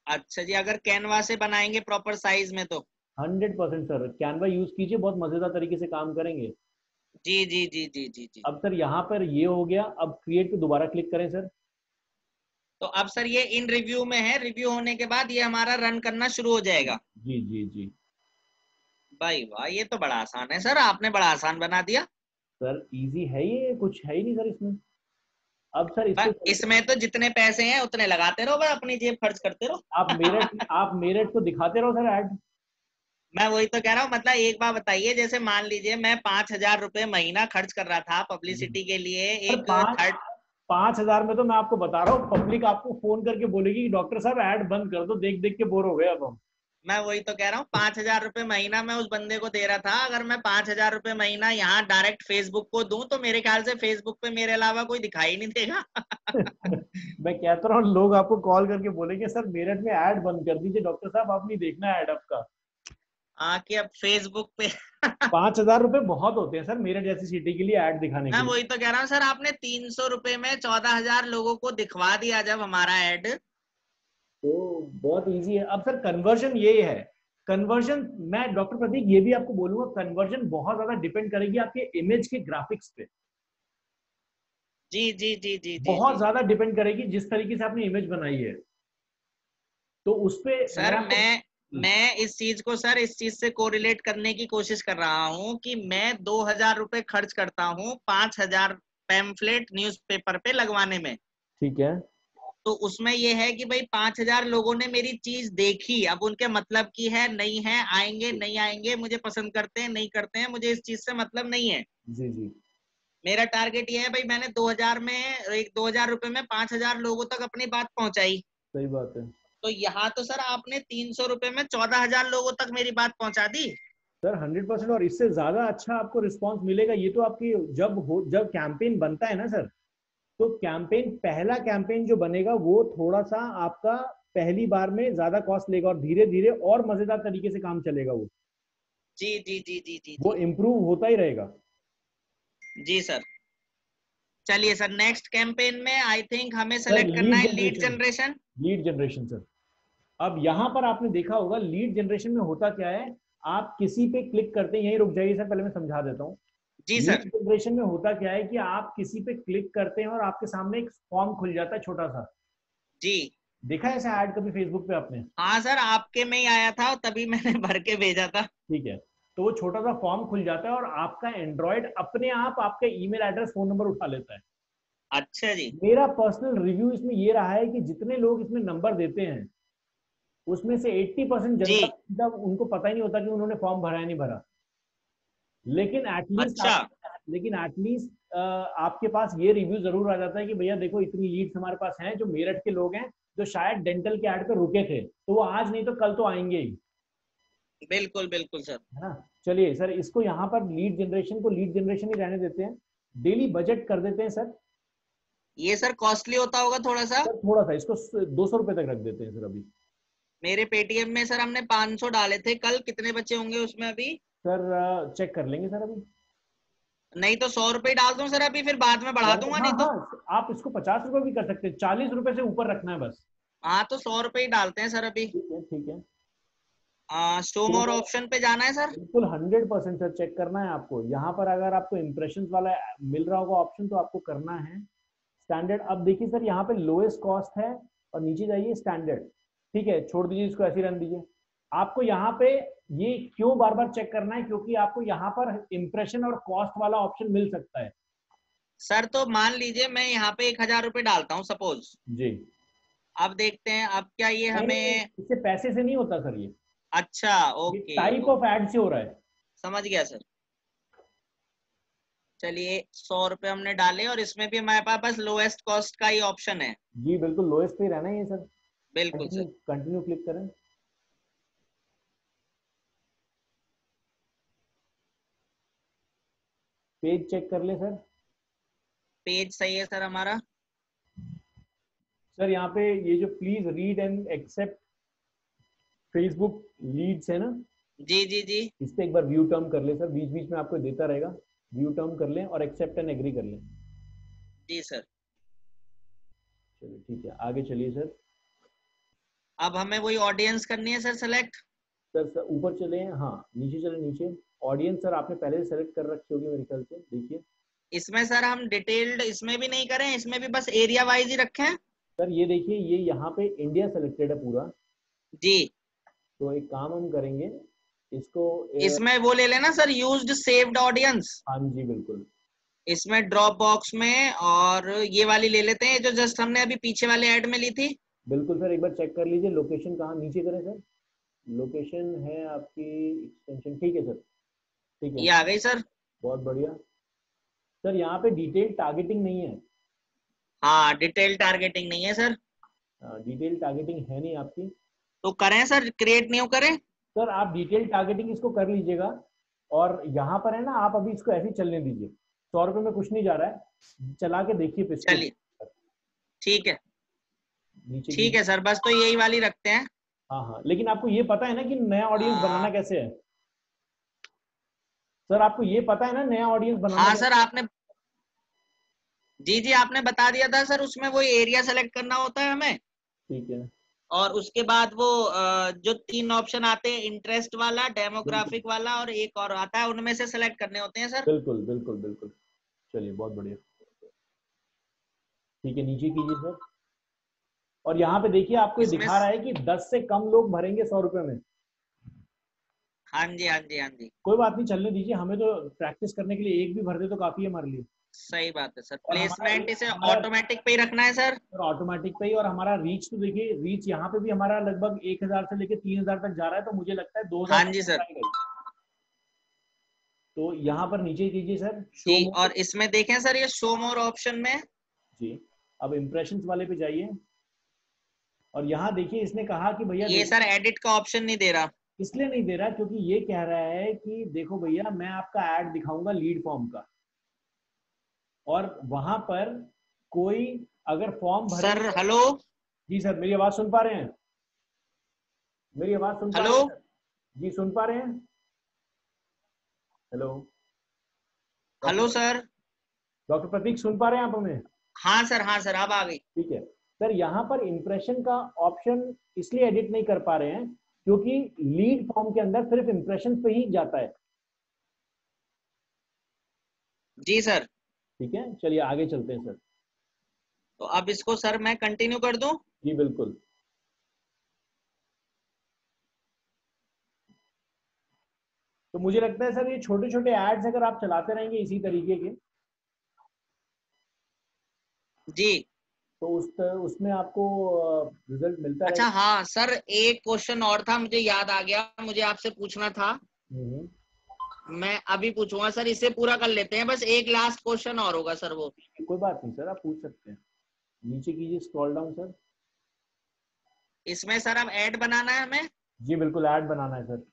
अच्छा जी, अगर कैनवा से बनाएंगे प्रॉपर साइज में तो। 100% सर, कैनवा यूज कीजिए, बहुत मजेदार तरीके से काम करेंगे। जी जी जी जी जी जी। अब सर यहाँ पर ये हो गया, अब क्रिएट पे दोबारा क्लिक करें सर। तो अब सर ये इन रिव्यू में है, रिव्यू होने के बाद ये हमारा रन करना शुरू हो जाएगा। जी जी जी। भाई वाह, ये तो बड़ा आसान है सर, आपने बड़ा आसान बना दिया। सर इजी है ये, कुछ है ही नहीं सर इसमें। अब सर इस पे चलते इसमें हैं। तो जितने पैसे हैं उतने लगाते रहो, बस अपनी जेब खर्च करते रहो। आप मेरठ को दिखाते रहो सर ऐड। मैं वही तो कह रहा हूँ, मतलब एक बार बताइए, जैसे मान लीजिए मैं 5,000 रुपये महीना खर्च कर रहा था पब्लिसिटी के लिए, सर एक पाँच थर्ड। 5,000 में तो मैं आपको बता रहा हूँ, पब्लिक आपको फोन करके बोलेगी कि डॉक्टर साहब ऐड बंद कर दो, देख देख के बोर हो गए अब हम। मैं वही तो कह रहा हूँ, 5,000 रुपये महीना मैं उस बंदे को दे रहा था। अगर मैं 5,000 रुपये महीना यहाँ डायरेक्ट फेसबुक को दूं तो मेरे ख्याल से फेसबुक पे मेरे अलावा कोई दिखाई नहीं देगा। मैं कहता रहा हूँ, लोग आपको कॉल करके बोलेंगे सर मेरठ में ऐड बंद कर दीजिए, डॉक्टर साहब आप नहीं देखना ऐड आपका। कि अब फेसबुक पे। 5,000 रुपए बहुत होते हैं सर मेरठ जैसी सिटी के लिए ऐड दिखाने मैं के लिए। वही तो कह रहा हूँ सर, आपने 300 रुपये में 14,000 लोगों को दिखवा दिया जब हमारा ऐड। तो बहुत इजी है। अब सर कन्वर्जन ये है, कन्वर्जन मैं डॉक्टर प्रतीक ये भी आपको बोलूंगा, कन्वर्जन बहुत ज्यादा डिपेंड करेगी आपके इमेज के ग्राफिक्स पे। जी जी जी जी जी बहुत जी। ज्यादा डिपेंड करेगी जिस तरीके से आपने इमेज बनाई है, तो उस पे मैं सर आपको। मैं इस चीज को सर इस चीज से कोरिलेट करने की कोशिश कर रहा हूँ कि मैं 2,000 रुपये खर्च करता हूँ 5,000 पैम्फलेट न्यूज़पेपर पे लगवाने में। ठीक है, तो उसमें ये है कि भाई 5,000 लोगों ने मेरी चीज देखी, अब उनके मतलब की है नहीं है, आएंगे नहीं आएंगे, मुझे पसंद करते हैं नहीं करते हैं, मुझे इस चीज से मतलब नहीं है। जी जी। मेरा टारगेट ये है भाई, मैंने 2000 में, एक 2000 रुपए में 5,000 लोगों तक अपनी बात पहुंचाई। सही बात है तो यहाँ तो सर आपने 300 रुपए में 14,000 लोगों तक मेरी बात पहुंचा दी। सर, 100%। और इससे ज्यादा अच्छा आपको रिस्पांस मिलेगा। ये तो आपकी जब कैंपेन बनता है ना सर, तो कैंपेन, पहला कैंपेन जो बनेगा वो थोड़ा सा आपका पहली बार में ज्यादा कॉस्ट लेगा, और धीरे धीरे और मजेदार तरीके से काम चलेगा। जी जी जी जी जी वो जी इम्प्रूव होता ही रहेगा। जी सर। चलिए सर, नेक्स्ट कैंपेन में आई थिंक हमें सर, सेलेक्ट करना लीड है lead generation. Generation. Lead generation sir. अब यहाँ पर आपने देखा होगा लीड जनरेशन में होता क्या है। आप किसी पे क्लिक करते हैं, यही रुक जाइए सर, पहले मैं समझा देता हूँ। जी लीड सर। जनरेशन में होता क्या है कि आप किसी पे क्लिक करते हैं और आपके सामने एक फॉर्म खुल जाता है छोटा सा। जी देखा है ऐसा ऐड कभी फेसबुक पे आपने? हाँ सर, आपके में ही आया था तभी मैंने भर के भेजा था। ठीक है। तो वो छोटा सा फॉर्म खुल जाता है और आपका एंड्रॉयड अपने आप आपका ईमेल एड्रेस, फोन नंबर उठा लेता है। अच्छा जी। मेरा पर्सनल रिव्यू इसमें ये रहा है कि जितने लोग इसमें नंबर देते हैं, उसमें से 80% जी। जनता, उनको पता ही नहीं होता कि उन्होंने फॉर्म भरा है नहीं भरा। लेकिन एटलीस्ट अच्छा। आपके पास ये रिव्यू जरूर आ जाता है कि भैया देखो, इतनी लीड्स हमारे पास हैं जो मेरठ के लोग हैं, जो शायद डेंटल के ऐड पे रुके थे, तो वो आज नहीं तो कल तो आएंगे ही। बिल्कुल बिल्कुल सर। है ना? चलिए सर, इसको यहाँ पर लीड जनरेशन को लीड जनरेशन ही रहने देते हैं। डेली बजट कर देते हैं सर। ये सर कॉस्टली होता होगा थोड़ा सा। सर थोड़ा सा इसको 200 रुपए तक रख देते हैं सर अभी। मेरे पेटीएम में सर हमने 500 डाले थे कल, कितने बचे होंगे उसमें अभी? सर चेक कर लेंगे सर अभी। नहीं तो 100 रुपए डाल दूं सर अभी, फिर बाद में बढ़ा दूंगा हाँ नहीं तो। हाँ, आप इसको 50 रुपए भी कर सकते हैं, 40 रुपए से ऊपर रखना है बस। हाँ तो 100 रुपए ही डालते हैं सर अभी। ठीक है, ठीक है। शो तो मोर ऑप्शन पे जाना है सर। बिल्कुल 100% सर चेक करना है आपको। यहाँ पर अगर आपको इम्प्रेशन वाला मिल रहा होगा ऑप्शन, तो आपको करना है स्टैंडर्ड। अब देखिए सर, यहाँ पे लोएस्ट कॉस्ट है और नीचे जाइए स्टैंडर्ड। ठीक है, छोड़ दीजिए इसको, ऐसे ही रन दीजिए। आपको यहाँ पे ये क्यों बार बार चेक करना है, क्योंकि आपको यहाँ पर इम्प्रेशन और कॉस्ट वाला ऑप्शन मिल सकता है। सर तो मान लीजिए मैं यहाँ पे 1,000 रुपए डालता हूँ सपोज। जी। अब देखते हैं अब क्या ये नहीं नहीं नहीं, हमें। इससे पैसे से नहीं होता सर ये। अच्छा। ये okay type of okay. Ad से हो रहा है। समझ गया सर। चलिए 100 रुपए हमने डाले और इसमें भी हमारे पास बस लोएस्ट कॉस्ट का ही ऑप्शन है। जी बिल्कुल, लोएस्ट पे ही रहना है ये सर। बिल्कुल कंटिन्यू सर। कंटिन्यू क्लिक करें। पेज चेक कर ले सर। पेज सही है सर हमारा। सर यहाँ पे ये जो please read and accept Facebook leads है ना, जी जी जी। इस पे एक बार व्यू टर्म कर ले सर, बीच बीच में आपको देता रहेगा। व्यू टर्म कर लें और एक्सेप्ट एंड एग्री कर लें। जी सर। चलिए ठीक है, आगे चलिए सर। अब हमें वही ऑडियंस करनी है सर सेलेक्ट। सर ऊपर चले, हाँ नीचे चले, नीचे ऑडियंस सर आपने पहले से सेलेक्ट कर रखी होगी मेरे ख्याल से, देखिए। इसमें सर हम डिटेल्ड इसमें भी नहीं करें, इसमें भी बस एरिया वाइज ही रखें। सर ये देखिए, ये यहाँ पे इंडिया सेलेक्टेड है पूरा। जी। तो एक काम हम करेंगे, इसको इसमें वो ले लेना सर, यूज्ड सेव्ड ऑडियंस। हाँ जी बिल्कुल। इसमें ड्रॉप बॉक्स में, और ये वाली ले लेते हैं जो जस्ट हमने अभी पीछे वाले ऐड में ली थी। बिल्कुल सर, एक बार चेक कर लीजिए लोकेशन कहाँ, नीचे करें सर। लोकेशन है आपकी एक्सटेंशन, ठीक है सर। ठीक है, ये आ गई सर। बहुत बढ़िया। सर यहाँ पे डिटेल टारगेटिंग नहीं है। हाँ डिटेल टारगेटिंग नहीं है सर। डिटेल टारगेटिंग है नहीं आपकी। तो करें सर, क्रिएट न्यू करें। सर आप डिटेल टारगेटिंग इसको कर लीजिएगा। और यहाँ पर है ना, आप अभी इसको ऐसे ही चलने दीजिए। 100 रुपए में कुछ नहीं जा रहा है, चला के देखिए पिछले। चलिए ठीक है। नीचे ठीक की। है सर, बस तो यही वाली रखते हैं। हाँ हाँ, लेकिन आपको ये पता है ना कि नया ऑडियंस आ, बनाना कैसे है? सर आपको ये पता है ना नया ऑडियंस बनाना हाँ सर कैसे? आपने, जी जी आपने बता दिया था सर, उसमें वो एरिया सेलेक्ट करना होता है हमें। ठीक है। और उसके बाद वो जो 3 ऑप्शन आते हैं, इंटरेस्ट वाला, बिल्कुल डेमोग्राफिक वाला और एक और आता है, उनमें से सेलेक्ट करने होते हैं सर। बिल्कुल बिल्कुल बिल्कुल। चलिए बहुत बढ़िया। ठीक है, नीचे कीजिए सर। और यहाँ पे देखिए, आपको ये इसमें दिखा रहा है कि 10 से कम लोग भरेंगे 100 रुपए में। हाँ जी, हाँ जी, हाँ जी, कोई बात नहीं, चलने दीजिए, हमें तो प्रैक्टिस करने के लिए एक भी भर दे तो काफी है हमारे लिए। सही बात है सर। और हमारा प्लेसमेंट इसे हमारा ऑटोमेटिक पे ही रखना है सर। ऑटोमेटिक पे ही, और हमारा रीच तो देखिए, रीच यहाँ पे भी हमारा लगभग 1000 से लेके 3000 तक जा रहा है, तो मुझे लगता है 2000 हाँ तक जी सर। जाएगा। तो यहाँ पर नीचे कीजिए सर, शो जी, मोर। और इसमें देखें सर, ये शो मोर ऑप्शन में। जी, अब इम्प्रेशंस वाले पे जाइए, और यहाँ देखिए इसने कहा कि भैया ये देखो, सर एडिट का ऑप्शन नहीं दे रहा। इसलिए नहीं दे रहा क्योंकि ये कह रहा है कि देखो भैया, मैं आपका ऐड दिखाऊंगा लीड फॉर्म का, और वहां पर कोई अगर फॉर्म सर भरेंगे। हेलो। जी सर, मेरी आवाज सुन पा रहे हैं? मेरी आवाज सुन पा हेलो। रहे हैं सर? जी सुन पा रहे हैं? Hello hello doctor, sir. Doctor Prateek सुन पा रहे हैं आप हमें? हाँ सर, हाँ सर, अब आ गई। ठीक है सर, यहाँ पर इंप्रेशन का ऑप्शन इसलिए एडिट नहीं कर पा रहे हैं क्योंकि लीड फॉर्म के अंदर सिर्फ इंप्रेशन पे ही जाता है। जी सर। ठीक है, चलिए आगे चलते हैं सर। तो अब इसको सर मैं कंटिन्यू कर दूं? जी बिल्कुल। तो मुझे लगता है सर, ये छोटे छोटे एड्स अगर आप चलाते रहेंगे इसी तरीके के, जी। तो उसमें आपको रिजल्ट मिलता अच्छा, रहेगा। हाँ सर, एक क्वेश्चन और था, मुझे याद आ गया, मुझे आपसे पूछना था। हम्म, मैं अभी पूछूंगा सर, इसे पूरा कर लेते हैं, बस एक लास्ट क्वेश्चन और होगा सर वो। कोई बात नहीं सर, आप पूछ सकते हैं। नीचे कीजिए, स्क्रॉल डाउन सर। इसमें सर अब ऐड बनाना है हमें। जी बिल्कुल, ऐड बनाना है सर।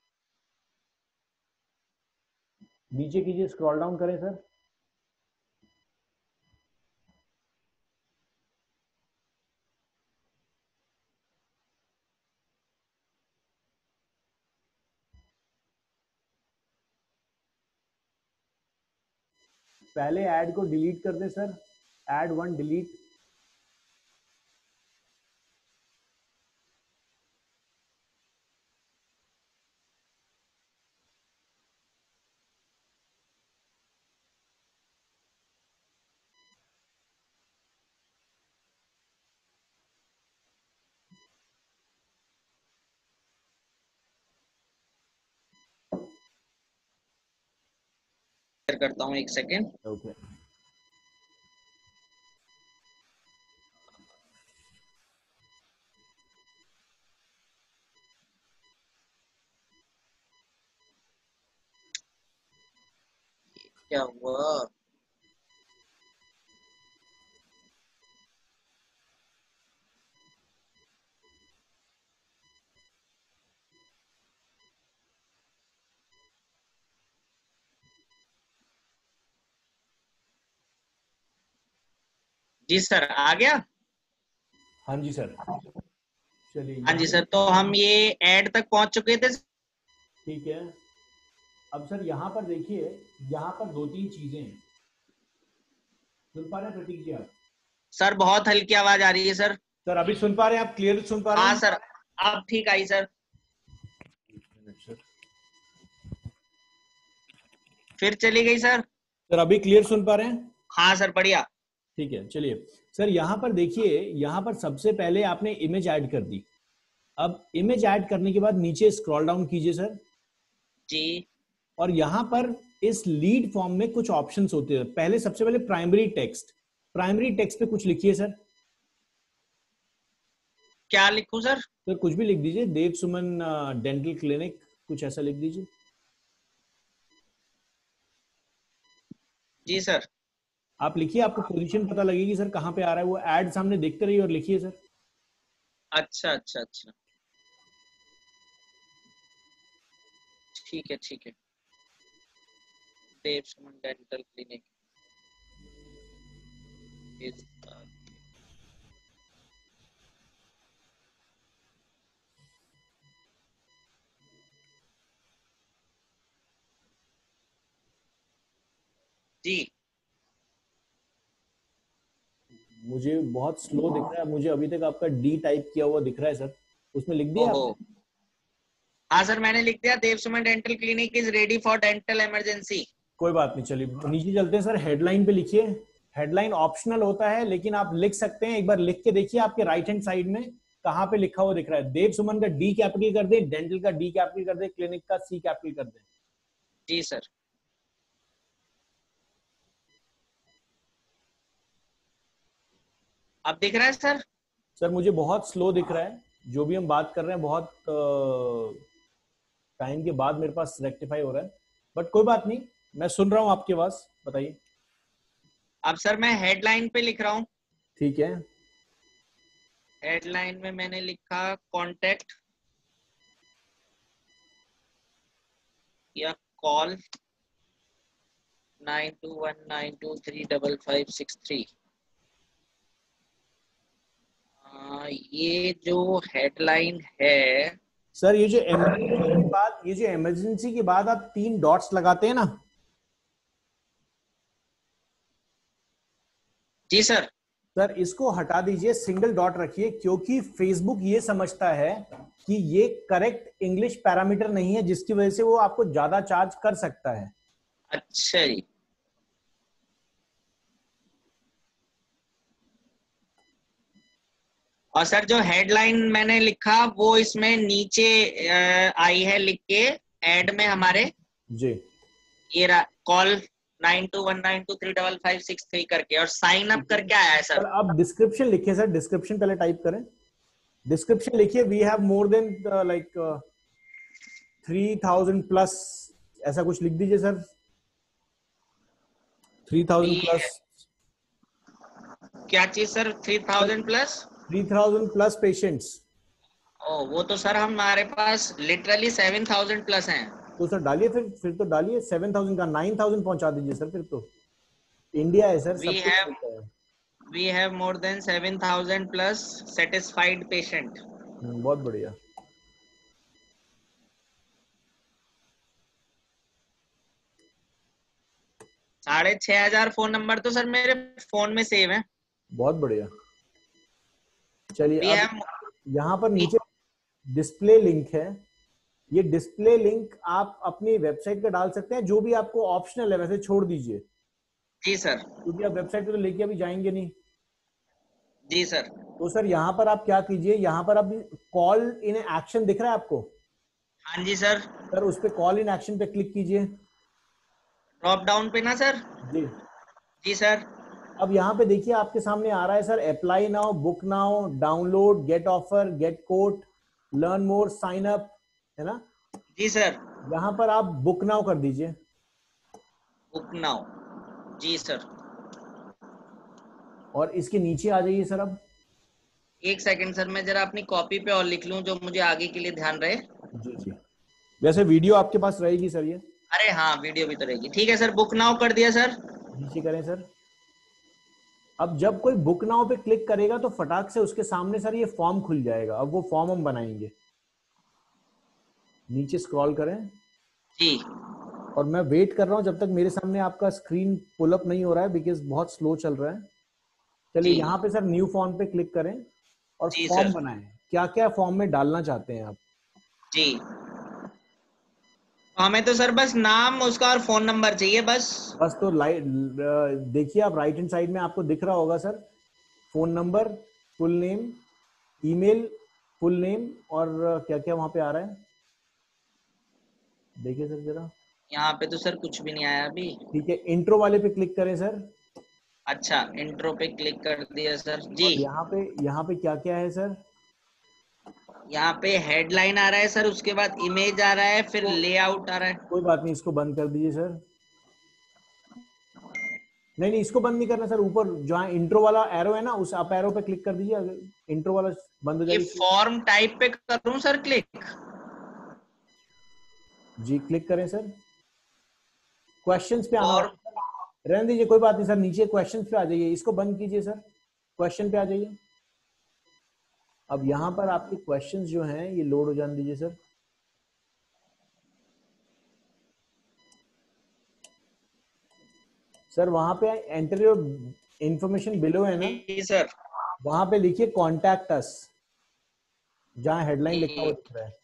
नीचे कीजिए, स्क्रॉल डाउन करें सर। पहले ऐड को डिलीट कर दें सर, ऐड वन डिलीट। करता हूँ, एक सेकेंड। ओके। क्या हुआ? जी सर, आ गया। हाँ जी सर, चलिए हाँ यहाँ जी पे। सर, तो हम ये ऐड तक पहुंच चुके थे। ठीक है, अब सर यहाँ पर देखिए, यहाँ पर दो तीन चीजें हैं। सुन पा रहे हैं प्रतीक जी आप? सर बहुत हल्की आवाज आ रही है सर। सर अभी सुन पा रहे हैं आप? क्लियर सुन पा रहे हाँ हैं? सर, अब ठीक आई सर। फिर चली गई सर। सर अभी क्लियर सुन पा रहे हैं? हाँ सर, बढ़िया। ठीक है, चलिए सर, यहाँ पर देखिए, यहाँ पर सबसे पहले आपने इमेज ऐड कर दी। अब इमेज ऐड करने के बाद नीचे स्क्रॉल डाउन कीजिए सर, जी। और यहाँ पर इस लीड फॉर्म में कुछ ऑप्शंस होते हैं। पहले सबसे पहले प्राइमरी टेक्स्ट, प्राइमरी टेक्स्ट पे कुछ लिखिए सर। क्या लिखूं सर? सर कुछ भी लिख दीजिए, देव सुमन डेंटल क्लिनिक, कुछ ऐसा लिख दीजिए। जी सर। आप लिखिए, आपको पोजीशन पता लगेगी सर कहाँ पे आ रहा है वो। ऐड सामने देखते रहिए और लिखिए सर। अच्छा अच्छा अच्छा, ठीक है ठीक है। देव सुमन डेंटल क्लिनिक इस। जी। मुझे बहुत स्लो दिख रहा है, मुझे अभी तक आपका डी टाइप किया हुआ दिख रहा है सर। उसमें लिख दिया ओहो। आपने? हाँ सर, मैंने लिख दिया, Dev Suman dental clinic is ready for dental emergency. कोई बात नहीं, चलिए नीचे चलते हैं सर। हेडलाइन पे लिखिए। हेडलाइन ऑप्शनल होता है, लेकिन आप लिख सकते हैं, एक बार लिख के देखिए आपके राइट हैंड साइड में। कहाँ पे लिखा हुआ दिख रहा है? देव सुमन का डी कैपिटल कर दे, डेंटल का डी कैपिटल कर दे, क्लिनिक का सी कैपिटल कर दे। जी सर। अब दिख रहा है सर? सर मुझे बहुत स्लो दिख रहा है, जो भी हम बात कर रहे हैं बहुत टाइम के बाद मेरे पास रेक्टिफाई हो रहा है, बट कोई बात नहीं, मैं सुन रहा हूँ आपकी आवाज, बताइए। अब सर मैं हेडलाइन पे लिख रहा हूँ। ठीक है। हेडलाइन में मैंने लिखा कॉन्टेक्ट या कॉल 9219235563। ये जो हेडलाइन है सर ये जो इमरजेंसी के बाद आप 3 डॉट्स लगाते हैं ना? जी सर। सर इसको हटा दीजिए, सिंगल डॉट रखिए, क्योंकि फेसबुक ये समझता है कि ये करेक्ट इंग्लिश पैरामीटर नहीं है, जिसकी वजह से वो आपको ज्यादा चार्ज कर सकता है। अच्छा जी। और सर जो हेडलाइन मैंने लिखा वो इसमें नीचे आई है लिख के एड में हमारे जी। ये कॉल 9219235563 करके, और साइन अप करके आया है सर। आप डिस्क्रिप्शन लिखिए सर, डिस्क्रिप्शन पहले टाइप करें, डिस्क्रिप्शन लिखिए we have more than like 3000 plus, ऐसा कुछ लिख दीजिए सर, 3000 प्लस। क्या चीज सर? 3000 प्लस? 3000 plus patients. ओ वो तो सर हमारे पास लिटरली 7000 प्लस हैं। तो सर डालिए, फिर तो डालिए 7000 का 9000 पहुंचा दीजिए सर, फिर तो इंडिया है सर, सब कुछ होता है। We have more than 7000 plus satisfied patient. बहुत बढ़िया। साढ़े 6000 फोन नंबर तो सर मेरे फोन में सेव है। बहुत बढ़िया। चलिए अब have, यहाँ पर नीचे डिस्प्ले लिंक है, ये डिस्प्ले लिंक आप अपनी वेबसाइट पे डाल सकते हैं, जो भी आपको ऑप्शनल है, वैसे छोड़ दीजिए। जी सर। क्योंकि आप वेबसाइट पे तो लेके अभी जाएंगे नहीं। जी सर। तो सर यहाँ पर आप क्या कीजिए, यहाँ पर आप कॉल इन एक्शन दिख रहा है आपको? हाँ जी सर। सर उस पे कॉल इन एक्शन पे क्लिक कीजिए, ड्रॉप डाउन पे ना सर? जी। जी सर। अब यहाँ पे देखिए आपके सामने आ रहा है sir, apply now, book now, download, get offer, get quote, learn more, sign up, है ना? जी सर। यहाँ पर आप बुक नाउ कर दीजिए। Book now. जी सर। और इसके नीचे आ जाइए सर। अब एक सेकंड सर, मैं जरा अपनी कॉपी पे और लिख लूं जो मुझे आगे के लिए ध्यान रहे। जी जी, वैसे वीडियो आपके पास रहेगी सर ये? अरे हाँ, वीडियो भी तो रहेगी। ठीक है सर, बुक नाउ कर दिया सर। नीचे करें सर। अब जब कोई बुक नाउ पे क्लिक करेगा तो फटाक से उसके सामने सर ये फॉर्म खुल जाएगा, अब वो फॉर्म हम बनाएंगे। नीचे स्क्रॉल करें जी। और मैं वेट कर रहा हूं जब तक मेरे सामने आपका स्क्रीन पुल अप नहीं हो रहा है, बिकॉज बहुत स्लो चल रहा है। चलिए यहाँ पे सर न्यू फॉर्म पे क्लिक करें और फॉर्म बनाएं। क्या क्या फॉर्म में डालना चाहते हैं आप? जी, हमें तो सर बस नाम उसका और फोन नंबर चाहिए बस। तो देखिए आप राइट हैंड साइड में आपको दिख रहा होगा sir, phone number, full name, email, full name, और क्या क्या वहां पे आ रहा है देखिए सर जरा। यहाँ पे तो सर कुछ भी नहीं आया अभी। ठीक है, इंट्रो वाले पे क्लिक करें सर। अच्छा, इंट्रो पे क्लिक कर दिया सर जी। यहाँ पे क्या क्या है सर? यहाँ पे हेडलाइन आ रहा है सर, उसके बाद इमेज आ रहा है, फिर लेआउट आ रहा है। कोई बात नहीं, इसको बंद कर दीजिए सर। नहीं, इसको बंद नहीं करना सर, ऊपर जहाँ इंट्रो वाला एरो है ना, उस अप एरो पे क्लिक कर दीजिए, इंट्रो वाला बंद हो ये जाएगी। फॉर्म टाइप पे करूं सर क्लिक? जी क्लिक करें सर। क्वेश्चंस पे आना और रहने दीजिए, कोई बात नहीं सर, नीचे क्वेश्चंस पे आ जाइए, इसको बंद कीजिए सर, क्वेश्चन पे आ जाइए। अब यहाँ पर आपके क्वेश्चंस जो हैं ये लोड हो जाने दीजिए सर। सर वहां पे एंटर योर इंफॉर्मेशन बिलो है ना सर, वहां पे लिखिए कॉन्टैक्ट अस, जहां हेडलाइन लिखा हुआ दिख रहा है।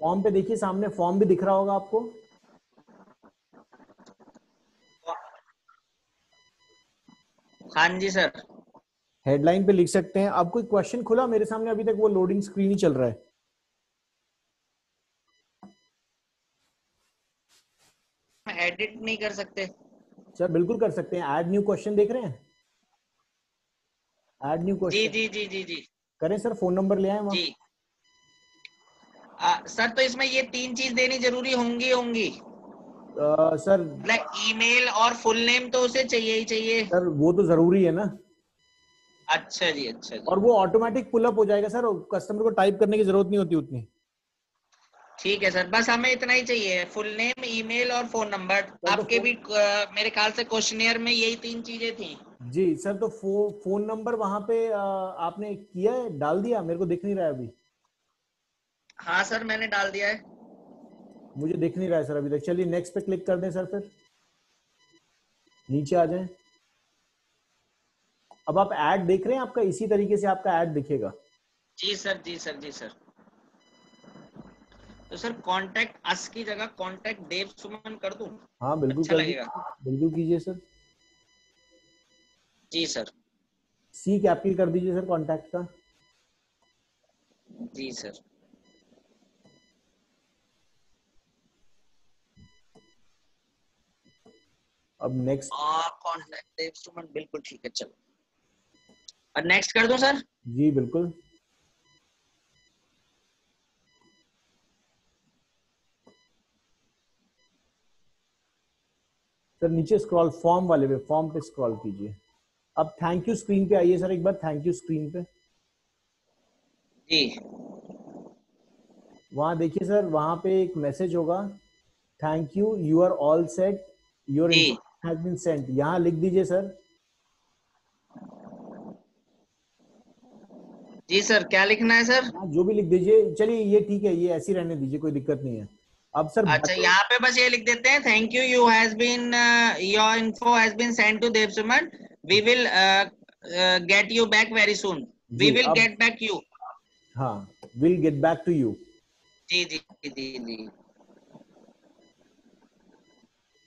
फॉर्म पे देखिए, सामने फॉर्म भी दिख रहा होगा आपको। हाँ जी सर। हेडलाइन पे लिख सकते हैं। अब कोई क्वेश्चन खुला मेरे सामने अभी तक, वो लोडिंग स्क्रीन ही चल रहा है। एडिट नहीं कर सकते? सर बिल्कुल कर सकते हैं। ऐड न्यू क्वेश्चन देख रहे हैं, ऐड न्यू जी क्वेश्चन जी जी जी जी करें सर। फोन नंबर ले आए वहां। जी। सर तो इसमें ये 3 चीज देनी जरूरी होंगी होंगी? सर मतलब ईमेल और फुल नेम तो उसे चाहिए ही चाहिए। सर वो तो जरूरी है ना, अच्छा जी, अच्छा और जी। वो ऑटोमेटिक पुल अप हो जाएगा सर, कस्टमर को टाइप करने की जरूरत नहीं होती उतनी। ठीक है सर, बस हमें इतना ही चाहिए, फुल नेम, ईमेल और फोन नंबर। सर तो आपके भी मेरे ख्याल से क्वेश्चनियर में यही 3 चीजें थी। जी सर, तो फोन नंबर वहां पे आपने किया है, डाल दिया? मेरे को दिख नहीं रहा है अभी। हाँ सर, मैंने डाल दिया है। मुझे दिख नहीं रहा है सर अभी तक। चलिए नेक्स्ट पे क्लिक कर दें सर, फिर नीचे आ जाएं। अब आप ऐड देख रहे हैं, आपका इसी तरीके से आपका ऐड दिखेगा। जी सर, जी सर, जी सर। तो सर कांटेक्ट अस की जगह कांटेक्ट देव सुमन कर दूं? हाँ बिल्कुल अच्छा कर लगेगा? दीजिए, बिल्कुल कीजिए सर। जी सर। सी कैपिटल कर दीजिए सर कॉन्टैक्ट का। जी सर। अब नेक्स्ट। कांटेक्ट देव सुमन, बिल्कुल ठीक है, चलो। और नेक्स्ट कर दूं सर? जी बिल्कुल। सर नीचे स्क्रॉल, फॉर्म वाले पे, फॉर्म पे स्क्रॉल कीजिए। अब थैंक यू स्क्रीन पे आइए सर एक बार, थैंक यू स्क्रीन पे। जी वहां देखिए सर, वहां पे एक मैसेज होगा, thank you, you are all set, your जी इन्फॉर्मेशन हैज बीन सेंट। यहाँ लिख दीजिए सर। जी सर, क्या लिखना है सर? यहाँ जो भी लिख दीजिए, चलिए ये ठीक है, ये ऐसे ही रहने दीजिए, कोई दिक्कत नहीं है। अब सर अच्छा, बटन। यहाँ पे बस ये लिख देते हैं, thank you, you has been your info has been send to Dev Suman, we will get you back very soon, we जी विल अब, गेट बैक यू। हाँ, will get back to you. जी जी जी जी।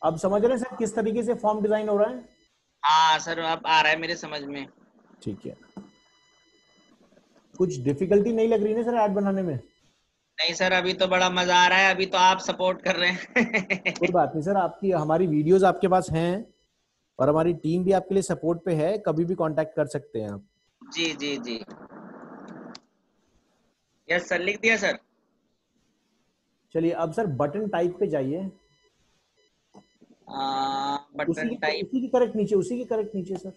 अब समझ रहे हैं सर किस तरीके से फॉर्म डिजाइन हो रहा है? हाँ सर, अब आ रहा है मेरे समझ में। ठीक है। कुछ डिफिकल्टी नहीं लग रही ना सर ऐड बनाने में? नहीं सर, अभी तो बड़ा मजा आ रहा है, अभी तो आप सपोर्ट कर रहे कोई हैं। बात नहीं सर, आपकी हमारी वीडियोस आपके पास हैं, और हमारी टीम भी आपके लिए सपोर्ट पे है, कभी भी कांटेक्ट कर सकते हैं आप। जी जी जी। यस सर, लिख दिया सर। चलिए अब सर बटन टाइप पे जाइए। Button type. उसी की करेक्ट नीचे, उसी की करेक्ट नीचे सर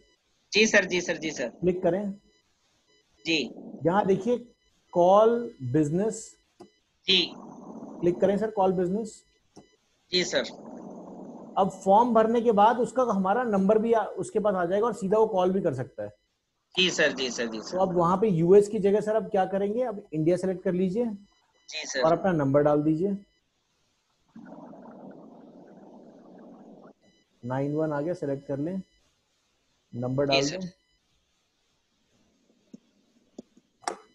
जी सर, जी सर, जी सर। क्लिक करें। जी यहाँ देखिए कॉल बिजनेस, जी क्लिक करें सर, कॉल बिजनेस। जी सर। अब फॉर्म भरने के बाद उसका हमारा नंबर भी उसके पास आ जाएगा, और सीधा वो कॉल भी कर सकता है। जी सर, जी सर, जी तो सर। अब वहां पे यूएस की जगह सर अब क्या करेंगे, अब इंडिया सेलेक्ट कर लीजिए जी और सर। अपना नंबर डाल दीजिए। 91 आ गया, सेलेक्ट कर लें, नंबर जी डाल दें। सर।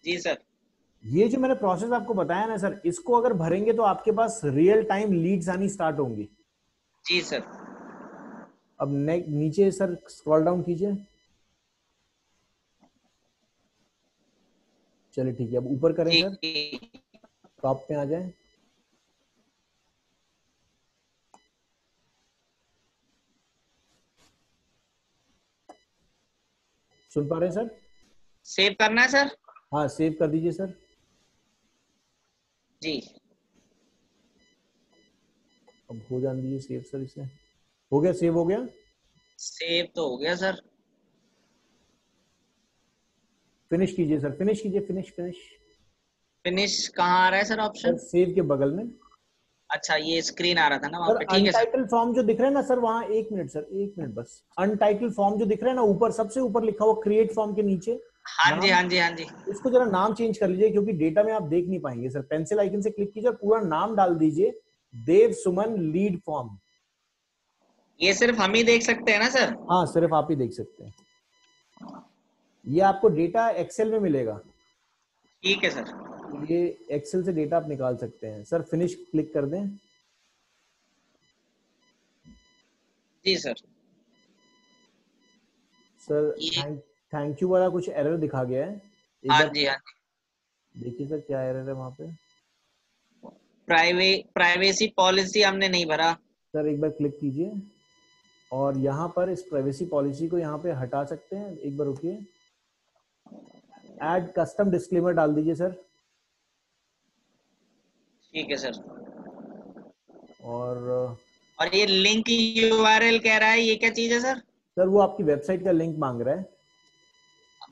जी सर। ये जो मैंने प्रोसेस आपको बताया ना सर, इसको अगर भरेंगे तो आपके पास रियल टाइम लीड्स आनी स्टार्ट होंगी। जी सर। अब नीचे सर स्क्रॉल डाउन कीजिए। चलिए ठीक है, अब ऊपर करें जी सर, टॉप पे आ जाए। सुन पा रहे हैं सर? सेव करना है सर? हाँ सेव कर दीजिए सर। जी। अब हो जाने दीजिए सेव सर इसे। हो गया, सेव हो गया। सेव तो हो गया सर। फिनिश कीजिए सर, फिनिश कीजिए, फिनिश फिनिश। फिनिश कहाँ आ रहा है सर सर ऑप्शन? सेव के बगल में। अच्छा, ये स्क्रीन आ रहा था ना वहां सर पे, ठीक है सर। अनटाइटल फॉर्म जो दिख रहा है ना सर, वहां एक मिनट सर, एक मिनट बस। अनटाइटल फॉर्म जो दिख रहा है ना ऊपर, सबसे ऊपर लिखा हुआ क्रिएट फॉर्म के नीचे हाँ जी, नाम, हाँ जी, हाँ जी। इसको जरा नाम चेंज कर लीजिए, क्योंकि डेटा में आप देख नहीं पाएंगे सर। पेंसिल आइकन से क्लिक कीजिए और पूरा नाम डाल दीजिए, देव सुमन लीड फॉर्म। ये सिर्फ हम ही देख सकते हैं ना सर? हाँ सिर्फ आप ही देख सकते हैं। ये आपको डेटा एक्सेल में मिलेगा, ठीक है सर। ये एक्सेल से डेटा आप निकाल सकते हैं सर। फिनिश क्लिक कर दें। जी सर। सर ये थैंक थैंक यू वाला कुछ एरर दिखा गया है, एक हाँ बार जी, हाँ जी। देखिए सर क्या एरर है वहाँ पे। प्राइवेसी पॉलिसी हमने नहीं भरा। सर एक बार क्लिक कीजिए और यहाँ पर इस प्राइवेसी पॉलिसी को यहाँ पे हटा सकते हैं, एक बार रुकिए, ऐड कस्टम डिस्क्लेमर डाल दीजिए सर। ठीक है सर। और और ये लिंक यूआरएल कह रहा है, ये क्या चीज है सर? सर वो आपकी वेबसाइट का लिंक मांग रहा है।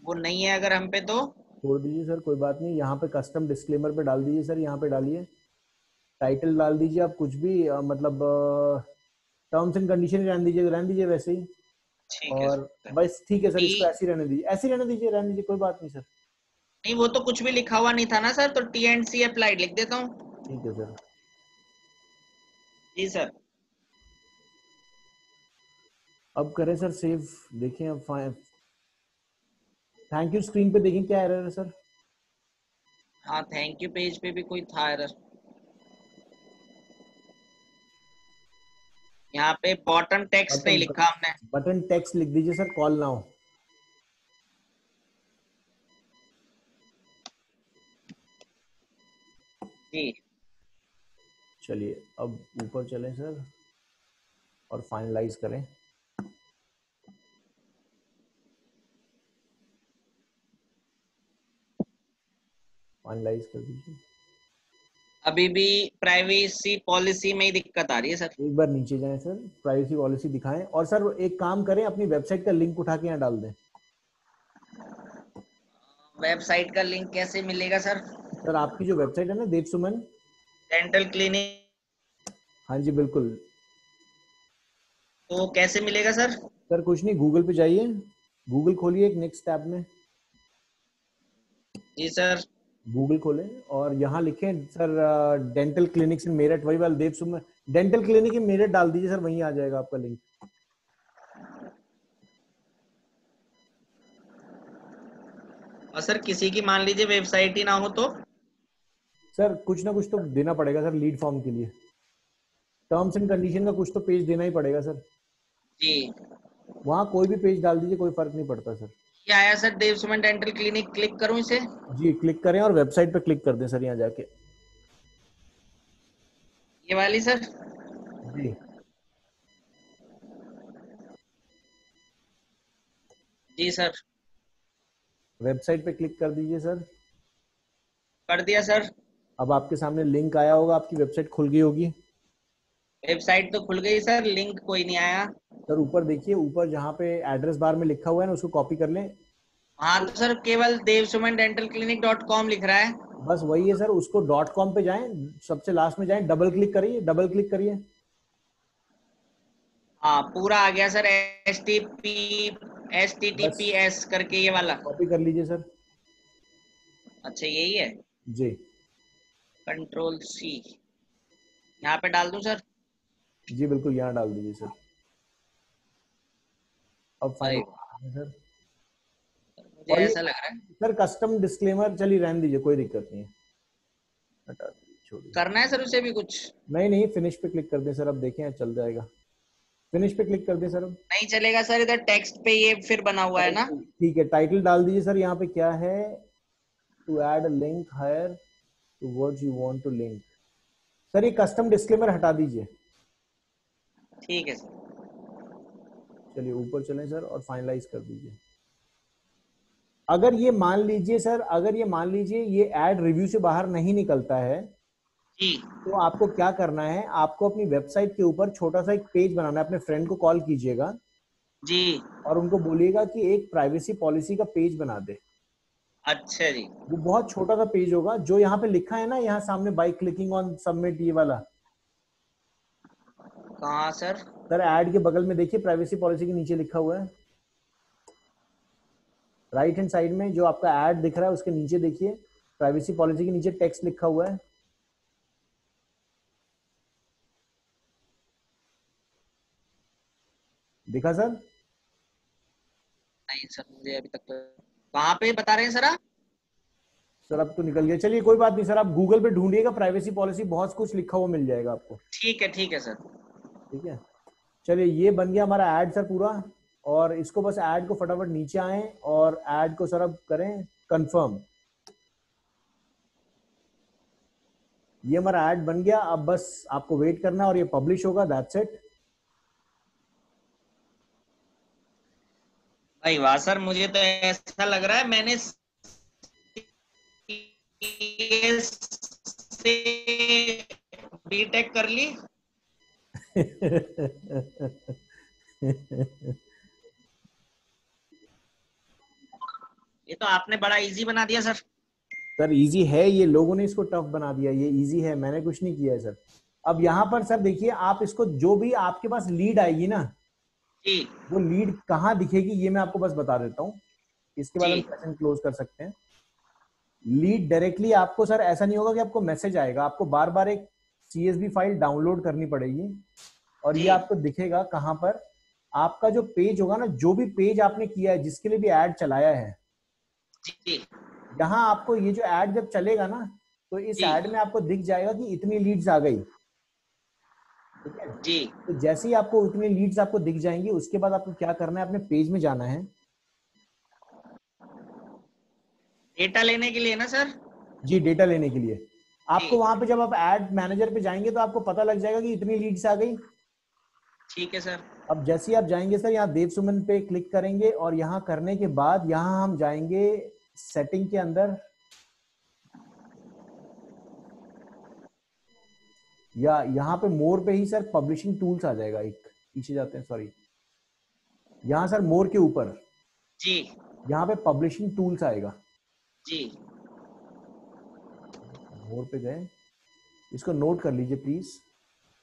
वो नहीं है अगर हम पे तो? छोड़ दीजिए सर, कोई बात नहीं, यहाँ पे कस्टम डिस्क्लेमर पे डाल दीजिए सर, यहाँ पे डालिए, टाइटल डाल दीजिए आप कुछ भी, मतलब टर्म्स एंड कंडीशन रहने दीजिए वैसे ही। ठीक है और सर। बस ठीक है सर, टी इसको ऐसे ही रहने दीजिए, ऐसे ही रहने दीजिए, कोई बात नहीं सर। नहीं, वो तो कुछ भी लिखा हुआ नहीं था ना सर, तो टी एंड सी अप्लाइड लिख देता हूँ। ठीक है सर। जी सर। अब करें सर सेव, देखिए अब थैंक यू स्क्रीन पे देखें क्या एरर है सर। हाँ, थैंक यू पेज पे भी कोई था एरर। यहाँ पे बॉटम टेक्स्ट नहीं बटन लिखा हमने। बटन टेक्स्ट लिख दीजिए सर, कॉल नाउ। जी। चलिए अब ऊपर चलें सर और फाइनलाइज करें। फाइनलाइज कर दीजिए। अभी भी प्राइवेसी पॉलिसी में ही दिक्कत आ रही है सर। एक बार नीचे जाएं सर, प्राइवेसी पॉलिसी दिखाएं, और सर एक काम करें, अपनी वेबसाइट का लिंक उठा के यहाँ डाल दें। वेबसाइट का लिंक कैसे मिलेगा सर? सर आपकी जो वेबसाइट है ना देव सुमन, डेंटल क्लिनिक, हाँ जी बिल्कुल। तो कैसे मिलेगा सर? सर कुछ नहीं, गूगल पे जाइए, गूगल खोलिए एक नेक्स्ट टैब में, जी सर। गूगल खोलें और यहाँ लिखें सर डेंटल क्लिनिक्स इन मेरठ, वही वाला देव Suman dental clinic in Meerut डाल दीजिए सर, वहीं आ जाएगा आपका लिंक। और सर किसी की मान लीजिए वेबसाइट ही ना हो तो? सर कुछ ना कुछ तो देना पड़ेगा सर लीड फॉर्म के लिए, टर्म्स एंड कंडीशन का कुछ तो पेज देना ही पड़ेगा सर। जी। वहाँ कोई भी पेज डाल दीजिए, कोई फर्क नहीं पड़ता सर। क्या आया सर? देव सुमन डेंटल क्लिनिक क्लिक करूं इसे? जी क्लिक करें और वेबसाइट पे क्लिक कर दें सर, यहाँ जाके। ये वाली सर? जी जी सर। वेबसाइट पे क्लिक कर दीजिए सर। कर दिया सर। अब आपके सामने लिंक आया होगा, आपकी वेबसाइट खुल गई होगी। वेबसाइट तो खुल गई सर, लिंक कोई नहीं आया। सर ऊपर देखिए, ऊपर जहाँ पे एड्रेस बार में लिखा हुआ है ना, उसको कॉपी कर लें। हाँ तो सर केवल देव सुमन डेंटल क्लिनिक .com लिख रहा है। बस वही है सर, उसको डॉट कॉम पे जाएं, सबसे लास्ट में जाएं, डबल क्लिक करिए, डबल क्लिक करिए। हाँ पूरा आ गया सर, बस HTTPS करके ये वाला। कॉपी कर लीजिए सर। अच्छा यही है। जी कंट्रोल C, यहाँ पे डाल दूं सर? जी बिल्कुल, यहाँ डाल दीजिए सर। अब अरे फाइनल सर। मुझे और ये ऐसा लग रहा है सर कस्टम डिस्क्लेमर चलिए रहने दीजिए, कोई दिक्कत नहीं है, हटा दीजिए, छोड़िए। करना है सर उसे भी कुछ? नहीं नहीं, फिनिश पे क्लिक कर दें सर, अब देखें चल जाएगा। फिनिश पे क्लिक कर दें सर अब। नहीं चलेगा सर, इधर टेक्स्ट पे ये फिर बना हुआ है ना? ठीक है, टाइटल डाल दीजिए सर, यहाँ पे क्या है, to add a link higher to words you want to link. Sir ये कस्टम डिस्क्लेमर हटा दीजिए। ठीक है सर। चलिए ऊपर चलें सर और फाइनलाइज कर दीजिए। अगर ये मान लीजिए सर, अगर ये मान लीजिए ये ऐड रिव्यू से बाहर नहीं निकलता है, जी। तो आपको क्या करना है, आपको अपनी वेबसाइट के ऊपर छोटा सा एक पेज बनाना है, अपने फ्रेंड को कॉल कीजिएगा जी। और उनको बोलिएगा कि एक प्राइवेसी पॉलिसी का पेज बना दे। अच्छा जी। वो बहुत छोटा सा पेज होगा, जो यहाँ पे लिखा है ना, यहाँ सामने बाय क्लिकिंग ऑन सबमिट, ये वाला कहाँ सर? सर ऐड के बगल में देखिए, प्राइवेसी पॉलिसी के नीचे लिखा हुआ है, राइट हैंड साइड में जो आपका ऐड दिख रहा है उसके नीचे देखिए, प्राइवेसी पॉलिसी के नीचे टेक्स्ट लिखा हुआ है। दिखा सर? नहीं सर, मुझे अभी तक तो। कहाँ पे बता रहे हैं सर आप? सर अब तो निकल गया, चलिए कोई बात नहीं सर, आप गूगल पे ढूंढिएगा प्राइवेसी पॉलिसी, बहुत कुछ लिखा हुआ मिल जाएगा आपको। ठीक है सर। ठीक है, चलिए ये बन गया हमारा ऐड सर पूरा। और इसको बस ऐड को फटाफट नीचे आए और ऐड को सर अब करें कंफर्म। ये हमारा ऐड बन गया, अब बस आपको वेट करना है और ये पब्लिश होगा, दैट्स इट। भाई वाह सर, मुझे तो ऐसा लग रहा है मैंने से बीटेक कर ली। ये तो आपने बड़ा इजी बना दिया सर। सर इजी है, ये लोगों ने इसको टफ बना दिया, ये इजी है, मैंने कुछ नहीं किया है सर। अब यहाँ पर सर देखिए, आप इसको जो भी आपके पास लीड आएगी ना, जी वो लीड कहाँ दिखेगी ये मैं आपको बस बता देता हूँ, इसके बाद हम जी सेशन क्लोज कर सकते हैं। लीड डायरेक्टली आपको सर ऐसा नहीं होगा कि आपको मैसेज आएगा, आपको बार बार एक CSV फाइल डाउनलोड करनी पड़ेगी और ये जी आपको दिखेगा कहाँ पर, आपका जो पेज होगा ना, जो भी पेज आपने किया है, जिसके लिए भी ऐड चलाया है, जी यहाँ आपको ये जो ऐड जब चलेगा ना, तो इस जी ऐड में आपको दिख जाएगा कि इतनी लीड्स आ गई, ठीक है। जी। तो जैसे ही आपको इतनी लीड्स आपको दिख जाएंगी, उसके बाद आपको क्या करना है, अपने पेज में जाना है। डेटा लेने के लिए ना सर? जी, डेटा लेने के लिए जी आपको वहां पे जब आप एड मैनेजर पे जाएंगे तो आपको पता लग जाएगा कि इतनी लीड्स आ गई। ठीक है सर। अब जैसे ही आप जाएंगे सर, यहाँ देव सुमन पे क्लिक करेंगे और यहाँ करने के बाद यहाँ हम जाएंगे सेटिंग के अंदर, या यहाँ पे मोर पे ही सर पब्लिशिंग टूल्स आ जाएगा, एक पीछे जाते हैं, सॉरी, यहाँ सर मोर के ऊपर जी यहाँ पे पब्लिशिंग टूल्स आएगा। जी मोर पे गए, इसको नोट कर लीजिए प्लीज,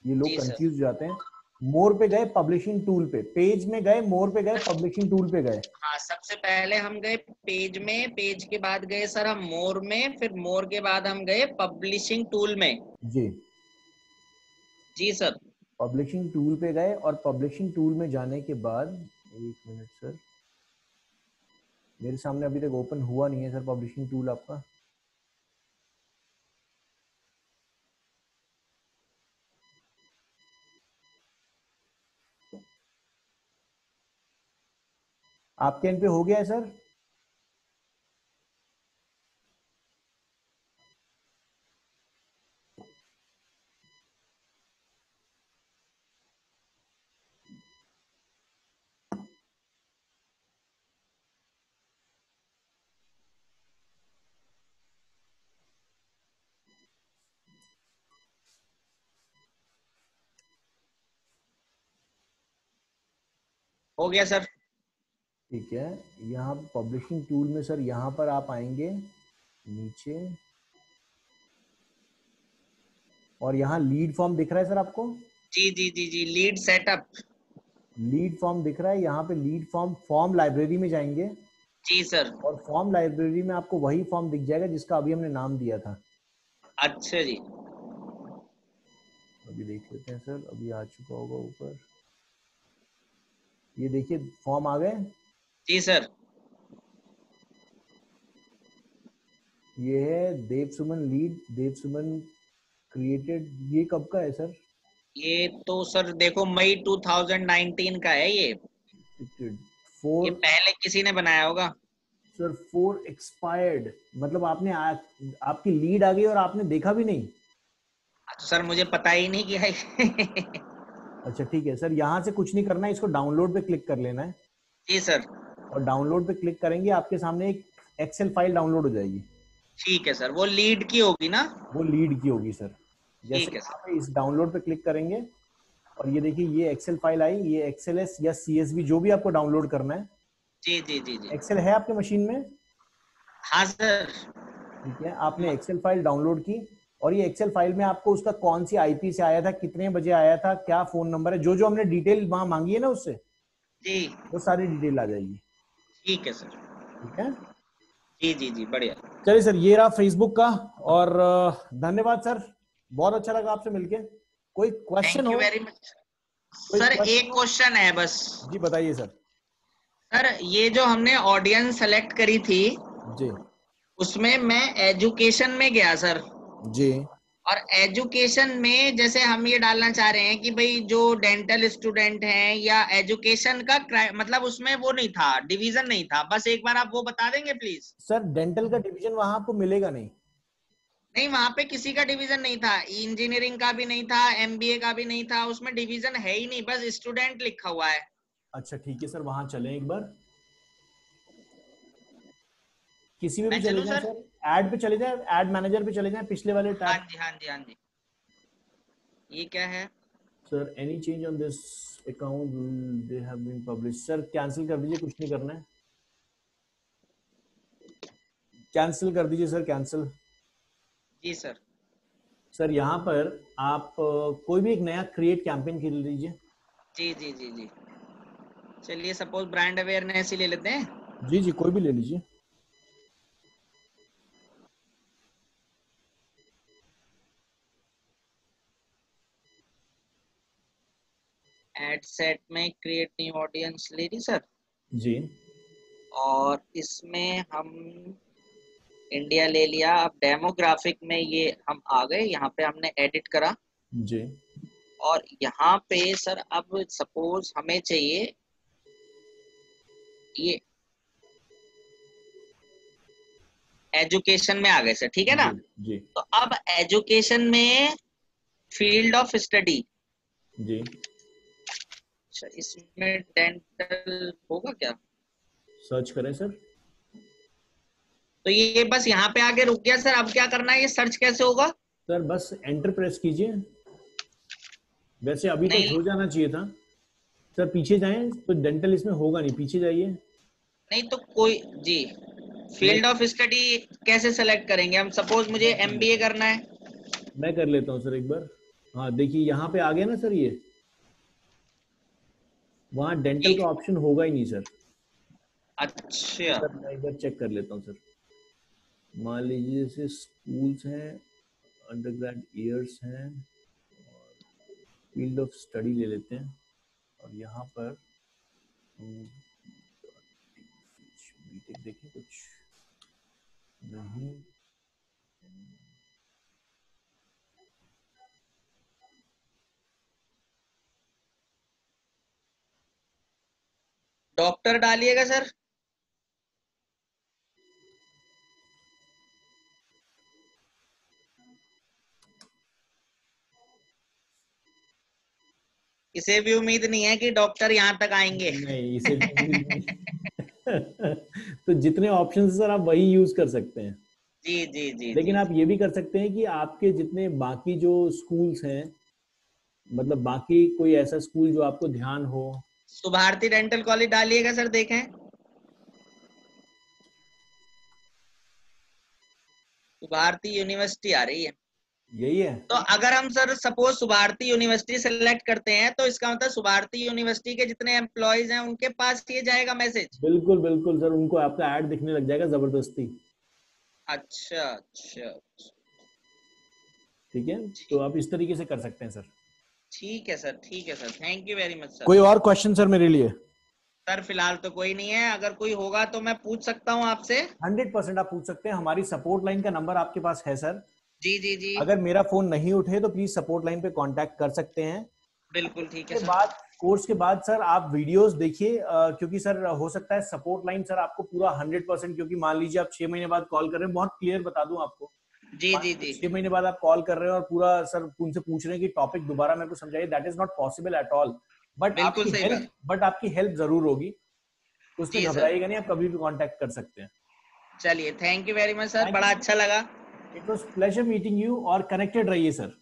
ये लोग जी सर। कंफ्यूज हो जाते हैं। मोर पे गए, पब्लिशिंग टूल पे, पेज में गए, मोर पे गए, पब्लिशिंग टूल पे गए। हाँ, सबसे पहले हम गए पेज में, पेज के बाद गए सर हम मोर में, फिर मोर के बाद हम गए पब्लिशिंग टूल में। जी, जी सर। पब्लिशिंग टूल पे गए और पब्लिशिंग टूल में जाने के बाद, एक मिनट सर, मेरे सामने अभी तक ओपन हुआ नहीं है सर पब्लिशिंग टूल आपका। आपके एंड पे हो गया है सर? हो गया सर। ठीक है, यहाँ पब्लिशिंग टूल में सर यहाँ पर आप आएंगे नीचे और यहाँ लीड फॉर्म दिख रहा है सर आपको? जी जी जी जी, लीड सेटअप। लीड फॉर्म दिख रहा है, यहाँ पे लीड फॉर्म, फॉर्म लाइब्रेरी में जाएंगे जी सर। और फॉर्म लाइब्रेरी में आपको वही फॉर्म दिख जाएगा जिसका अभी हमने नाम दिया था। अच्छा जी। अभी देख लेते हैं सर, अभी आ चुका होगा ऊपर, ये देखिए फॉर्म आ गए। जी सर। ये है देव सुमन लीड, देव सुमन क्रिएटेड, ये कब का है सर? ये तो सर देखो मई 2019 का है ये। ये 4 पहले किसी ने बनाया होगा सर, 4 एक्सपायर्ड, मतलब आपने आपकी लीड आ गई और आपने देखा भी नहीं? तो सर मुझे पता ही नहीं कि है। अच्छा ठीक है सर, यहाँ से कुछ नहीं करना है, इसको डाउनलोड पे क्लिक कर लेना है जी सर। और डाउनलोड पे क्लिक करेंगे, आपके सामने एक एक्सेल फाइल डाउनलोड हो जाएगी। ठीक है सर, वो लीड की होगी ना? वो लीड की होगी सर। जैसे ठीक है यहाँ सर। पे इस डाउनलोड पे क्लिक करेंगे और ये देखिए ये एक्सेल फाइल आई, ये XLS या CSV जो भी आपको डाउनलोड करना है। जी जी जी जी। एक्सेल है आपके मशीन में? हाँ सर। ठीक है, आपने एक्सेल फाइल डाउनलोड की और ये एक्सेल फाइल में आपको उसका कौन सी IP से आया था, कितने बजे आया था, क्या फोन नंबर है, जो जो हमने डिटेल वहां मांगी है ना उससे, जी वो सारी डिटेल आ जाएगी। ठीक है सर। ठीक है, जी जी जी, बढ़िया। चलिए सर, ये रहा फेसबुक का, और धन्यवाद सर, बहुत अच्छा लगा आपसे मिलके। कोई क्वेश्चन थैंक यू हो? वेरी मच कोई सर। question एक हो? क्वेश्चन है बस। जी बताइए सर। सर ये जो हमने ऑडियंस सेलेक्ट करी थी, जी उसमें मैं एजुकेशन में गया सर। जी और एजुकेशन में जैसे हम ये डालना चाह रहे हैं कि भाई जो डेंटल स्टूडेंट हैं या एजुकेशन का मतलब उसमें वो नहीं था, डिवीजन नहीं था, बस एक बार आप वो बता देंगे प्लीज। सर डेंटल का डिवीजन वहां आपको मिलेगा नहीं। नहीं, वहां पे किसी का डिवीजन नहीं था, इंजीनियरिंग का भी नहीं था, एमबीए का भी नहीं था, उसमें डिवीजन है ही नहीं, बस स्टूडेंट लिखा हुआ है। अच्छा ठीक है सर, वहां चलें एक बार, किसी में भी मैं चले चलूं जाएं सर? सर, ऐड पे चले जाएं, ऐड मैनेजर पे चले जाएं, पिछले वाले हाँ टैब। जी, हाँ जी, हाँ जी। ये क्या है? Sir any change on this account they have been publish, sir cancel कर दीजिए, कुछ नहीं करना है, कैंसिल कर दीजिए सर, कैंसिल। जी सर। सर यहाँ पर आप कोई भी एक नया क्रिएट कैंपेन कर लीजिए। जी जी जी जी। चलिए सपोज ब्रांड अवेयरनेस ही ले लेते हैं। जी जी कोई भी ले लीजिए। एड सेट में क्रिएट न्यू ऑडियंस ले ली सर। जी और इसमें हम इंडिया ले लिया। अब डेमोग्राफिक में ये हम आ गए, यहाँ पे हमने एडिट करा। जी और यहाँ पे सर अब सपोज हमें चाहिए ये एजुकेशन में आ गए सर, ठीक है ना? जी जी तो अब एजुकेशन में फील्ड ऑफ स्टडी, जी इसमें डेंटल होगा क्या? सर्च करें सर। तो ये बस यहाँ पे आके रुक गया सर, अब क्या करना है, ये सर्च कैसे होगा? सर बस एंटर प्रेस कीजिए, वैसे अभी तक नहीं हो जाना चाहिए था। सर पीछे जाएं तो डेंटल इसमें होगा नहीं, पीछे जाइए। नहीं तो कोई जी, मैं फील्ड ऑफ स्टडी कैसे सेलेक्ट करेंगे हम? सपोज मुझे मैं कर एमबीए लेता हूँ, करना है। मैं कर लेता हूँ सर एक बार। हाँ देखिए यहाँ पे आ गया ना सर, ये वहाँ डेंटल जी। का ऑप्शन होगा ही नहीं सर। अच्छा। सर मैं एक बार चेक कर लेता हूँ सर। मान लीजिए जैसे स्कूल्स हैं, अंडरग्रेड ईयर्स हैं, फील्ड ऑफ स्टडी ले लेते हैं, और यहाँ पर बीटेक देखें, कुछ नहीं। डॉक्टर डालिएगा सर। इसे भी उम्मीद नहीं है कि डॉक्टर यहाँ तक आएंगे। नहीं इसे भी उम्मीद नहीं। तो जितने ऑप्शन सर आप वही यूज कर सकते हैं। जी जी जी लेकिन जी आप जी। ये भी कर सकते हैं कि आपके जितने बाकी जो स्कूल्स हैं, मतलब बाकी कोई ऐसा स्कूल जो आपको ध्यान हो। सुभारती डेंटल कॉलेज डालिएगा सर, देखें। सुभारती यूनिवर्सिटी आ रही है। यही है। तो अगर हम sir suppose Subharti university select करते हैं तो इसका मतलब सुभारती यूनिवर्सिटी के जितने एम्प्लॉयज हैं उनके पास ये जाएगा मैसेज। बिल्कुल बिल्कुल सर, उनको आपका ऐड दिखने लग जाएगा जबरदस्ती। अच्छा अच्छा। ठीक है, तो ठीक। आप इस तरीके से कर सकते हैं सर। ठीक है सर, ठीक है sir, thank you very much sir. कोई और क्वेश्चन सर मेरे लिए? सर फिलहाल तो कोई नहीं है, अगर कोई होगा तो मैं पूछ सकता हूँ आपसे। 100% आप पूछ सकते हैं, हमारी सपोर्ट लाइन का नंबर आपके पास है सर। जी जी जी। अगर मेरा फोन नहीं उठे तो प्लीज सपोर्ट लाइन पे कांटेक्ट कर सकते हैं। बिल्कुल ठीक है के सर। बाद कोर्स के बाद सर आप वीडियोस देखिए, क्योंकि सर हो सकता है सपोर्ट लाइन सर आपको पूरा 100%, क्योंकि मान लीजिए आप 6 महीने बाद कॉल कर रहे हैं, बहुत क्लियर बता दूं आपको, जी जी जी। 6 महीने बाद आप कॉल कर रहे हैं और पूरा सर उनसे पूछ रहे हैं कि टॉपिक दोबारा मेरे को समझाइए, that is not possible at all. बिल्कुल सही बात। बट आपकी हेल्प जरूर होगी, उसमें जी सर। घबराइएगा नहीं, आप कभी भी कांटेक्ट कर सकते हैं। चलिए, thank you very much sir, thank बड़ा यू, अच्छा लगा। It was pleasure meeting you, और कनेक्टेड रहिए सर।